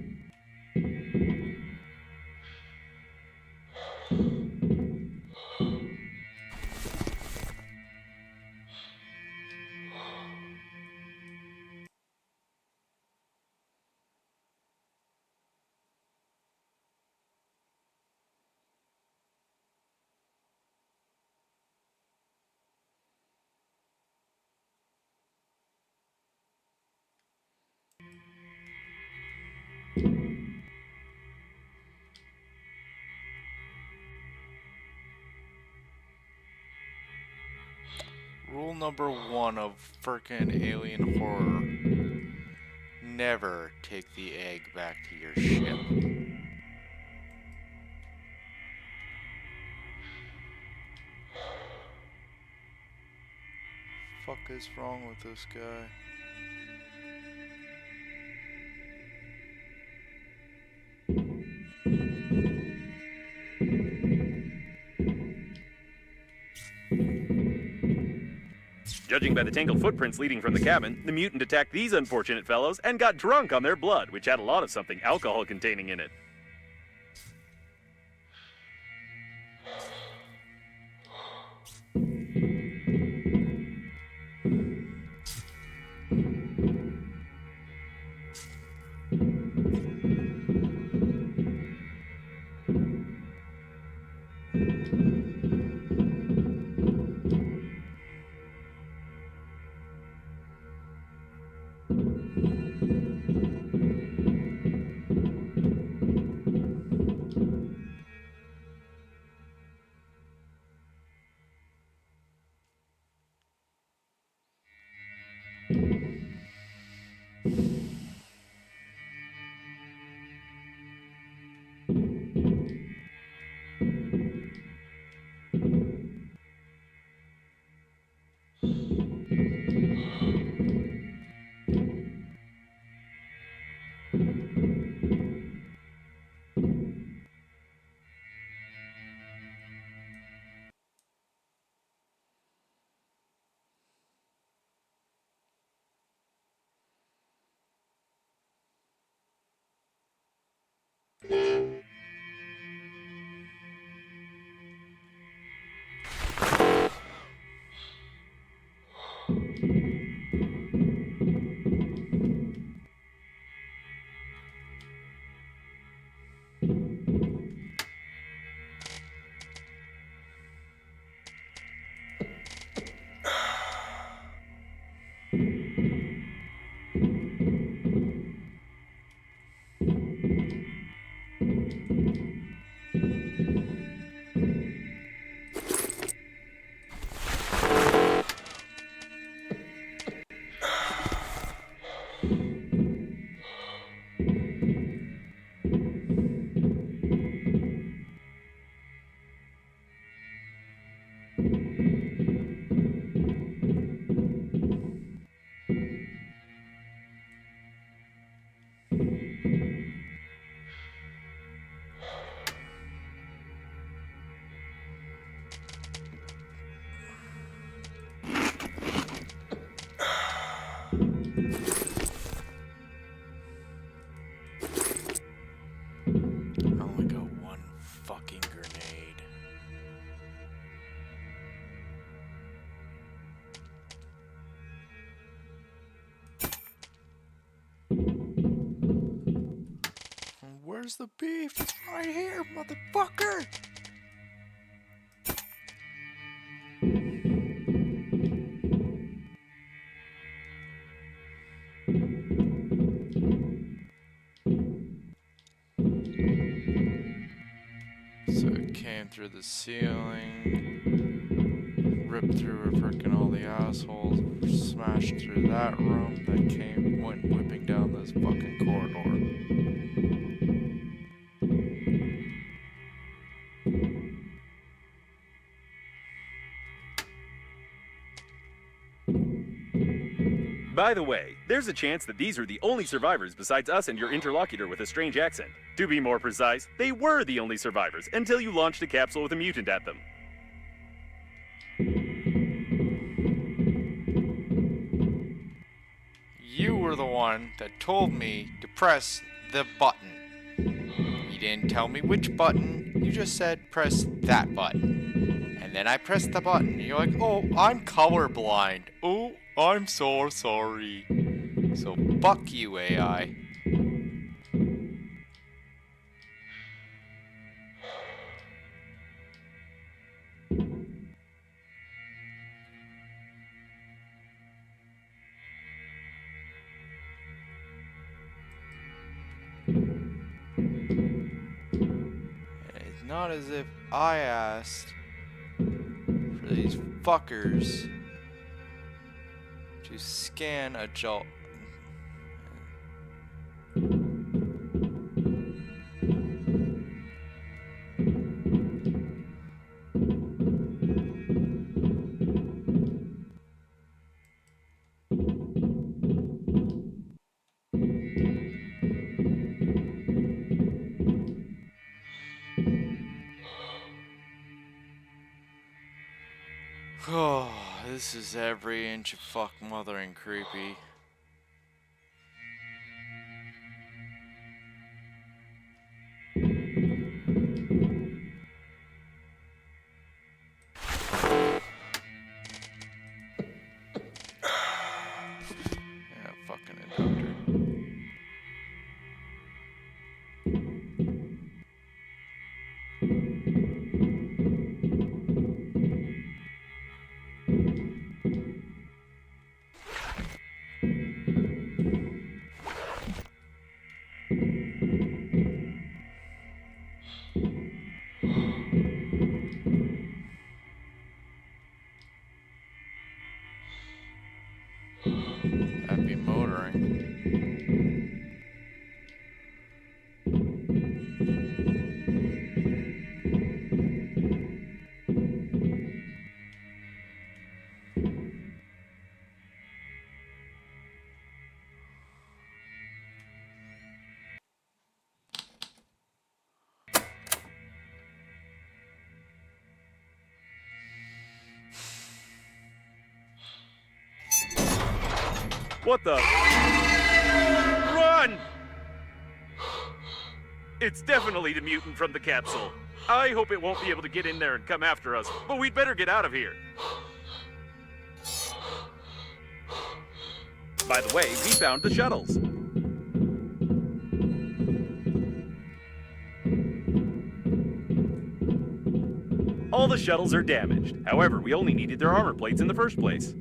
Rule number 1 of frickin' alien horror. Never take the egg back to your ship. Fuck is wrong with this guy? Judging by the tangled footprints leading from the cabin, the mutant attacked these unfortunate fellows and got drunk on their blood, which had a lot of something alcohol containing in it. Where's the beef? It's right here, motherfucker! So it came through the ceiling, ripped through freaking all the assholes, smashed through that room, that went whipping down this fucking corridor. By the way, there's a chance that these are the only survivors besides us and your interlocutor with a strange accent. To be more precise, they were the only survivors until you launched a capsule with a mutant at them. You were the one that told me to press the button. You didn't tell me which button, you just said press that button. And then I pressed the button, and you're like, oh, I'm colorblind. Oh, I'm so sorry. So fuck you, AI. It's not as if I asked for these fuckers to scan a jolt. Oh, this is every inch of fuck mothering creepy. Yeah, fucking inductor. That'd be motoring. What the? Run! It's definitely the mutant from the capsule. I hope it won't be able to get in there and come after us, but we'd better get out of here. By the way, we found the shuttles. All the shuttles are damaged. However, we only needed their armor plates in the first place.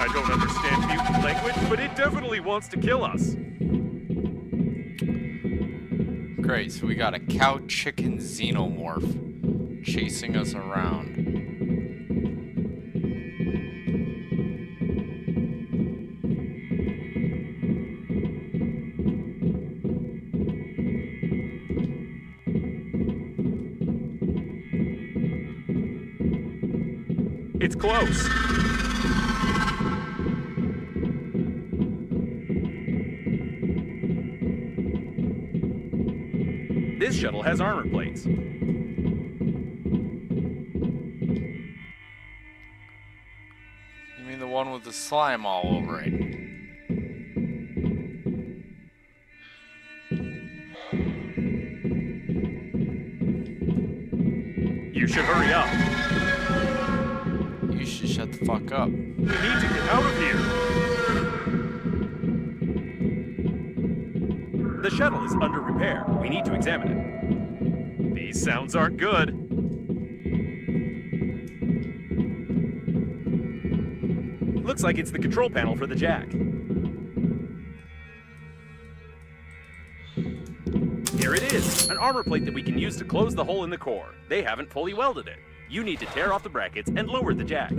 I don't understand mutant language, but it definitely wants to kill us. Great, so we got a cow chicken xenomorph chasing us around. It's close. This shuttle has armor plates. You mean the one with the slime all over it? You should hurry up. You should shut the fuck up. We need to get out of here. The shuttle is under repair. We need to examine it. These sounds aren't good. Looks like it's the control panel for the jack. Here it is, an armor plate that we can use to close the hole in the core. They haven't fully welded it. You need to tear off the brackets and lower the jack.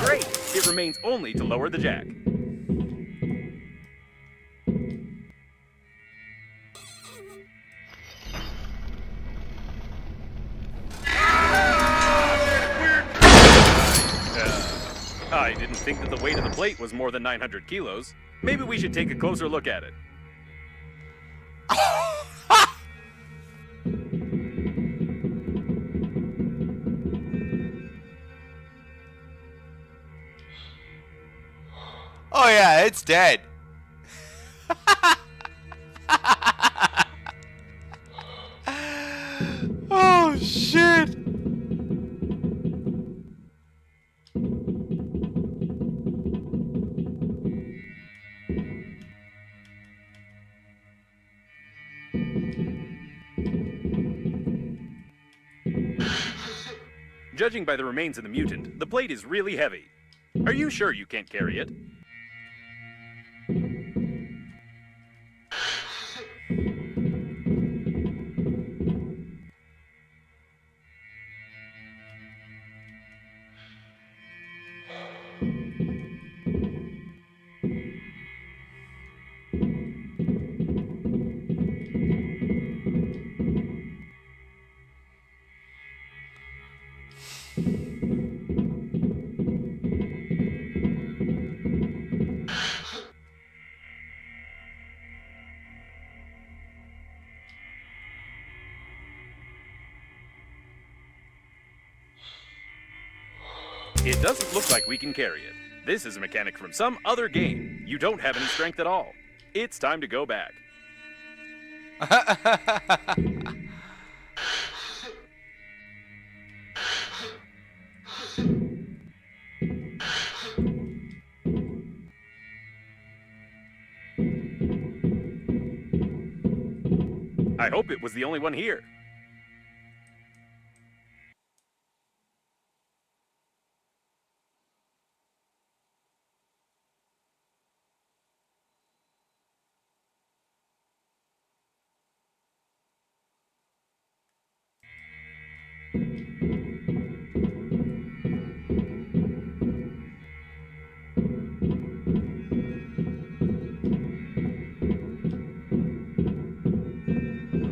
Great! It remains only to lower the jack. I didn't think that the weight of the plate was more than 900 kilos. Maybe we should take a closer look at it. Oh yeah, it's dead. Oh shit. Judging by the remains of the mutant, the plate is really heavy. Are you sure you can't carry it? It doesn't look like we can carry it. This is a mechanic from some other game. You don't have any strength at all. It's time to go back. I hope it was the only one here.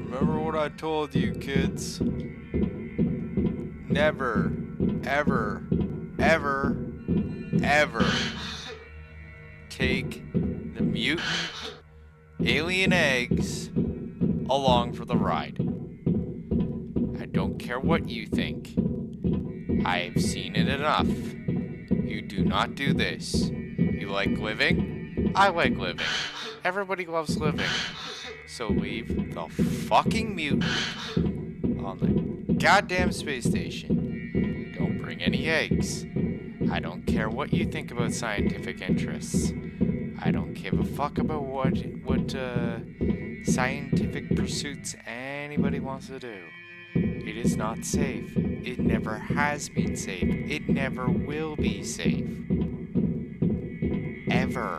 Remember what I told you, kids. Never, ever, ever, ever take the mutant alien eggs along for the ride. I don't care what you think. I've seen it enough. You do not do this. You like living? I like living. Everybody loves living. So leave the fucking mutant on the goddamn space station. Don't bring any eggs. I don't care what you think about scientific interests. I don't give a fuck about what scientific pursuits anybody wants to do. It is not safe. It never has been safe. It never will be safe. Ever.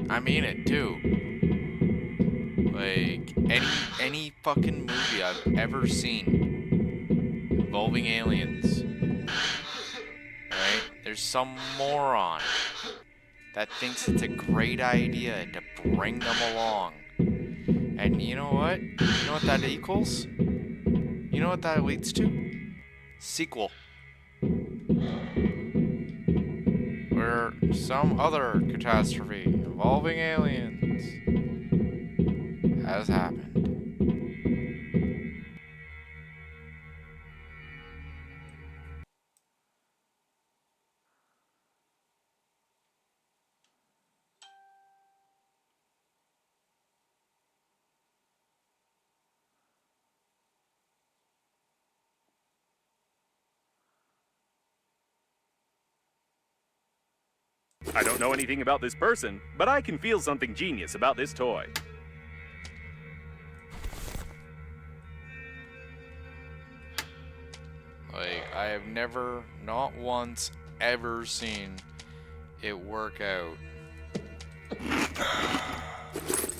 I mean it too. Like any fucking movie I've ever seen involving aliens, right? There's some moron that thinks it's a great idea to bring them along. And you know what? You know what that equals? You know what that leads to? Sequel. Where some other catastrophe involving aliens has happened. I don't know anything about this person, but I can feel something genius about this toy. Like, I have never, not once, ever seen it work out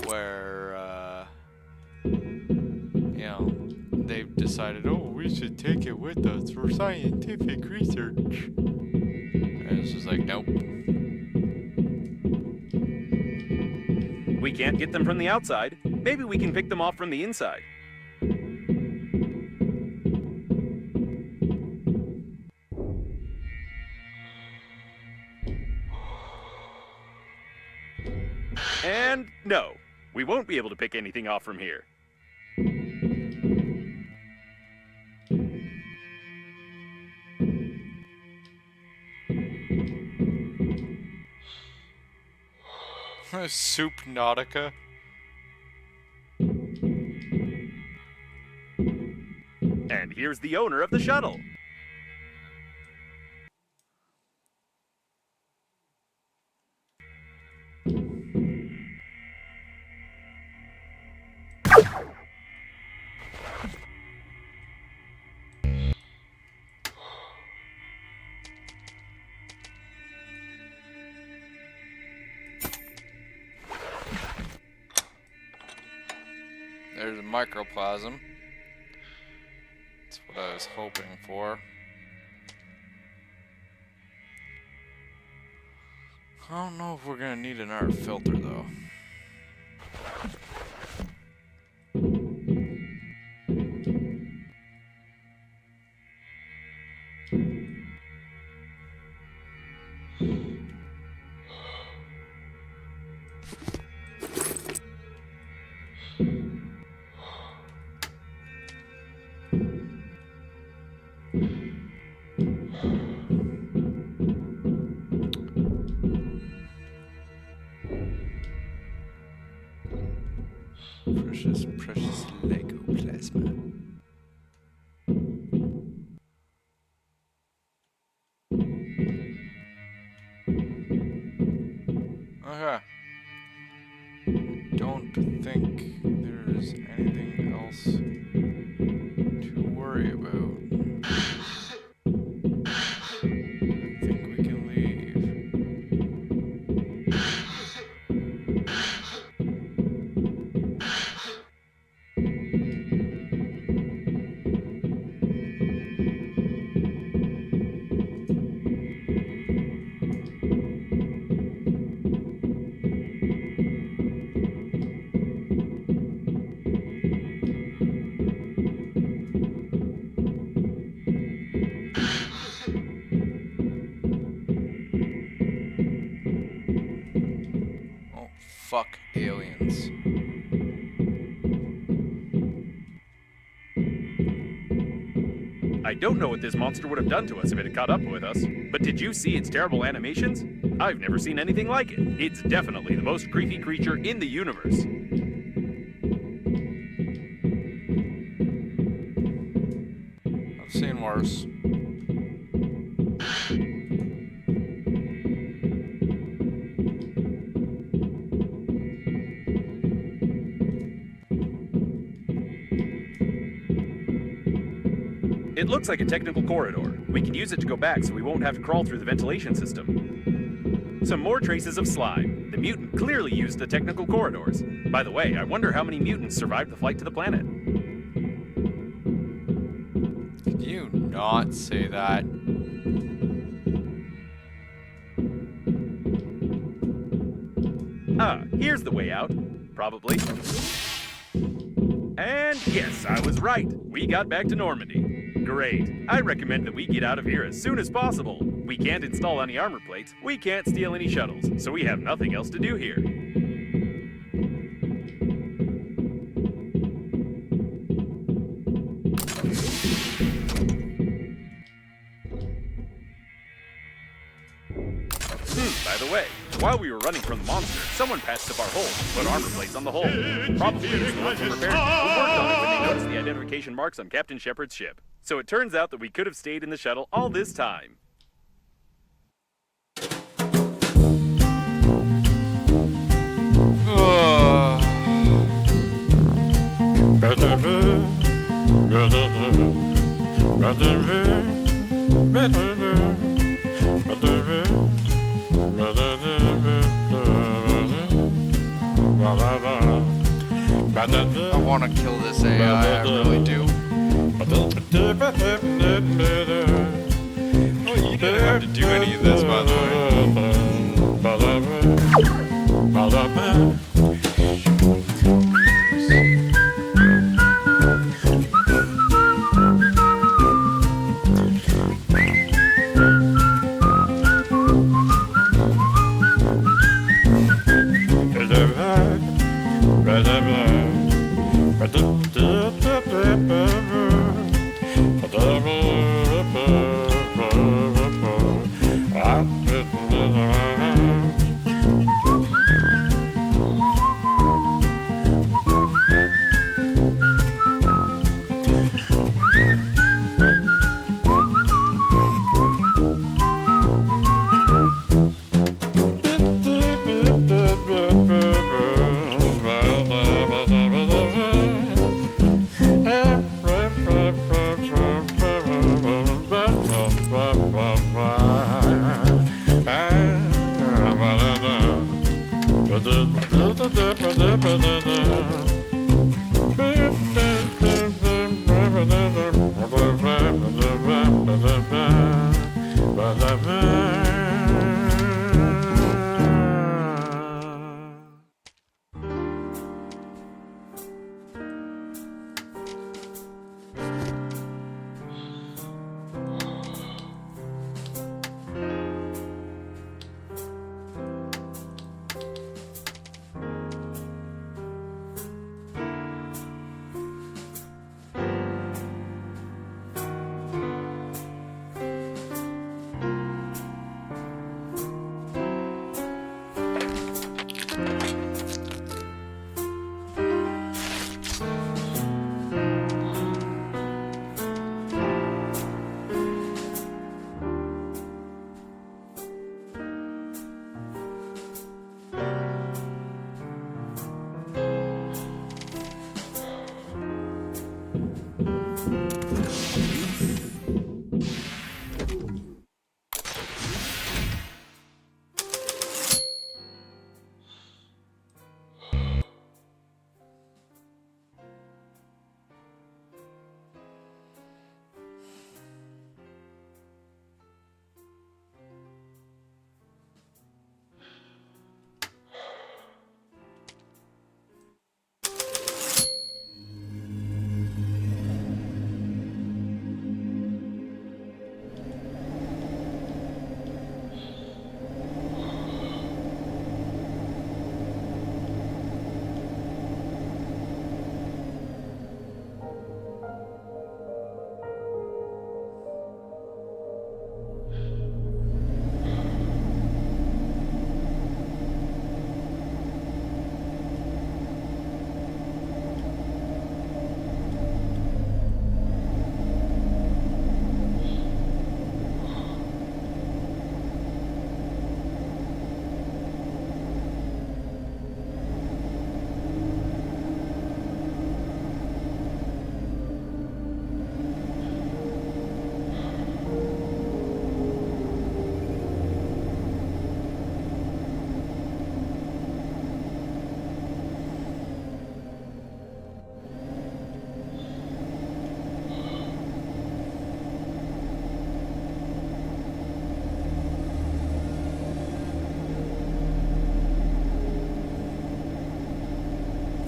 where, you know, they've decided, oh, we should take it with us for scientific research. And it's just like, nope. We can't get them from the outside. Maybe we can pick them off from the inside. And no, we won't be able to pick anything off from here. Soup Nautica. And here's the owner of the shuttle. There's a microplasm. That's what I was hoping for. I don't know if we're gonna need an art filter though. Precious Lego plasma. Okay. Don't think there's anything else to worry about. I think we can leave. aliens. I don't know what this monster would have done to us if it had caught up with us, but did you see its terrible animations? I've never seen anything like it. It's definitely the most creepy creature in the universe. I've seen worse. It looks like a technical corridor. We can use it to go back so we won't have to crawl through the ventilation system. Some more traces of slime. The mutant clearly used the technical corridors. By the way, I wonder how many mutants survived the flight to the planet. Could you not say that? Ah, here's the way out. Probably. And yes, I was right. We got back to Normandy. Great. I recommend that we get out of here as soon as possible. We can't install any armor plates, we can't steal any shuttles, so we have nothing else to do here. By the way, while we were running from the monster, someone patched up our hole and put armor plates on the hole. Probably it's the ones from repair who worked on it when they noticed the identification marks on Captain Shepard's ship. So it turns out that we could have stayed in the shuttle all this time. I want to kill this AI, I really do. Oh, you didn't have to do any of this, by the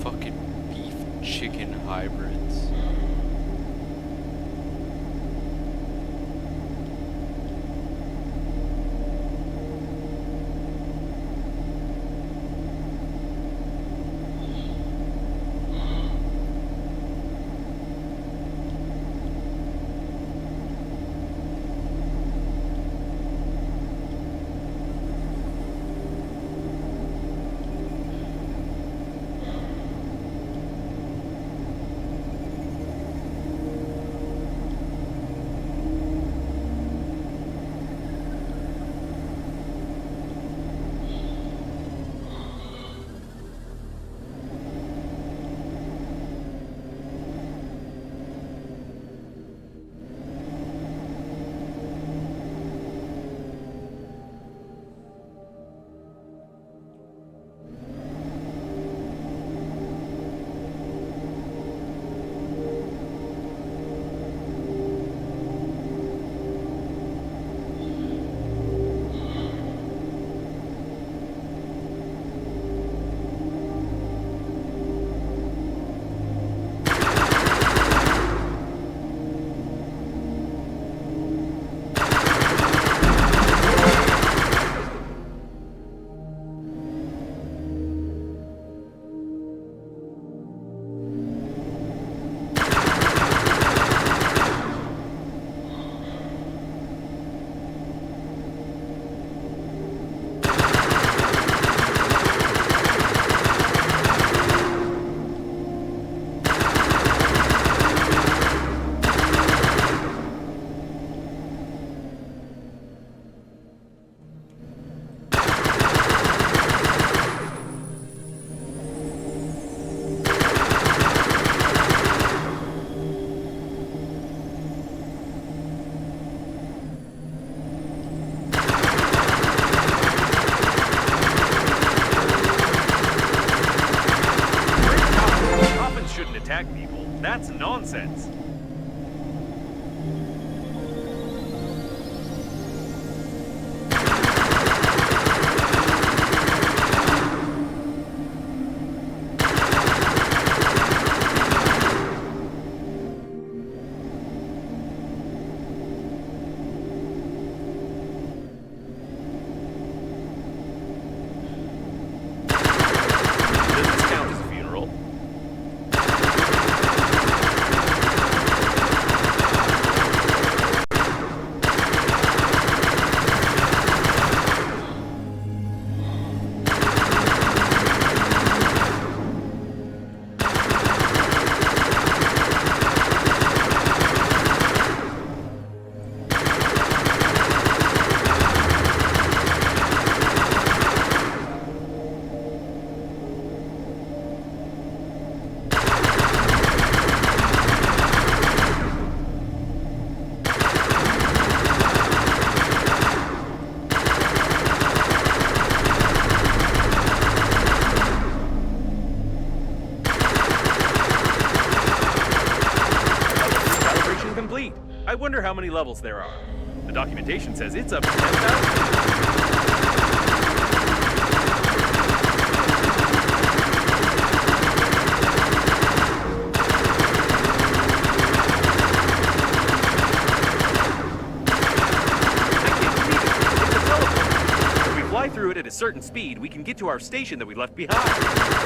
fucking beef chicken hybrids. Attack people. That's nonsense. Does this count as a funeral? I wonder how many levels there are. The documentation says it's up to 10,000. If we fly through it at a certain speed, we can get to our station that we left behind.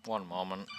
One moment.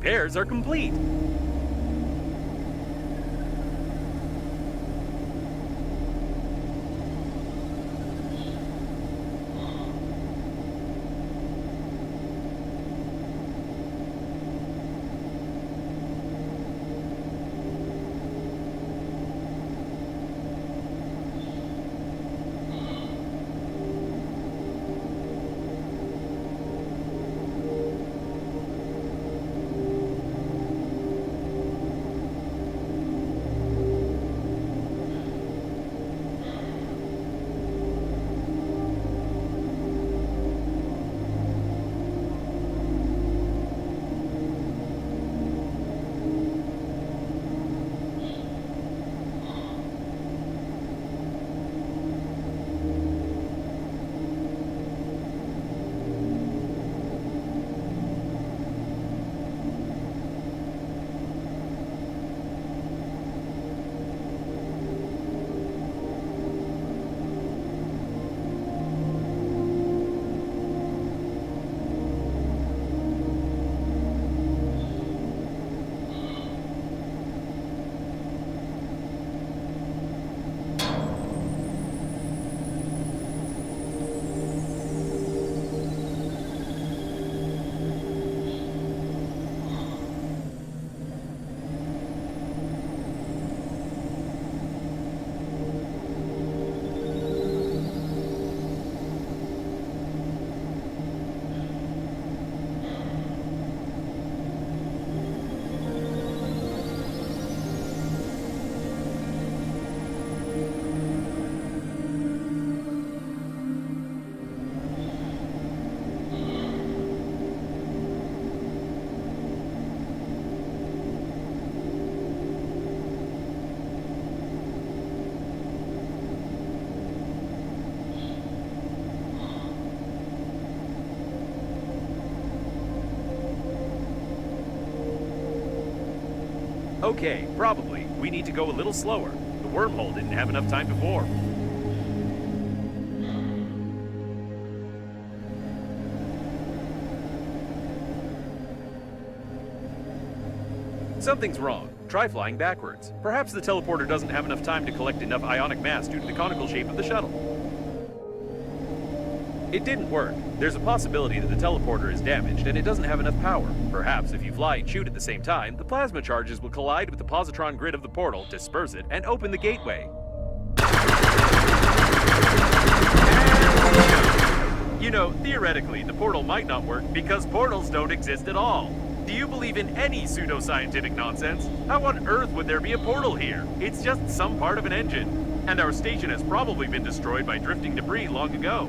Repairs are complete. Okay, probably. We need to go a little slower. The wormhole didn't have enough time to form. Something's wrong. Try flying backwards. Perhaps the teleporter doesn't have enough time to collect enough ionic mass due to the conical shape of the shuttle. It didn't work. There's a possibility that the teleporter is damaged and it doesn't have enough power. Perhaps if you fly and shoot at the same time, the plasma charges will collide with the positron grid of the portal, disperse it, and open the gateway. You know, theoretically, the portal might not work because portals don't exist at all. Do you believe in any pseudoscientific nonsense? How on earth would there be a portal here? It's just some part of an engine. And our station has probably been destroyed by drifting debris long ago.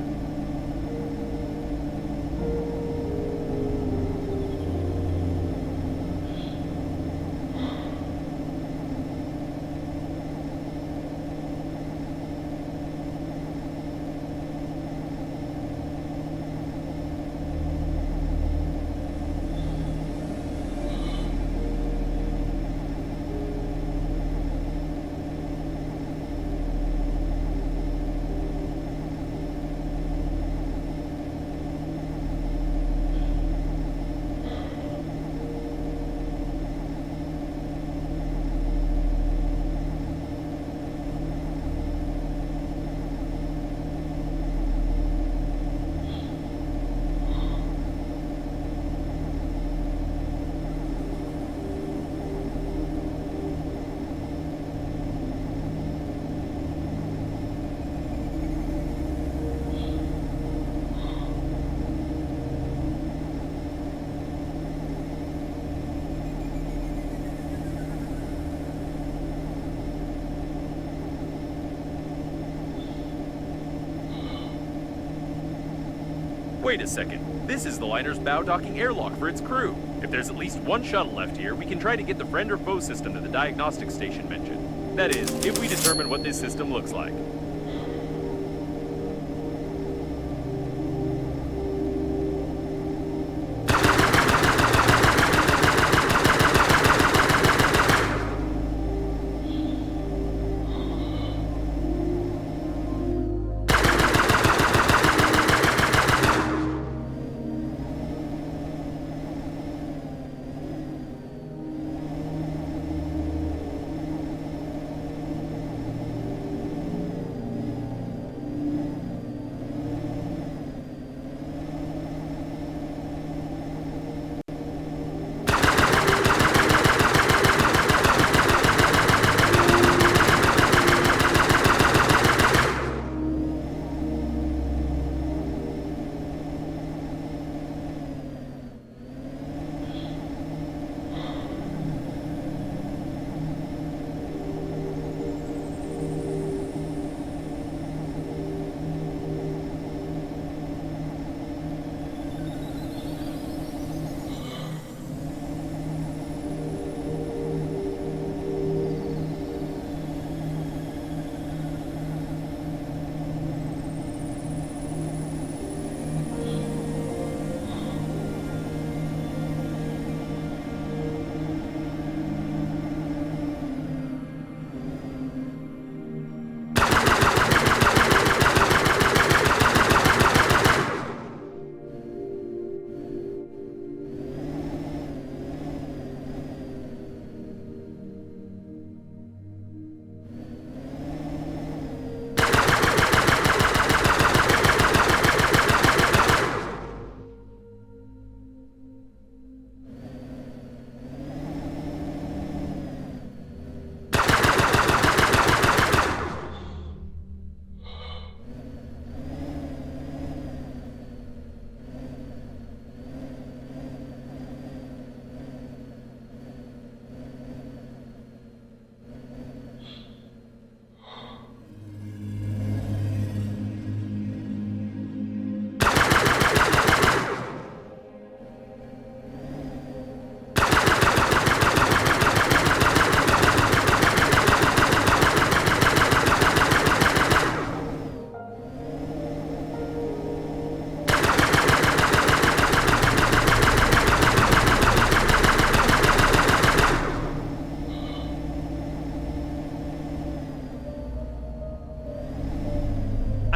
Wait a second. This is the liner's bow docking airlock for its crew. If there's at least one shuttle left here, we can try to get the friend or foe system to the diagnostic station mentioned. That is, if we determine what this system looks like.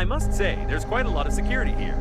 I must say, there's quite a lot of security here.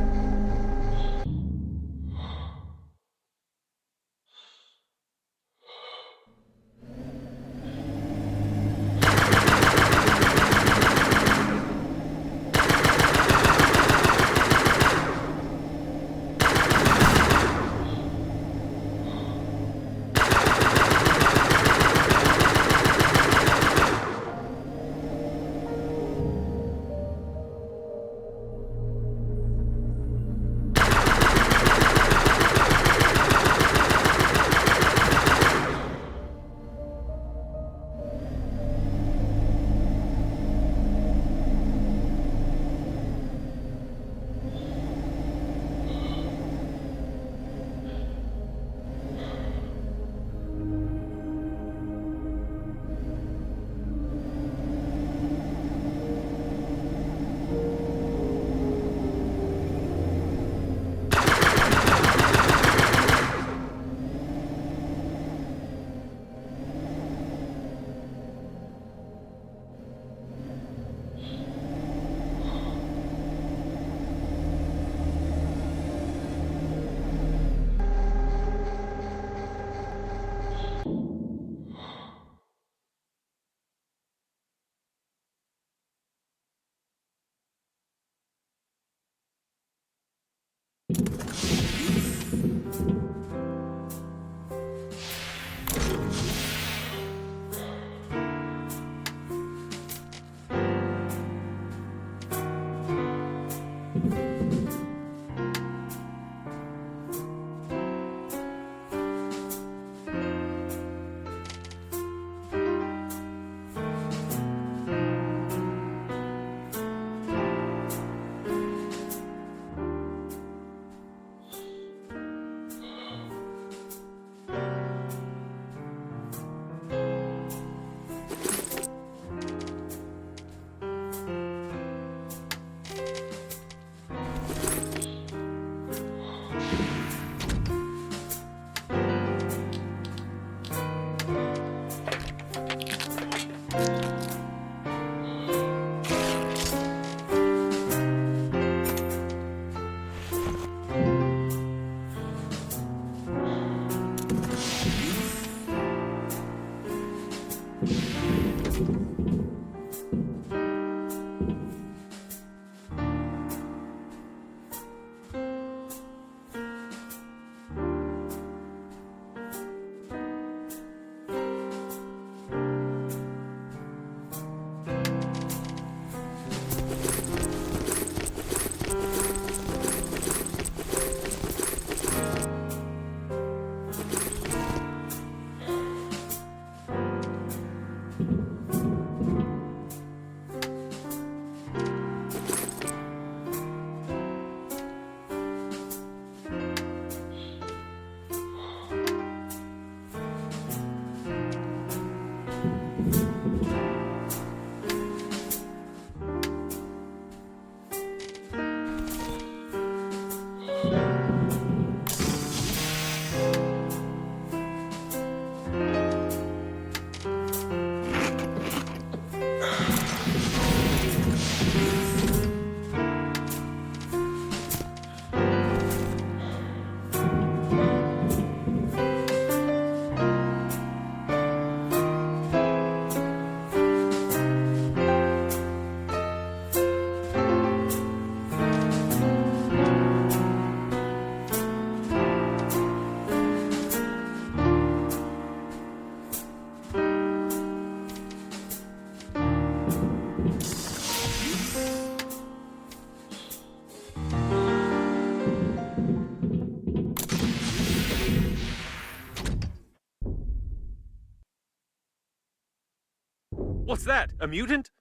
What's that? A mutant?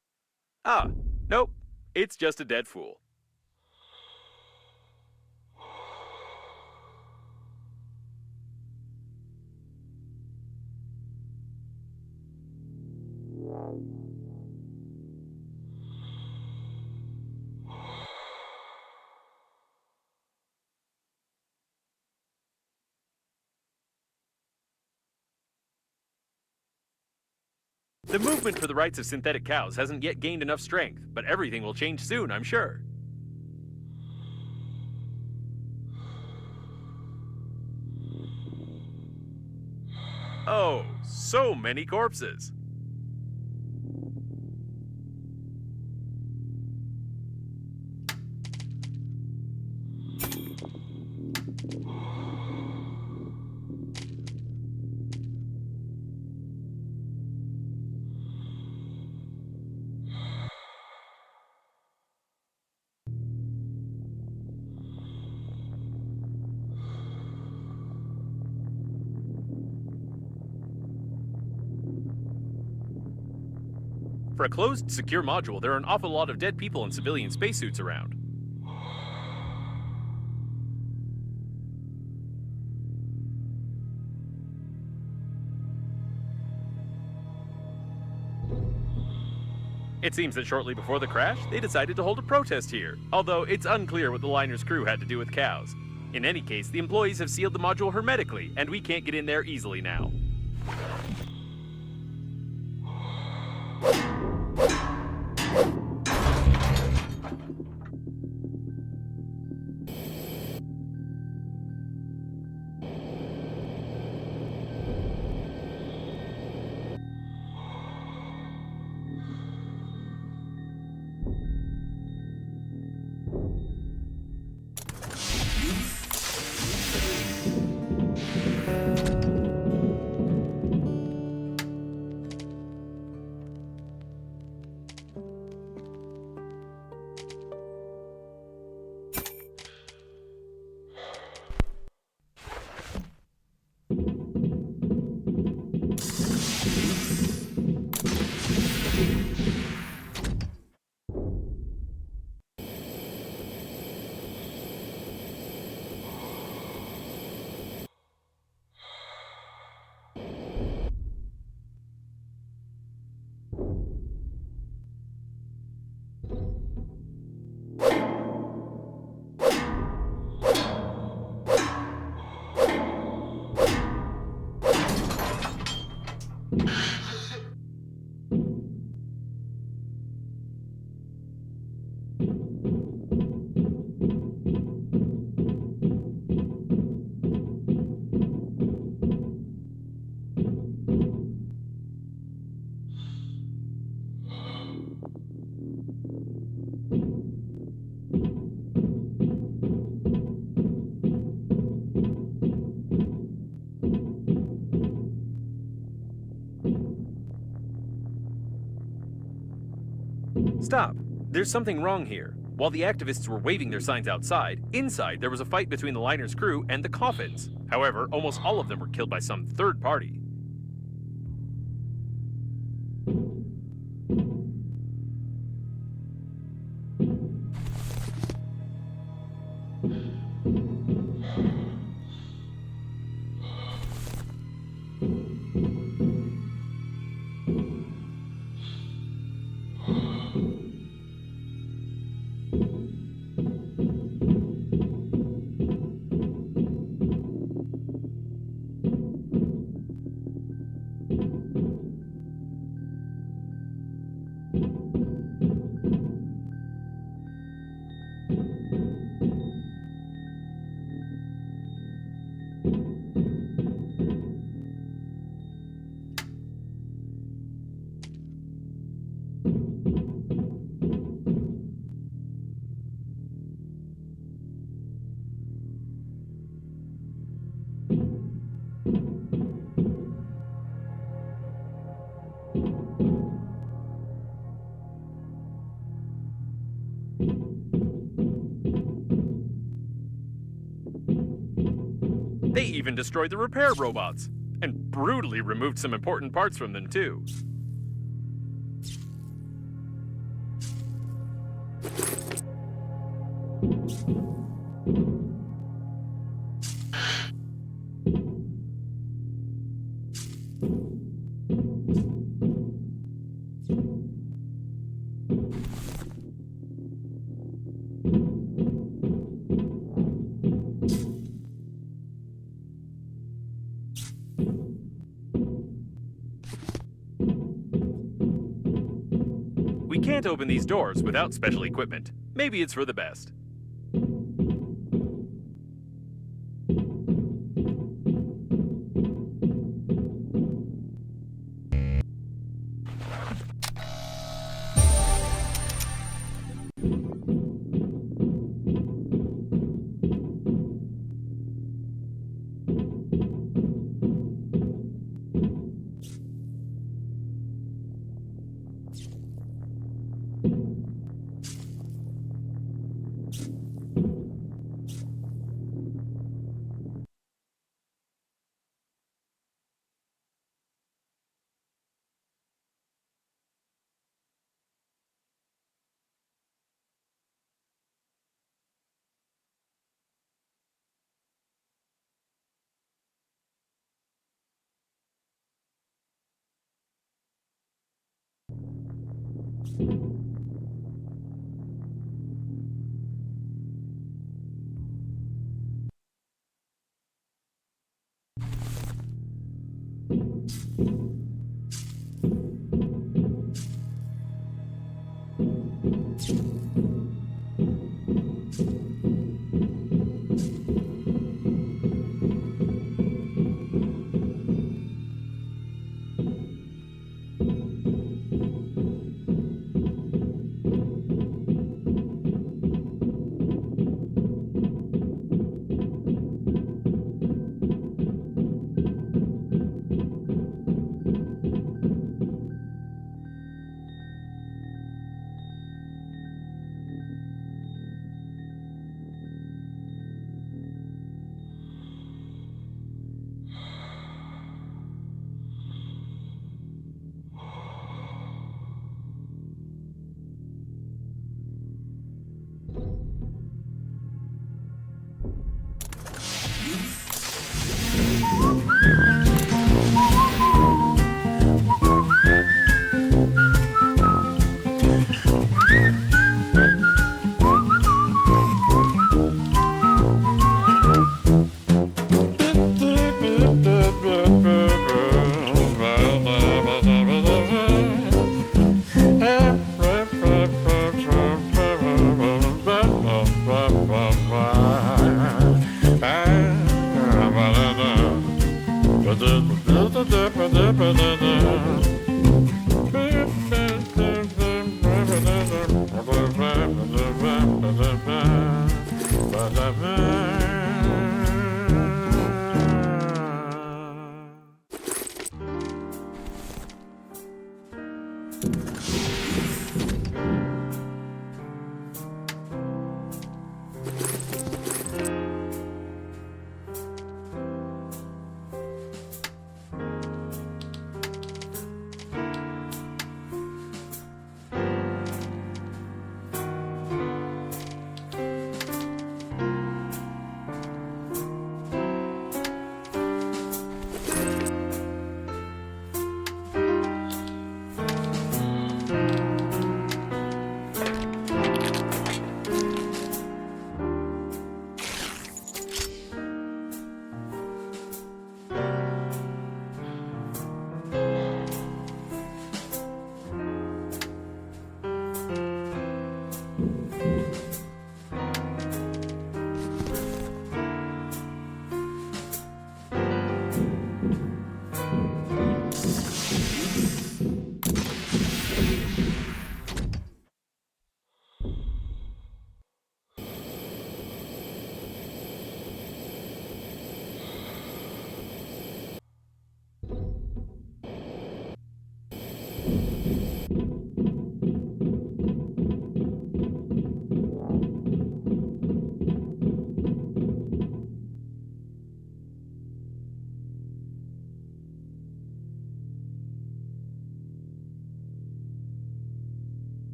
Ah, nope. It's just a dead fool. The movement for the rights of synthetic cows hasn't yet gained enough strength, but everything will change soon, I'm sure. Oh, so many corpses. For a closed, secure module, there are an awful lot of dead people in civilian spacesuits around. It seems that shortly before the crash, they decided to hold a protest here, although it's unclear what the liner's crew had to do with cows. In any case, the employees have sealed the module hermetically, and we can't get in there easily now. Stop. There's something wrong here. While the activists were waving their signs outside, inside there was a fight between the liner's crew and the Coffins. However, almost all of them were killed by some third party. They even destroyed the repair robots, and brutally removed some important parts from them too. We can't open these doors without special equipment. Maybe it's for the best.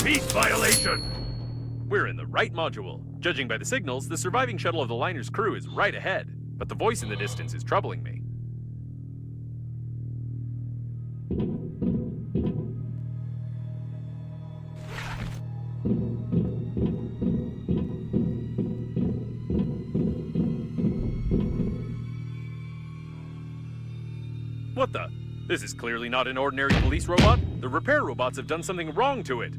Peace violation! We're in the right module. Judging by the signals, the surviving shuttle of the liner's crew is right ahead, but the voice in the distance is troubling me. What the? This is clearly not an ordinary police robot. The repair robots have done something wrong to it.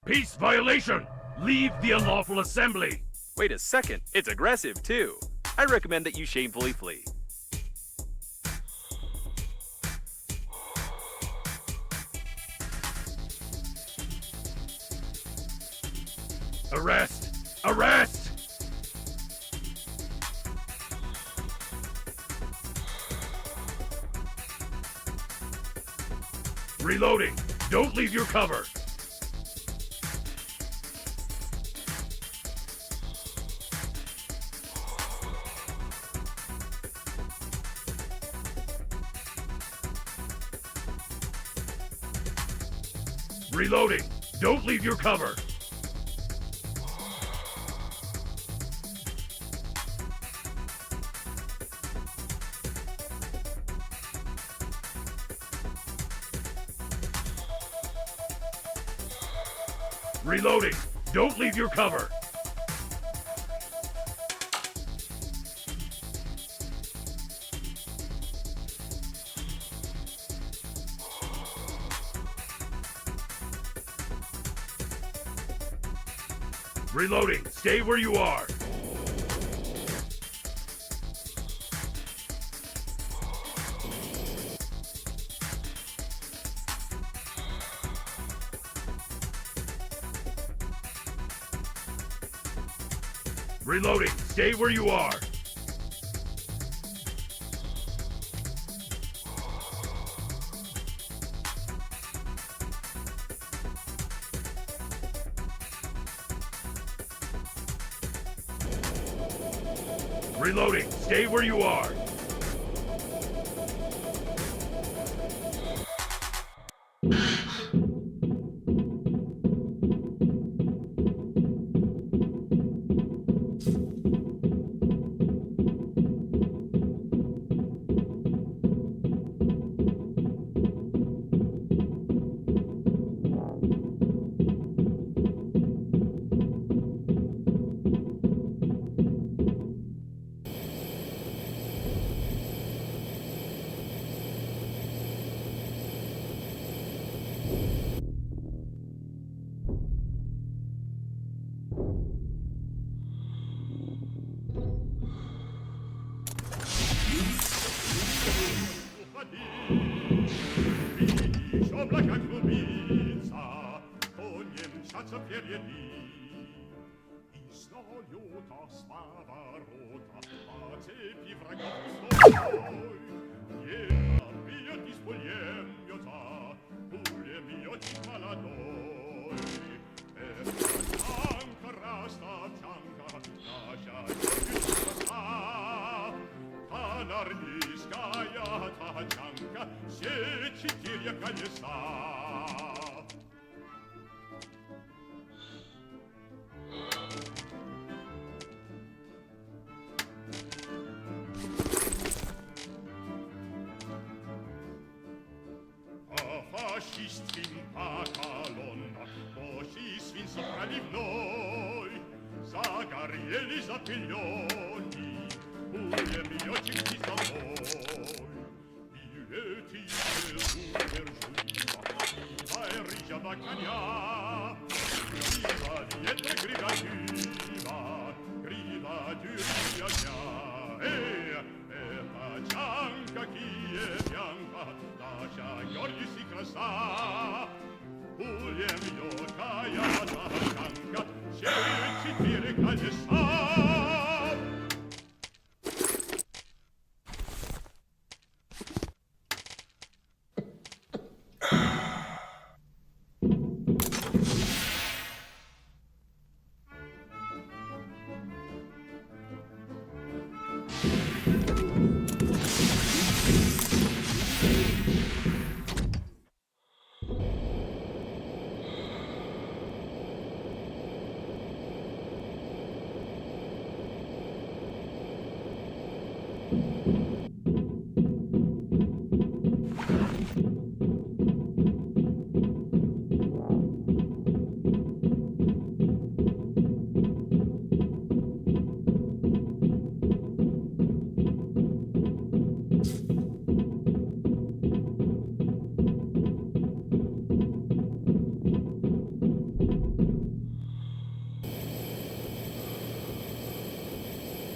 Peace violation! Leave the unlawful assembly! Wait a second, it's aggressive too. I recommend that you shamefully flee. Arrest! Arrest! Reloading! Don't leave your cover! Reloading! Don't leave your cover! Reloading! Don't leave your cover! Reloading! Stay where you are! Reloading! Stay where you are! Reloading! Stay where you are! Fascistkim pakalona, bosi svin soprali v noi, zagarieli zapiglioni, uje mi oči ti za moj. Bileti je super žuliva, viva e rižava kanja, viva vietre griva dürja dня. Это чанка киевянка, наша гордость и краса. Улем ёкая тачанка, все 4 колеса.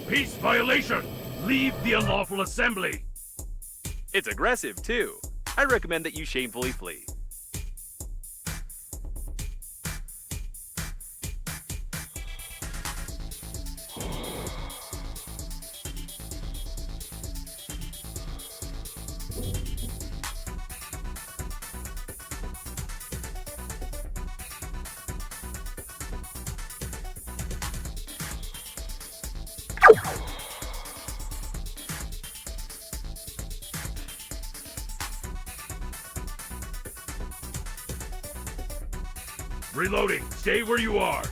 Peace violation! Leave the unlawful assembly! It's aggressive, too. I recommend that you shamefully flee. Reloading. Stay where you are.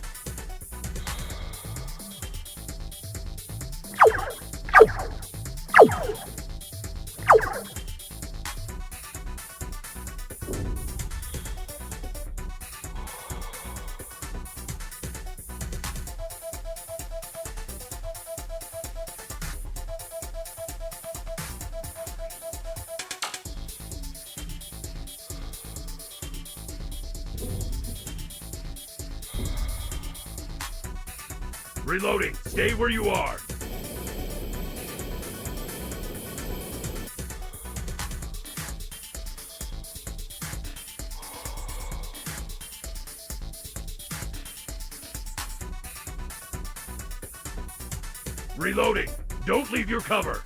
Reloading. Stay where you are. Reloading. Don't leave your cover.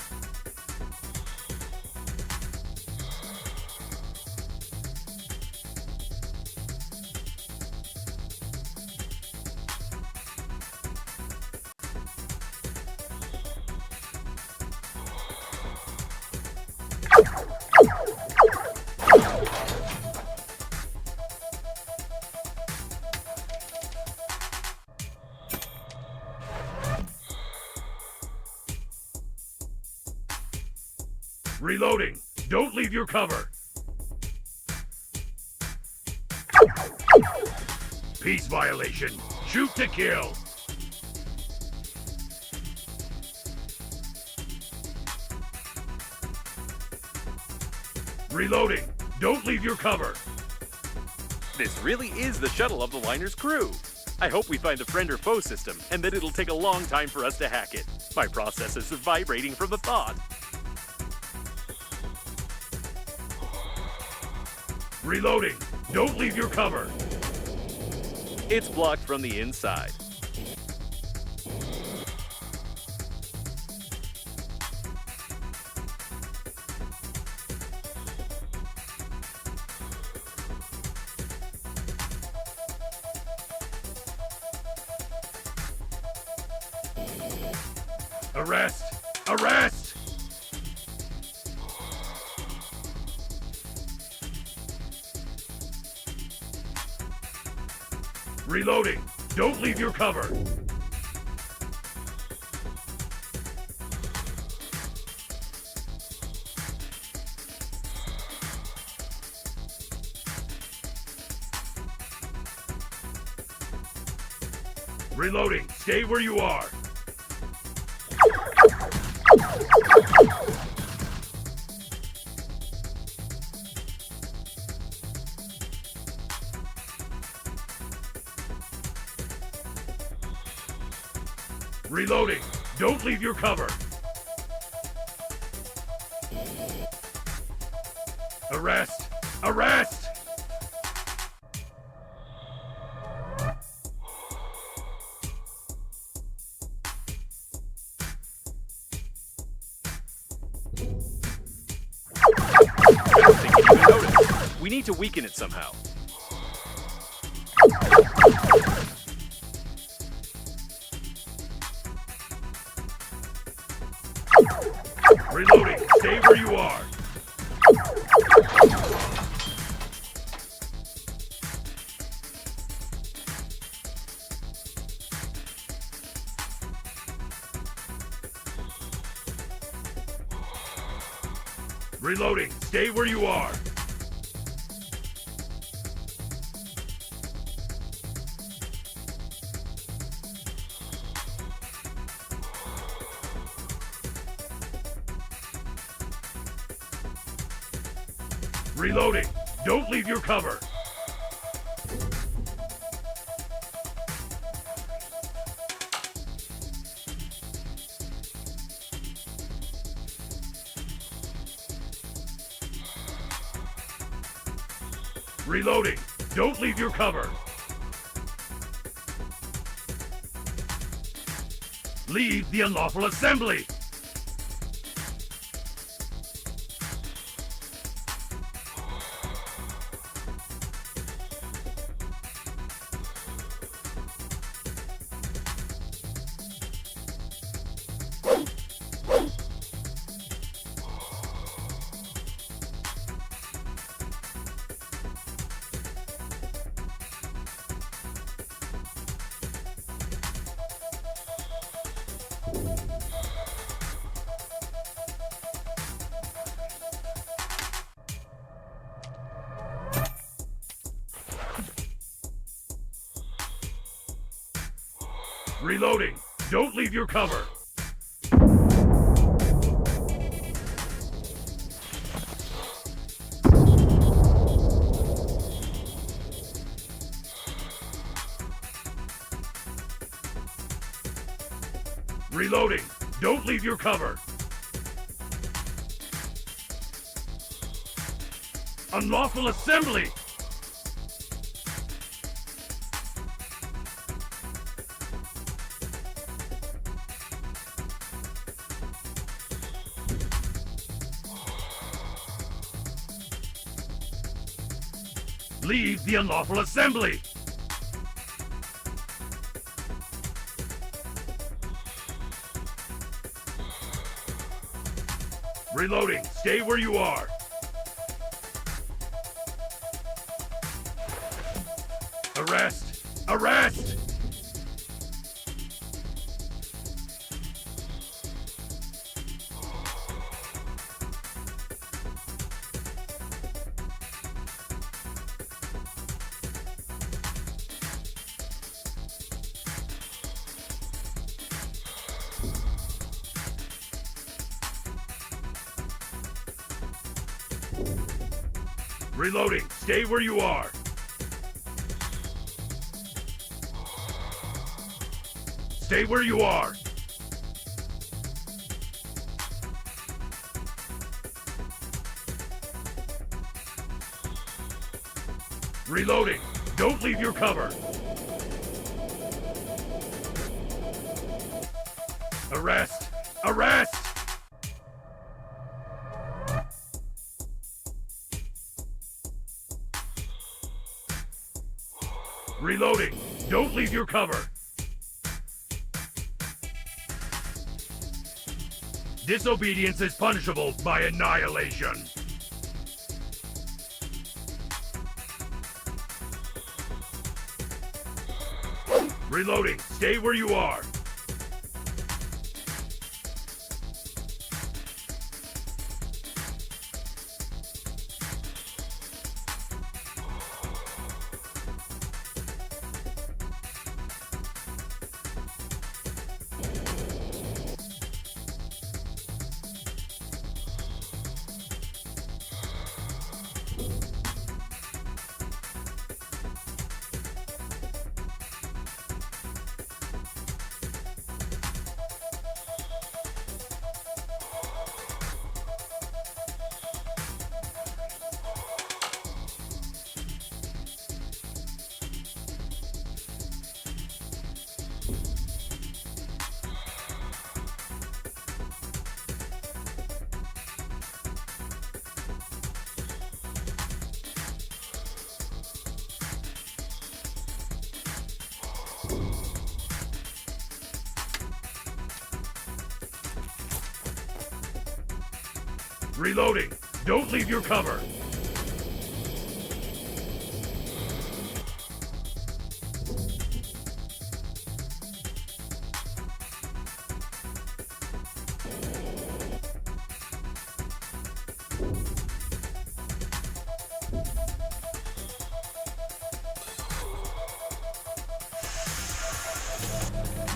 Reloading. Don't leave your cover. Peace violation. Shoot to kill. Reloading. Don't leave your cover. This really is the shuttle of the liner's crew. I hope we find the friend or foe system, and that it'll take a long time for us to hack it. My processors are vibrating from the thought. Reloading. Don't leave your cover. It's blocked from the inside. Arrest! Arrest! Reloading. Don't leave your cover. Reloading. Stay where you are. Reloading. Don't leave your cover. Arrest! Arrest! I don't think it even noticed. We need to weaken it somehow. Reloading. Stay where you are. Reloading. Stay where you are. Reloading. Don't leave your cover. Reloading. Don't leave your cover. Leave the unlawful assembly. Reloading. Don't leave your cover. Reloading. Don't leave your cover. Unlawful assembly. Leave the unlawful assembly. Reloading. Stay where you are. Arrest! Arrest! Reloading. Stay where you are. Stay where you are. Reloading. Don't leave your cover. Arrest! Arrest! Reloading. Don't leave your cover. Disobedience is punishable by annihilation. Reloading. Stay where you are. Reloading. Don't leave your cover.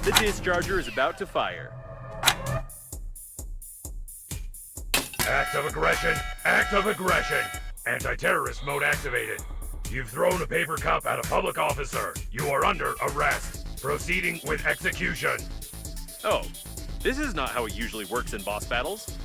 The discharger is about to fire. Act of aggression! Act of aggression! Anti-terrorist mode activated. You've thrown a paper cup at a public officer. You are under arrest. Proceeding with execution. Oh, this is not how it usually works in boss battles.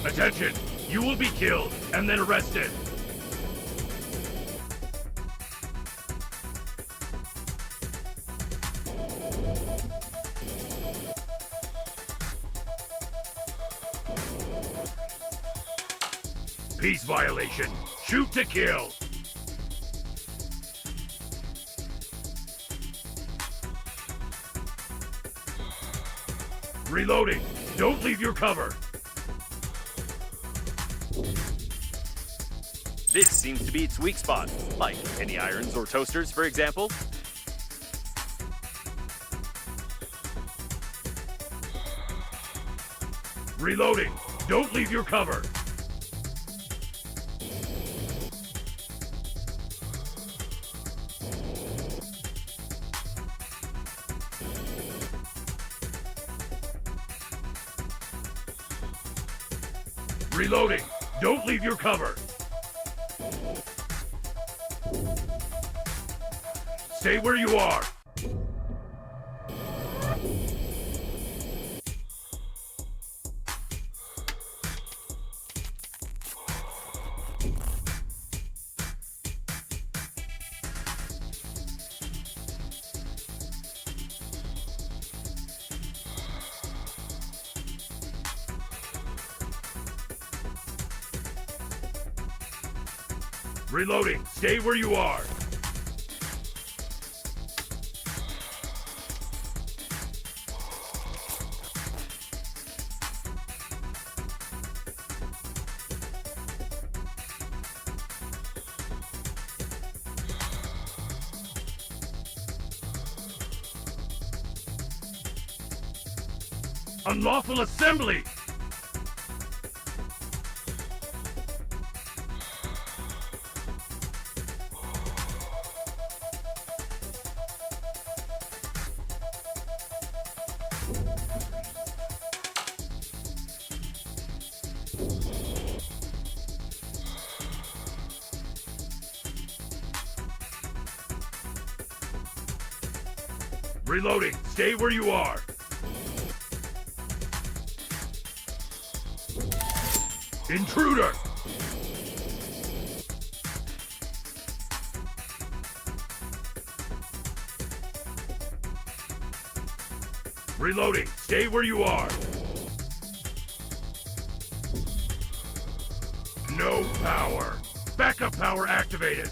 Attention! You will be killed and then arrested. Peace violation. Shoot to kill. Reloading! Don't leave your cover! This seems to be its weak spot. Like any irons or toasters, for example. Reloading! Don't leave your cover! Reloading! Don't leave your cover! Stay where you are! Reloading! Stay where you are! Unlawful assembly! Reloading! Stay where you are! Intruder! Reloading! Stay where you are! No power! Backup power activated!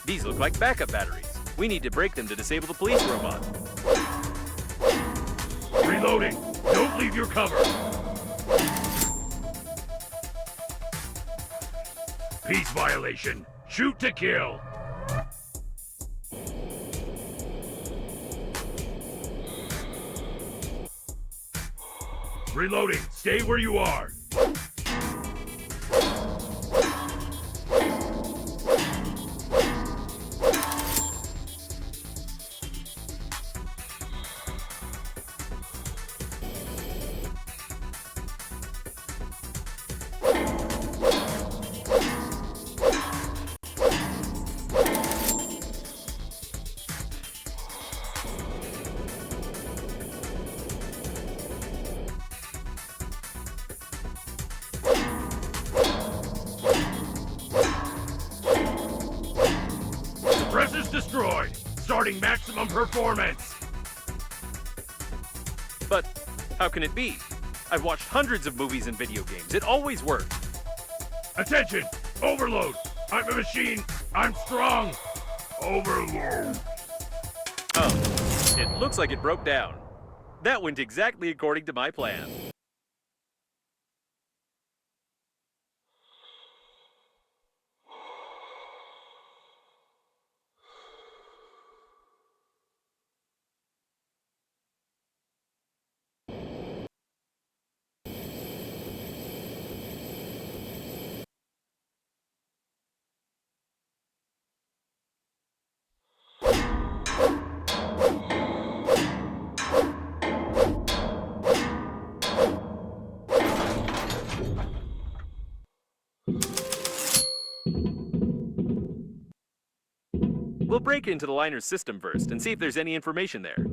These look like backup batteries. We need to break them to disable the police robot. Reloading! Don't leave your cover! Peace violation! Shoot to kill! Reloading! Stay where you are! Press is destroyed! Starting maximum performance! But how can it be? I've watched hundreds of movies and video games. It always works. Attention! Overload! I'm a machine! I'm strong! Overload! Oh, it looks like it broke down. That went exactly according to my plan. We'll break into the liner's system first and see if there's any information there.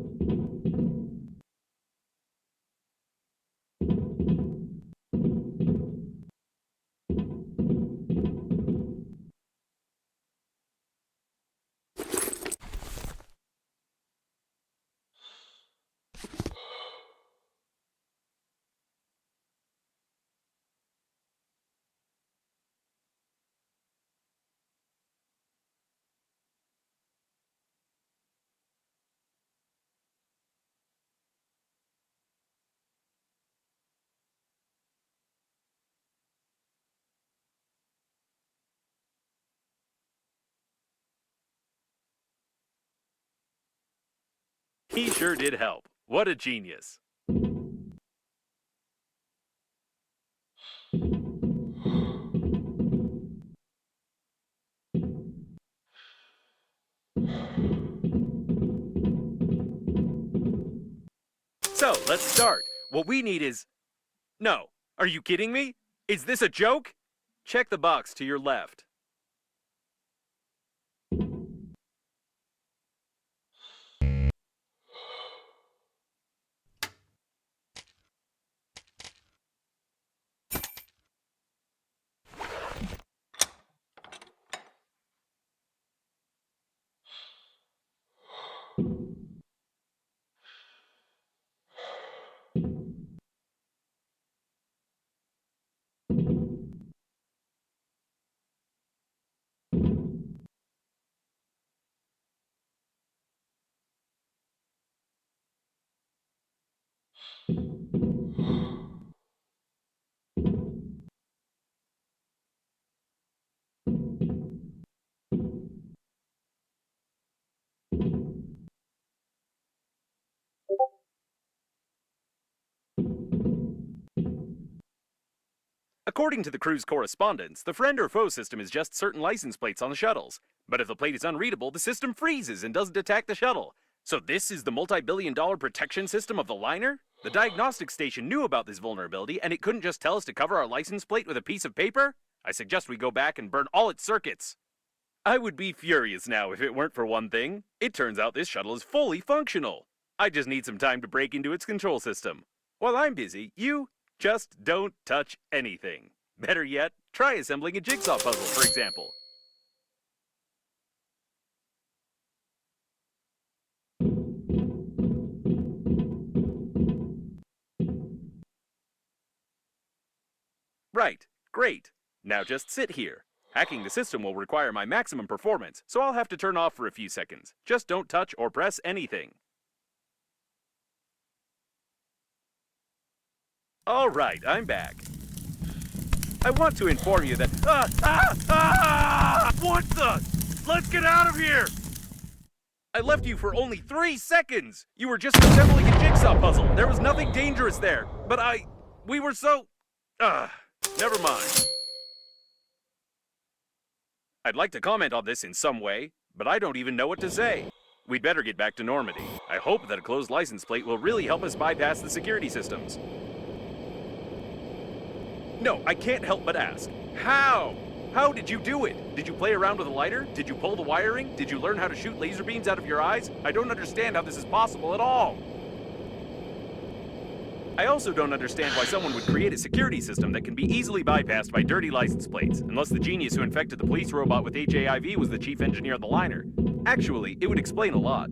He sure did help. What a genius. So, let's start. What we need is... No. Are you kidding me? Is this a joke? Check the box to your left. According to the crew's correspondence, the friend or foe system is just certain license plates on the shuttles. But if the plate is unreadable, the system freezes and doesn't attack the shuttle. So this is the multi-billion-dollar protection system of the liner? The diagnostic station knew about this vulnerability, and it couldn't just tell us to cover our license plate with a piece of paper? I suggest we go back and burn all its circuits. I would be furious now if it weren't for one thing. It turns out this shuttle is fully functional. I just need some time to break into its control system. While I'm busy, you just don't touch anything. Better yet, try assembling a jigsaw puzzle, for example. Right, great. Now just sit here. Hacking the system will require my maximum performance, so I'll have to turn off for a few seconds. Just don't touch or press anything. All right, I'm back. I want to inform you that... What the? Let's get out of here! I left you for only 3 seconds! You were just assembling a jigsaw puzzle. There was nothing dangerous there. But we were so... never mind. I'd like to comment on this in some way, but I don't even know what to say. We'd better get back to Normandy. I hope that a closed license plate will really help us bypass the security systems. No, I can't help but ask. How? How did you do it? Did you play around with a lighter? Did you pull the wiring? Did you learn how to shoot laser beams out of your eyes? I don't understand how this is possible at all. I also don't understand why someone would create a security system that can be easily bypassed by dirty license plates, unless the genius who infected the police robot with HAIV was the chief engineer of the liner. Actually, it would explain a lot.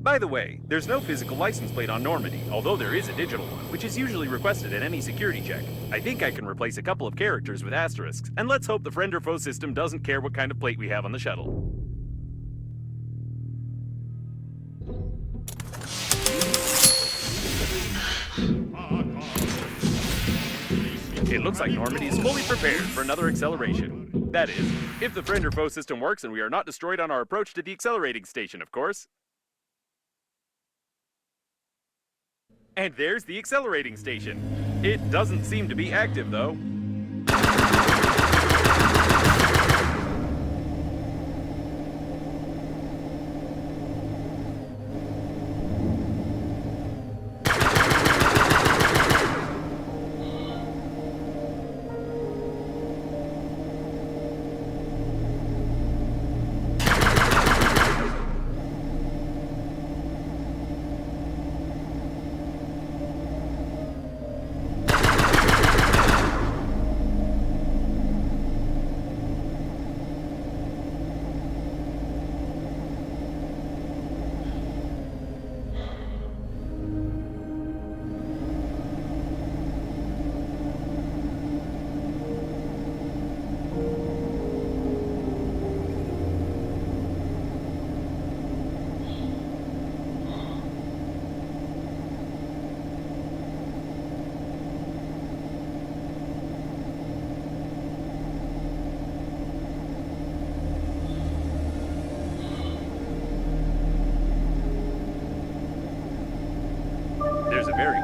By the way, there's no physical license plate on Normandy, although there is a digital one, which is usually requested at any security check. I think I can replace a couple of characters with asterisks, and let's hope the friend or foe system doesn't care what kind of plate we have on the shuttle. It looks like Normandy is fully prepared for another acceleration. That is, if the friend or foe system works and we are not destroyed on our approach to the accelerating station, of course. And there's the accelerating station. It doesn't seem to be active, though.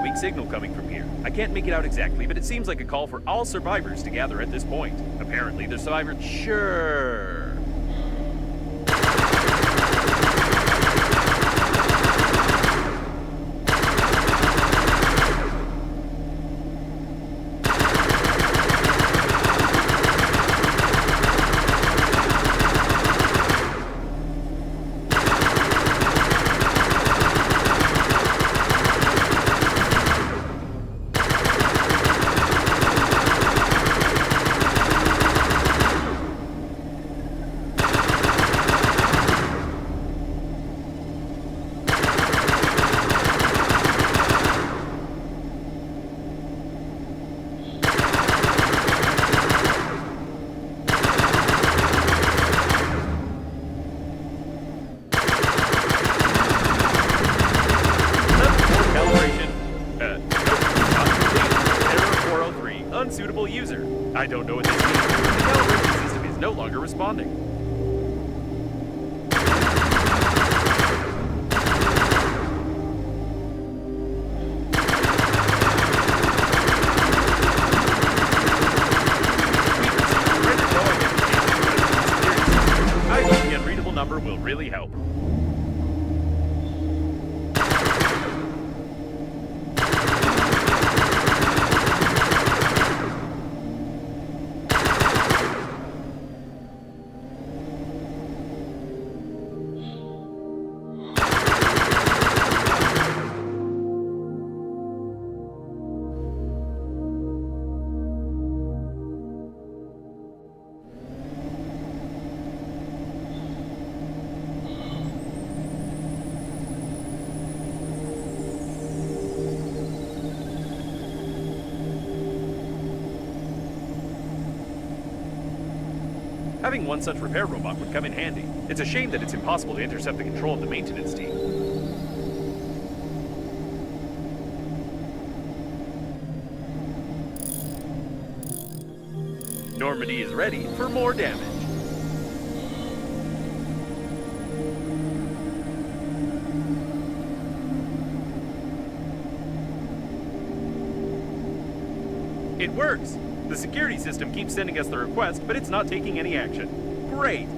weak signal coming from here. I can't make it out exactly, but it seems like a call for all survivors to gather at this point. Apparently, the survivors... Sure. Unsuitable user. I don't know what this means, but the calibration system is no longer responding. I think the unreadable number will really help. Having one such repair robot would come in handy. It's a shame that it's impossible to intercept the control of the maintenance team. Normandy is ready for more damage. It works! The security system keeps sending us the request, but it's not taking any action. Great!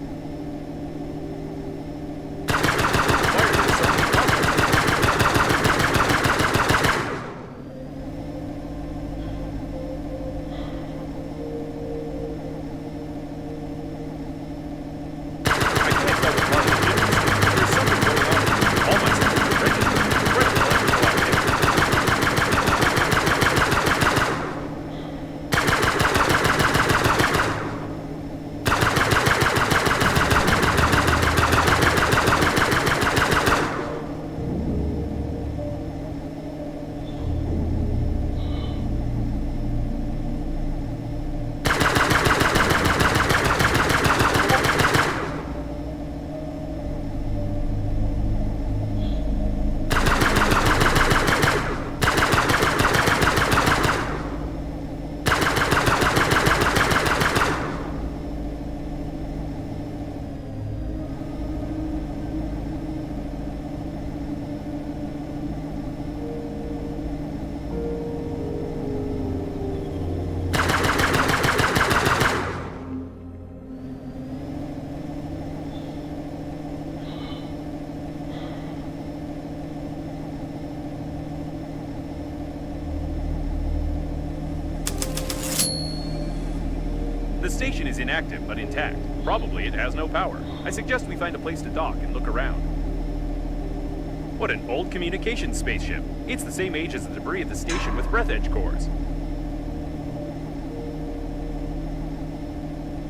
The station is inactive but intact. Probably it has no power. I suggest we find a place to dock and look around. What an old communications spaceship. It's the same age as the debris at the station with breath edge cores.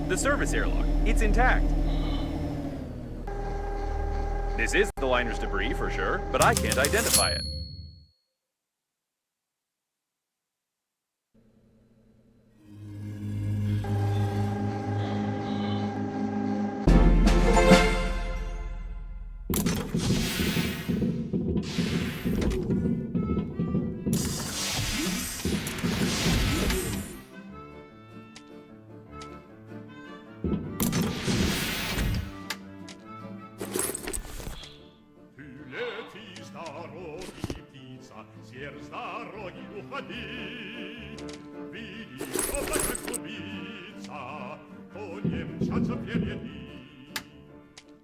The service airlock. It's intact. This is the liner's debris for sure, but I can't identify it. С дороги уходи, видишь, облака клубится, кони мчатся впереди.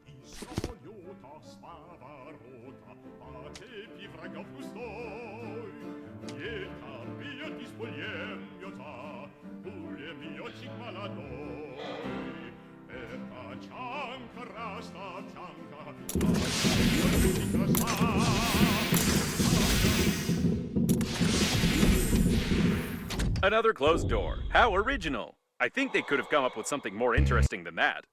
И самолета с поворота по цепи врагов густой ветер бьет из пулемета, пулеметчик молодой. Это чанка, растовчанка, краса. Another closed door. How original. I think they could have come up with something more interesting than that.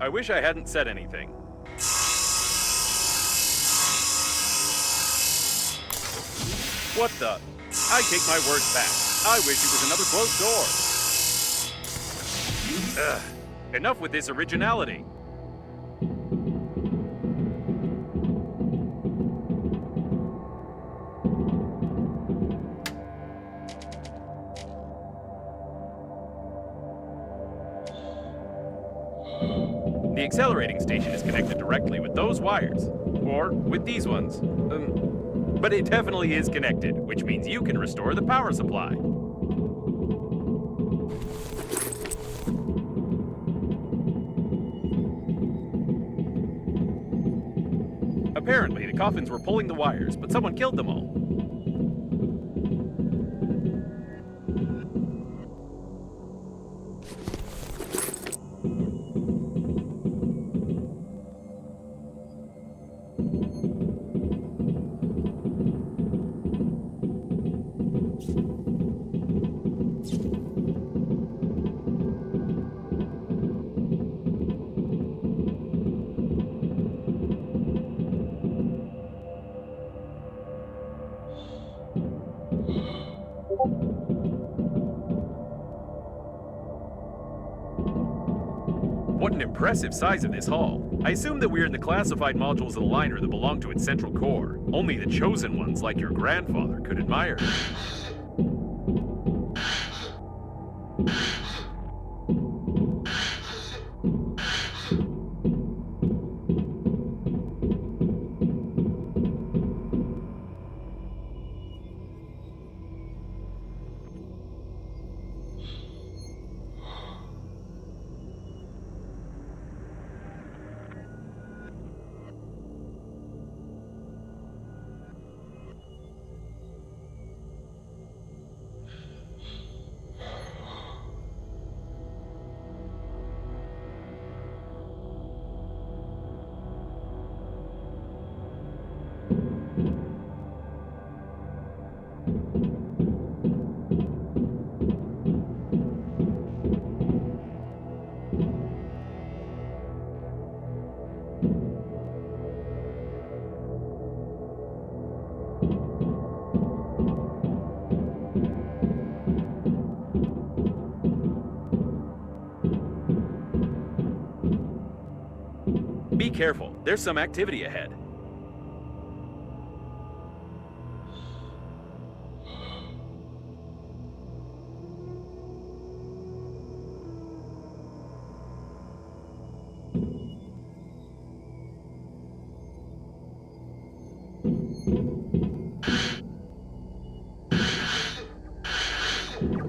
I wish I hadn't said anything. What the? I take my words back. I wish it was another closed door. Enough with this originality. The accelerating station is connected directly with those wires, or with these ones. But it definitely is connected, which means you can restore the power supply. Apparently, the coffins were pulling the wires, but someone killed them all. What an impressive size of this hall. I assume that we're in the classified modules of the liner that belong to its central core. Only the chosen ones, like your grandfather, could admire it. Be careful, there's some activity ahead.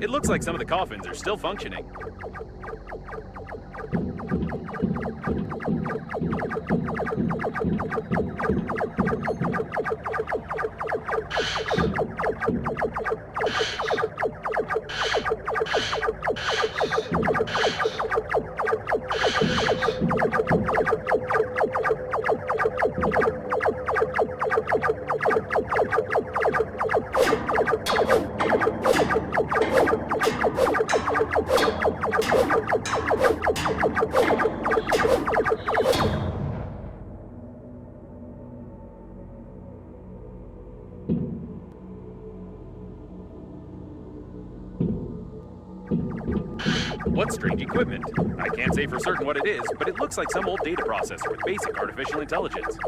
It looks like some of the coffins are still functioning. What strange equipment? I can't say for certain what it is, but it looks like some old data processor with basic artificial intelligence.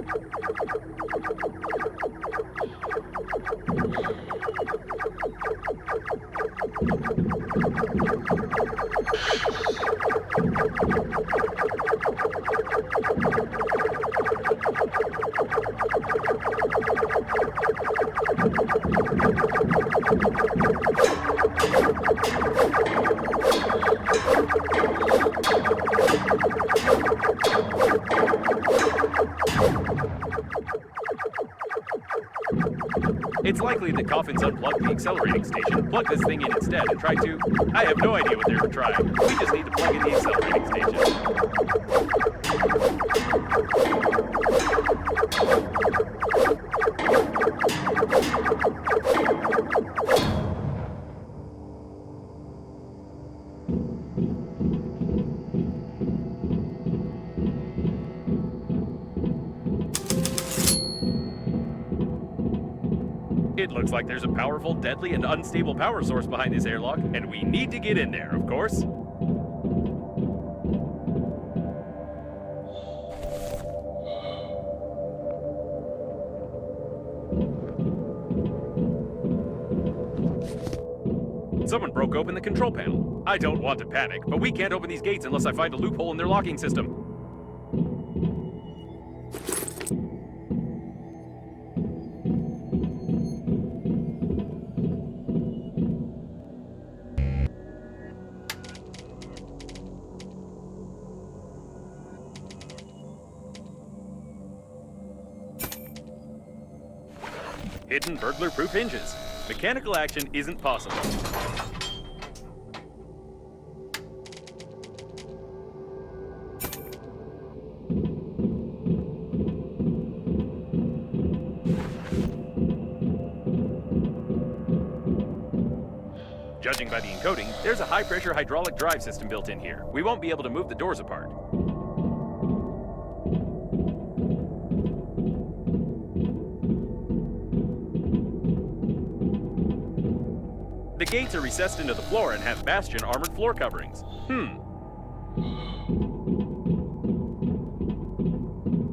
It's likely that Coffin's unplugged the accelerating station, plugged this thing in instead, and tried to... I have no idea what they were trying. We just need to plug in the accelerating station. It looks like there's a powerful, deadly, and unstable power source behind this airlock, and we need to get in there, of course. Someone broke open the control panel. I don't want to panic, but we can't open these gates unless I find a loophole in their locking system. Hidden burglar-proof hinges. Mechanical action isn't possible. Judging by the encoding, there's a high-pressure hydraulic drive system built in here. We won't be able to move the doors apart. The gates are recessed into the floor and have bastion armored floor coverings.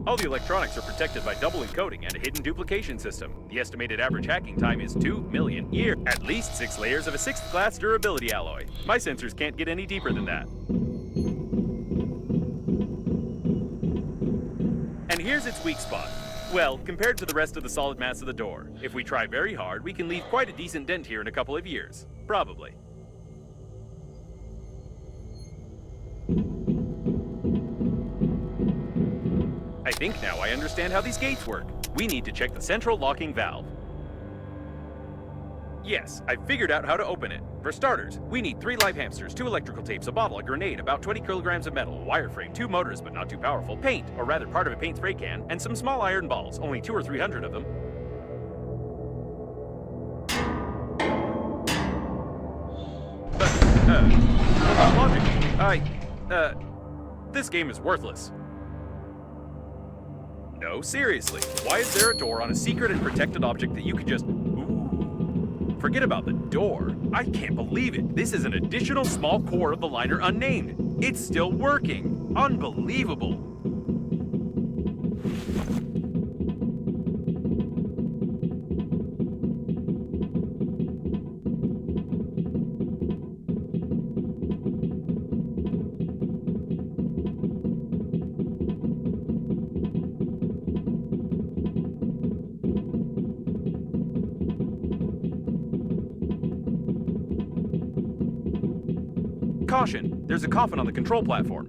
All the electronics are protected by double encoding and a hidden duplication system. The estimated average hacking time is 2 million years. At least 6 layers of a 6th class durability alloy. My sensors can't get any deeper than that. And here's its weak spot. Well, compared to the rest of the solid mass of the door, if we try very hard, we can leave quite a decent dent here in a couple of years. Probably. I think now I understand how these gates work. We need to check the central locking valve. Yes, I figured out how to open it. For starters, we need 3 live hamsters, 2 electrical tapes, a bottle, a grenade, about 20 kilograms of metal, a wireframe, 2 motors but not too powerful, paint, or rather part of a paint spray can, and some small iron balls, only 200 or 300 of them. Logic. This game is worthless. No, seriously. Why is there a door on a secret and protected object that you could just... Forget about the door. I can't believe it. This is an additional small core of the liner unnamed. It's still working. Unbelievable. Caution! There's a coffin on the control platform.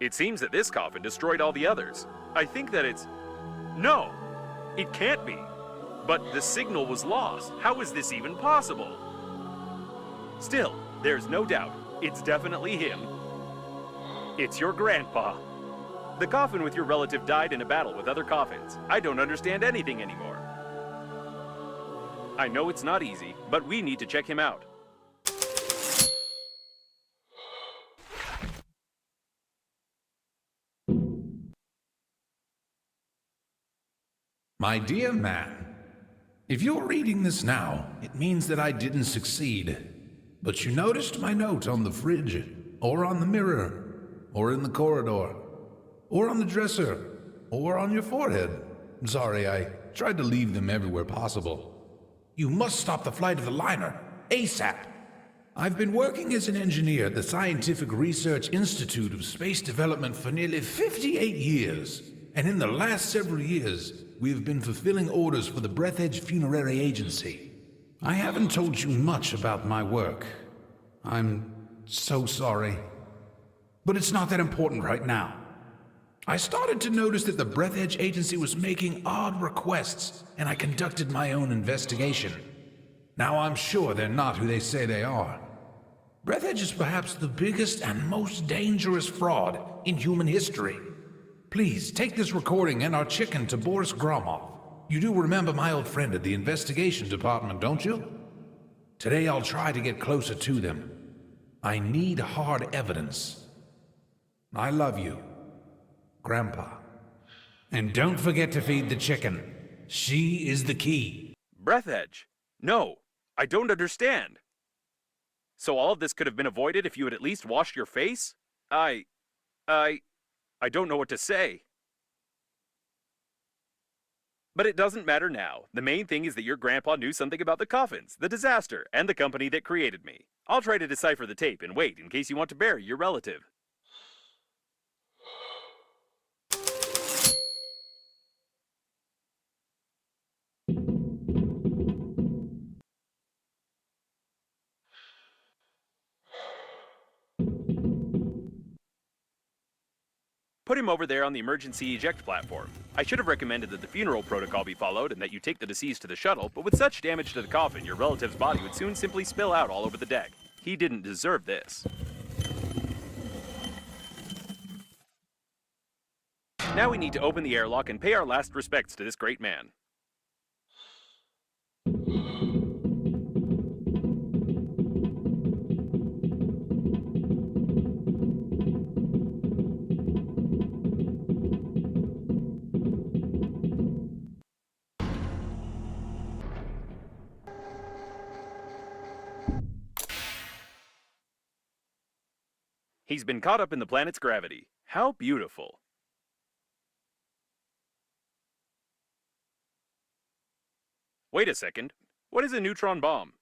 It seems that this coffin destroyed all the others. I think that it's... No! It can't be! But the signal was lost. How is this even possible? Still, there's no doubt. It's definitely him. It's your grandpa. The coffin with your relative died in a battle with other coffins. I don't understand anything anymore. I know it's not easy, but we need to check him out. My dear man, if you're reading this now, it means that I didn't succeed. But you noticed my note on the fridge, or on the mirror, or in the corridor, or on the dresser, or on your forehead. Sorry, I tried to leave them everywhere possible. You must stop the flight of the liner, ASAP. I've been working as an engineer at the Scientific Research Institute of Space Development for nearly 58 years, and in the last several years, we have been fulfilling orders for the Breathedge Funerary Agency. I haven't told you much about my work. I'm so sorry. But it's not that important right now. I started to notice that the Breathedge Agency was making odd requests, and I conducted my own investigation. Now I'm sure they're not who they say they are. Breathedge is perhaps the biggest and most dangerous fraud in human history. Please, take this recording and our chicken to Boris Gromov. You do remember my old friend at the investigation department, don't you? Today I'll try to get closer to them. I need hard evidence. I love you, Grandpa. And don't forget to feed the chicken. She is the key. Breathedge? No, I don't understand. So all of this could have been avoided if you had at least washed your face? I don't know what to say. But it doesn't matter now. The main thing is that your grandpa knew something about the coffins, the disaster, and the company that created me. I'll try to decipher the tape and wait in case you want to bury your relative. Put him over there on the emergency eject platform. I should have recommended that the funeral protocol be followed and that you take the deceased to the shuttle, but with such damage to the coffin, your relative's body would soon simply spill out all over the deck. He didn't deserve this. Now we need to open the airlock and pay our last respects to this great man. He's been caught up in the planet's gravity. How beautiful. Wait a second. What is a neutron bomb?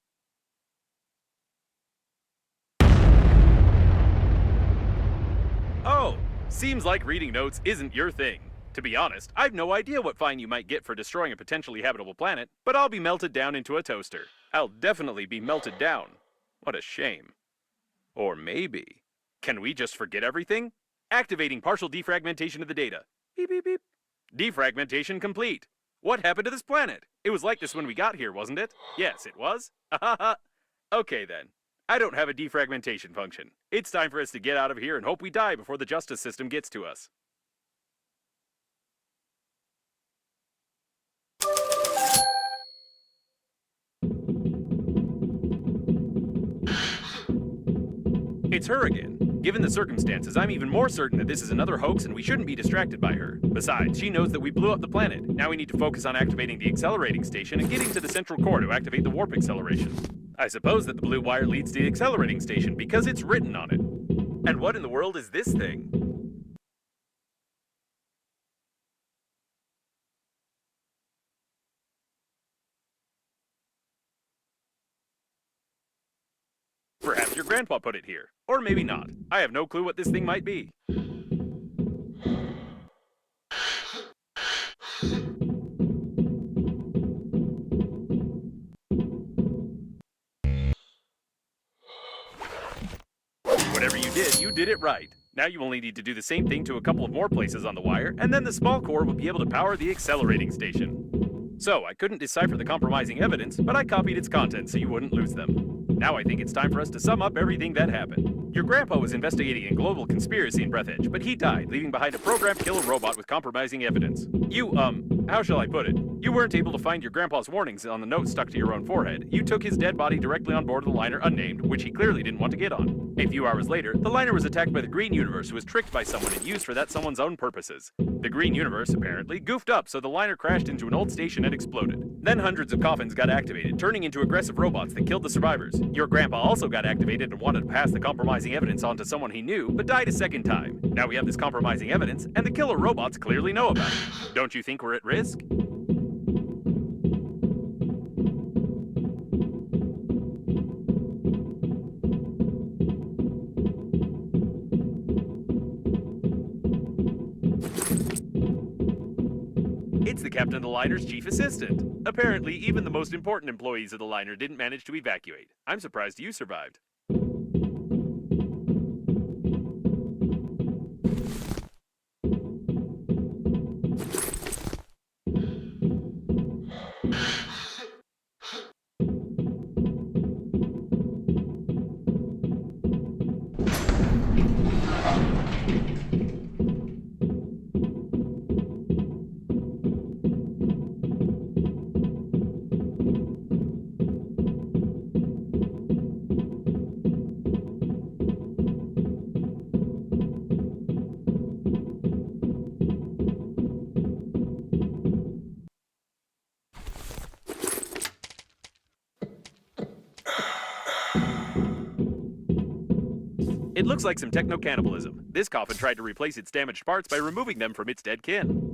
Oh, seems like reading notes isn't your thing. To be honest, I've no idea what fine you might get for destroying a potentially habitable planet, but I'll be melted down into a toaster. I'll definitely be melted down. What a shame. Or maybe... Can we just forget everything? Activating partial defragmentation of the data. Beep, beep, beep. Defragmentation complete. What happened to this planet? It was like this when we got here, wasn't it? Yes, it was. Okay then. I don't have a defragmentation function. It's time for us to get out of here and hope we die before the justice system gets to us. It's her again. Given the circumstances, I'm even more certain that this is another hoax and we shouldn't be distracted by her. Besides, she knows that we blew up the planet. Now we need to focus on activating the accelerating station and getting to the central core to activate the warp acceleration. I suppose that the blue wire leads to the accelerating station because it's written on it. And what in the world is this thing? Perhaps your grandpa put it here. Or maybe not. I have no clue what this thing might be. Whatever you did it right. Now you only need to do the same thing to a couple of more places on the wire, and then the small core will be able to power the accelerating station. So, I couldn't decipher the compromising evidence, but I copied its contents so you wouldn't lose them. Now I think it's time for us to sum up everything that happened. Your grandpa was investigating a global conspiracy in Breathedge, but he died, leaving behind a programmed killer robot with compromising evidence. You, how shall I put it? You weren't able to find your grandpa's warnings on the note stuck to your own forehead. You took his dead body directly on board of the liner unnamed, which he clearly didn't want to get on. A few hours later, the liner was attacked by the Green Universe, who was tricked by someone and used for that someone's own purposes. The Green Universe, apparently, goofed up, so the liner crashed into an old station and exploded. Then hundreds of coffins got activated, turning into aggressive robots that killed the survivors. Your grandpa also got activated and wanted to pass the compromising evidence on to someone he knew, but died a second time. Now we have this compromising evidence, and the killer robots clearly know about it. Don't you think we're at risk? It's the captain of the liner's chief assistant. Apparently, even the most important employees of the liner didn't manage to evacuate. I'm surprised you survived. It looks like some techno-cannibalism. This coffin tried to replace its damaged parts by removing them from its dead kin.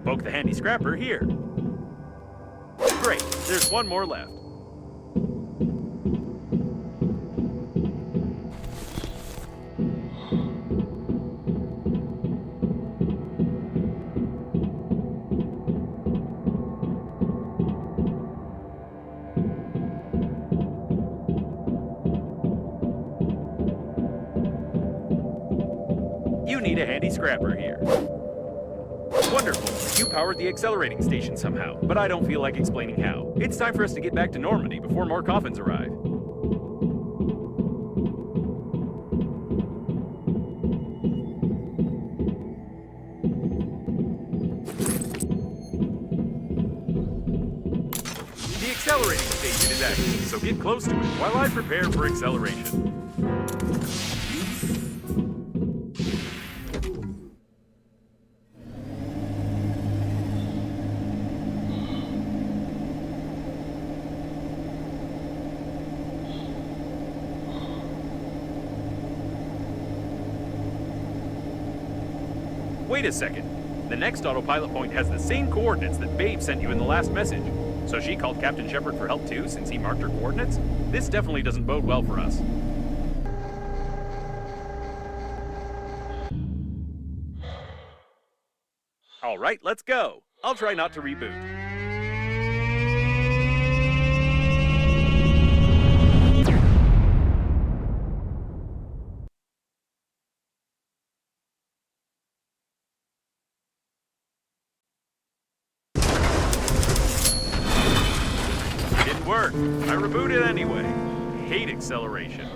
Poke the handy scrapper here. Great, there's one more left. You need a handy scrapper here. Wonderful. You powered the accelerating station somehow, but I don't feel like explaining how. It's time for us to get back to Normandy before more coffins arrive. The accelerating station is active, so get close to it while I prepare for acceleration. Wait a second. The next autopilot point has the same coordinates that Babe sent you in the last message. So she called Captain Shepard for help too, since he marked her coordinates? This definitely doesn't bode well for us. Alright, let's go. I'll try not to reboot. Work. I rebooted anyway. Hate acceleration.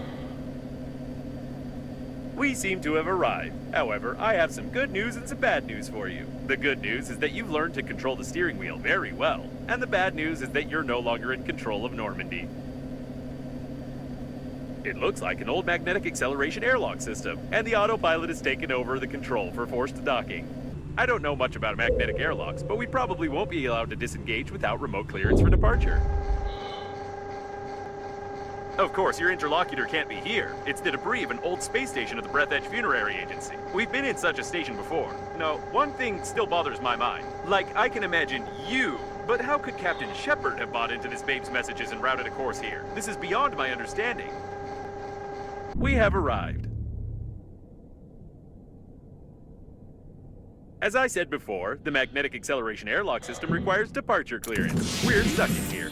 We seem to have arrived. However, I have some good news and some bad news for you. The good news is that you've learned to control the steering wheel very well. And the bad news is that you're no longer in control of Normandy. It looks like an old magnetic acceleration airlock system, and the autopilot has taken over the control for forced docking. I don't know much about magnetic airlocks, but we probably won't be allowed to disengage without remote clearance for departure. Of course, your interlocutor can't be here. It's the debris of an old space station at the Breath Edge Funerary Agency. We've been in such a station before. No, one thing still bothers my mind. Like, I can imagine you, but how could Captain Shepard have bought into this Babe's messages and routed a course here? This is beyond my understanding. We have arrived. As I said before, the magnetic acceleration airlock system requires departure clearance. We're stuck in here.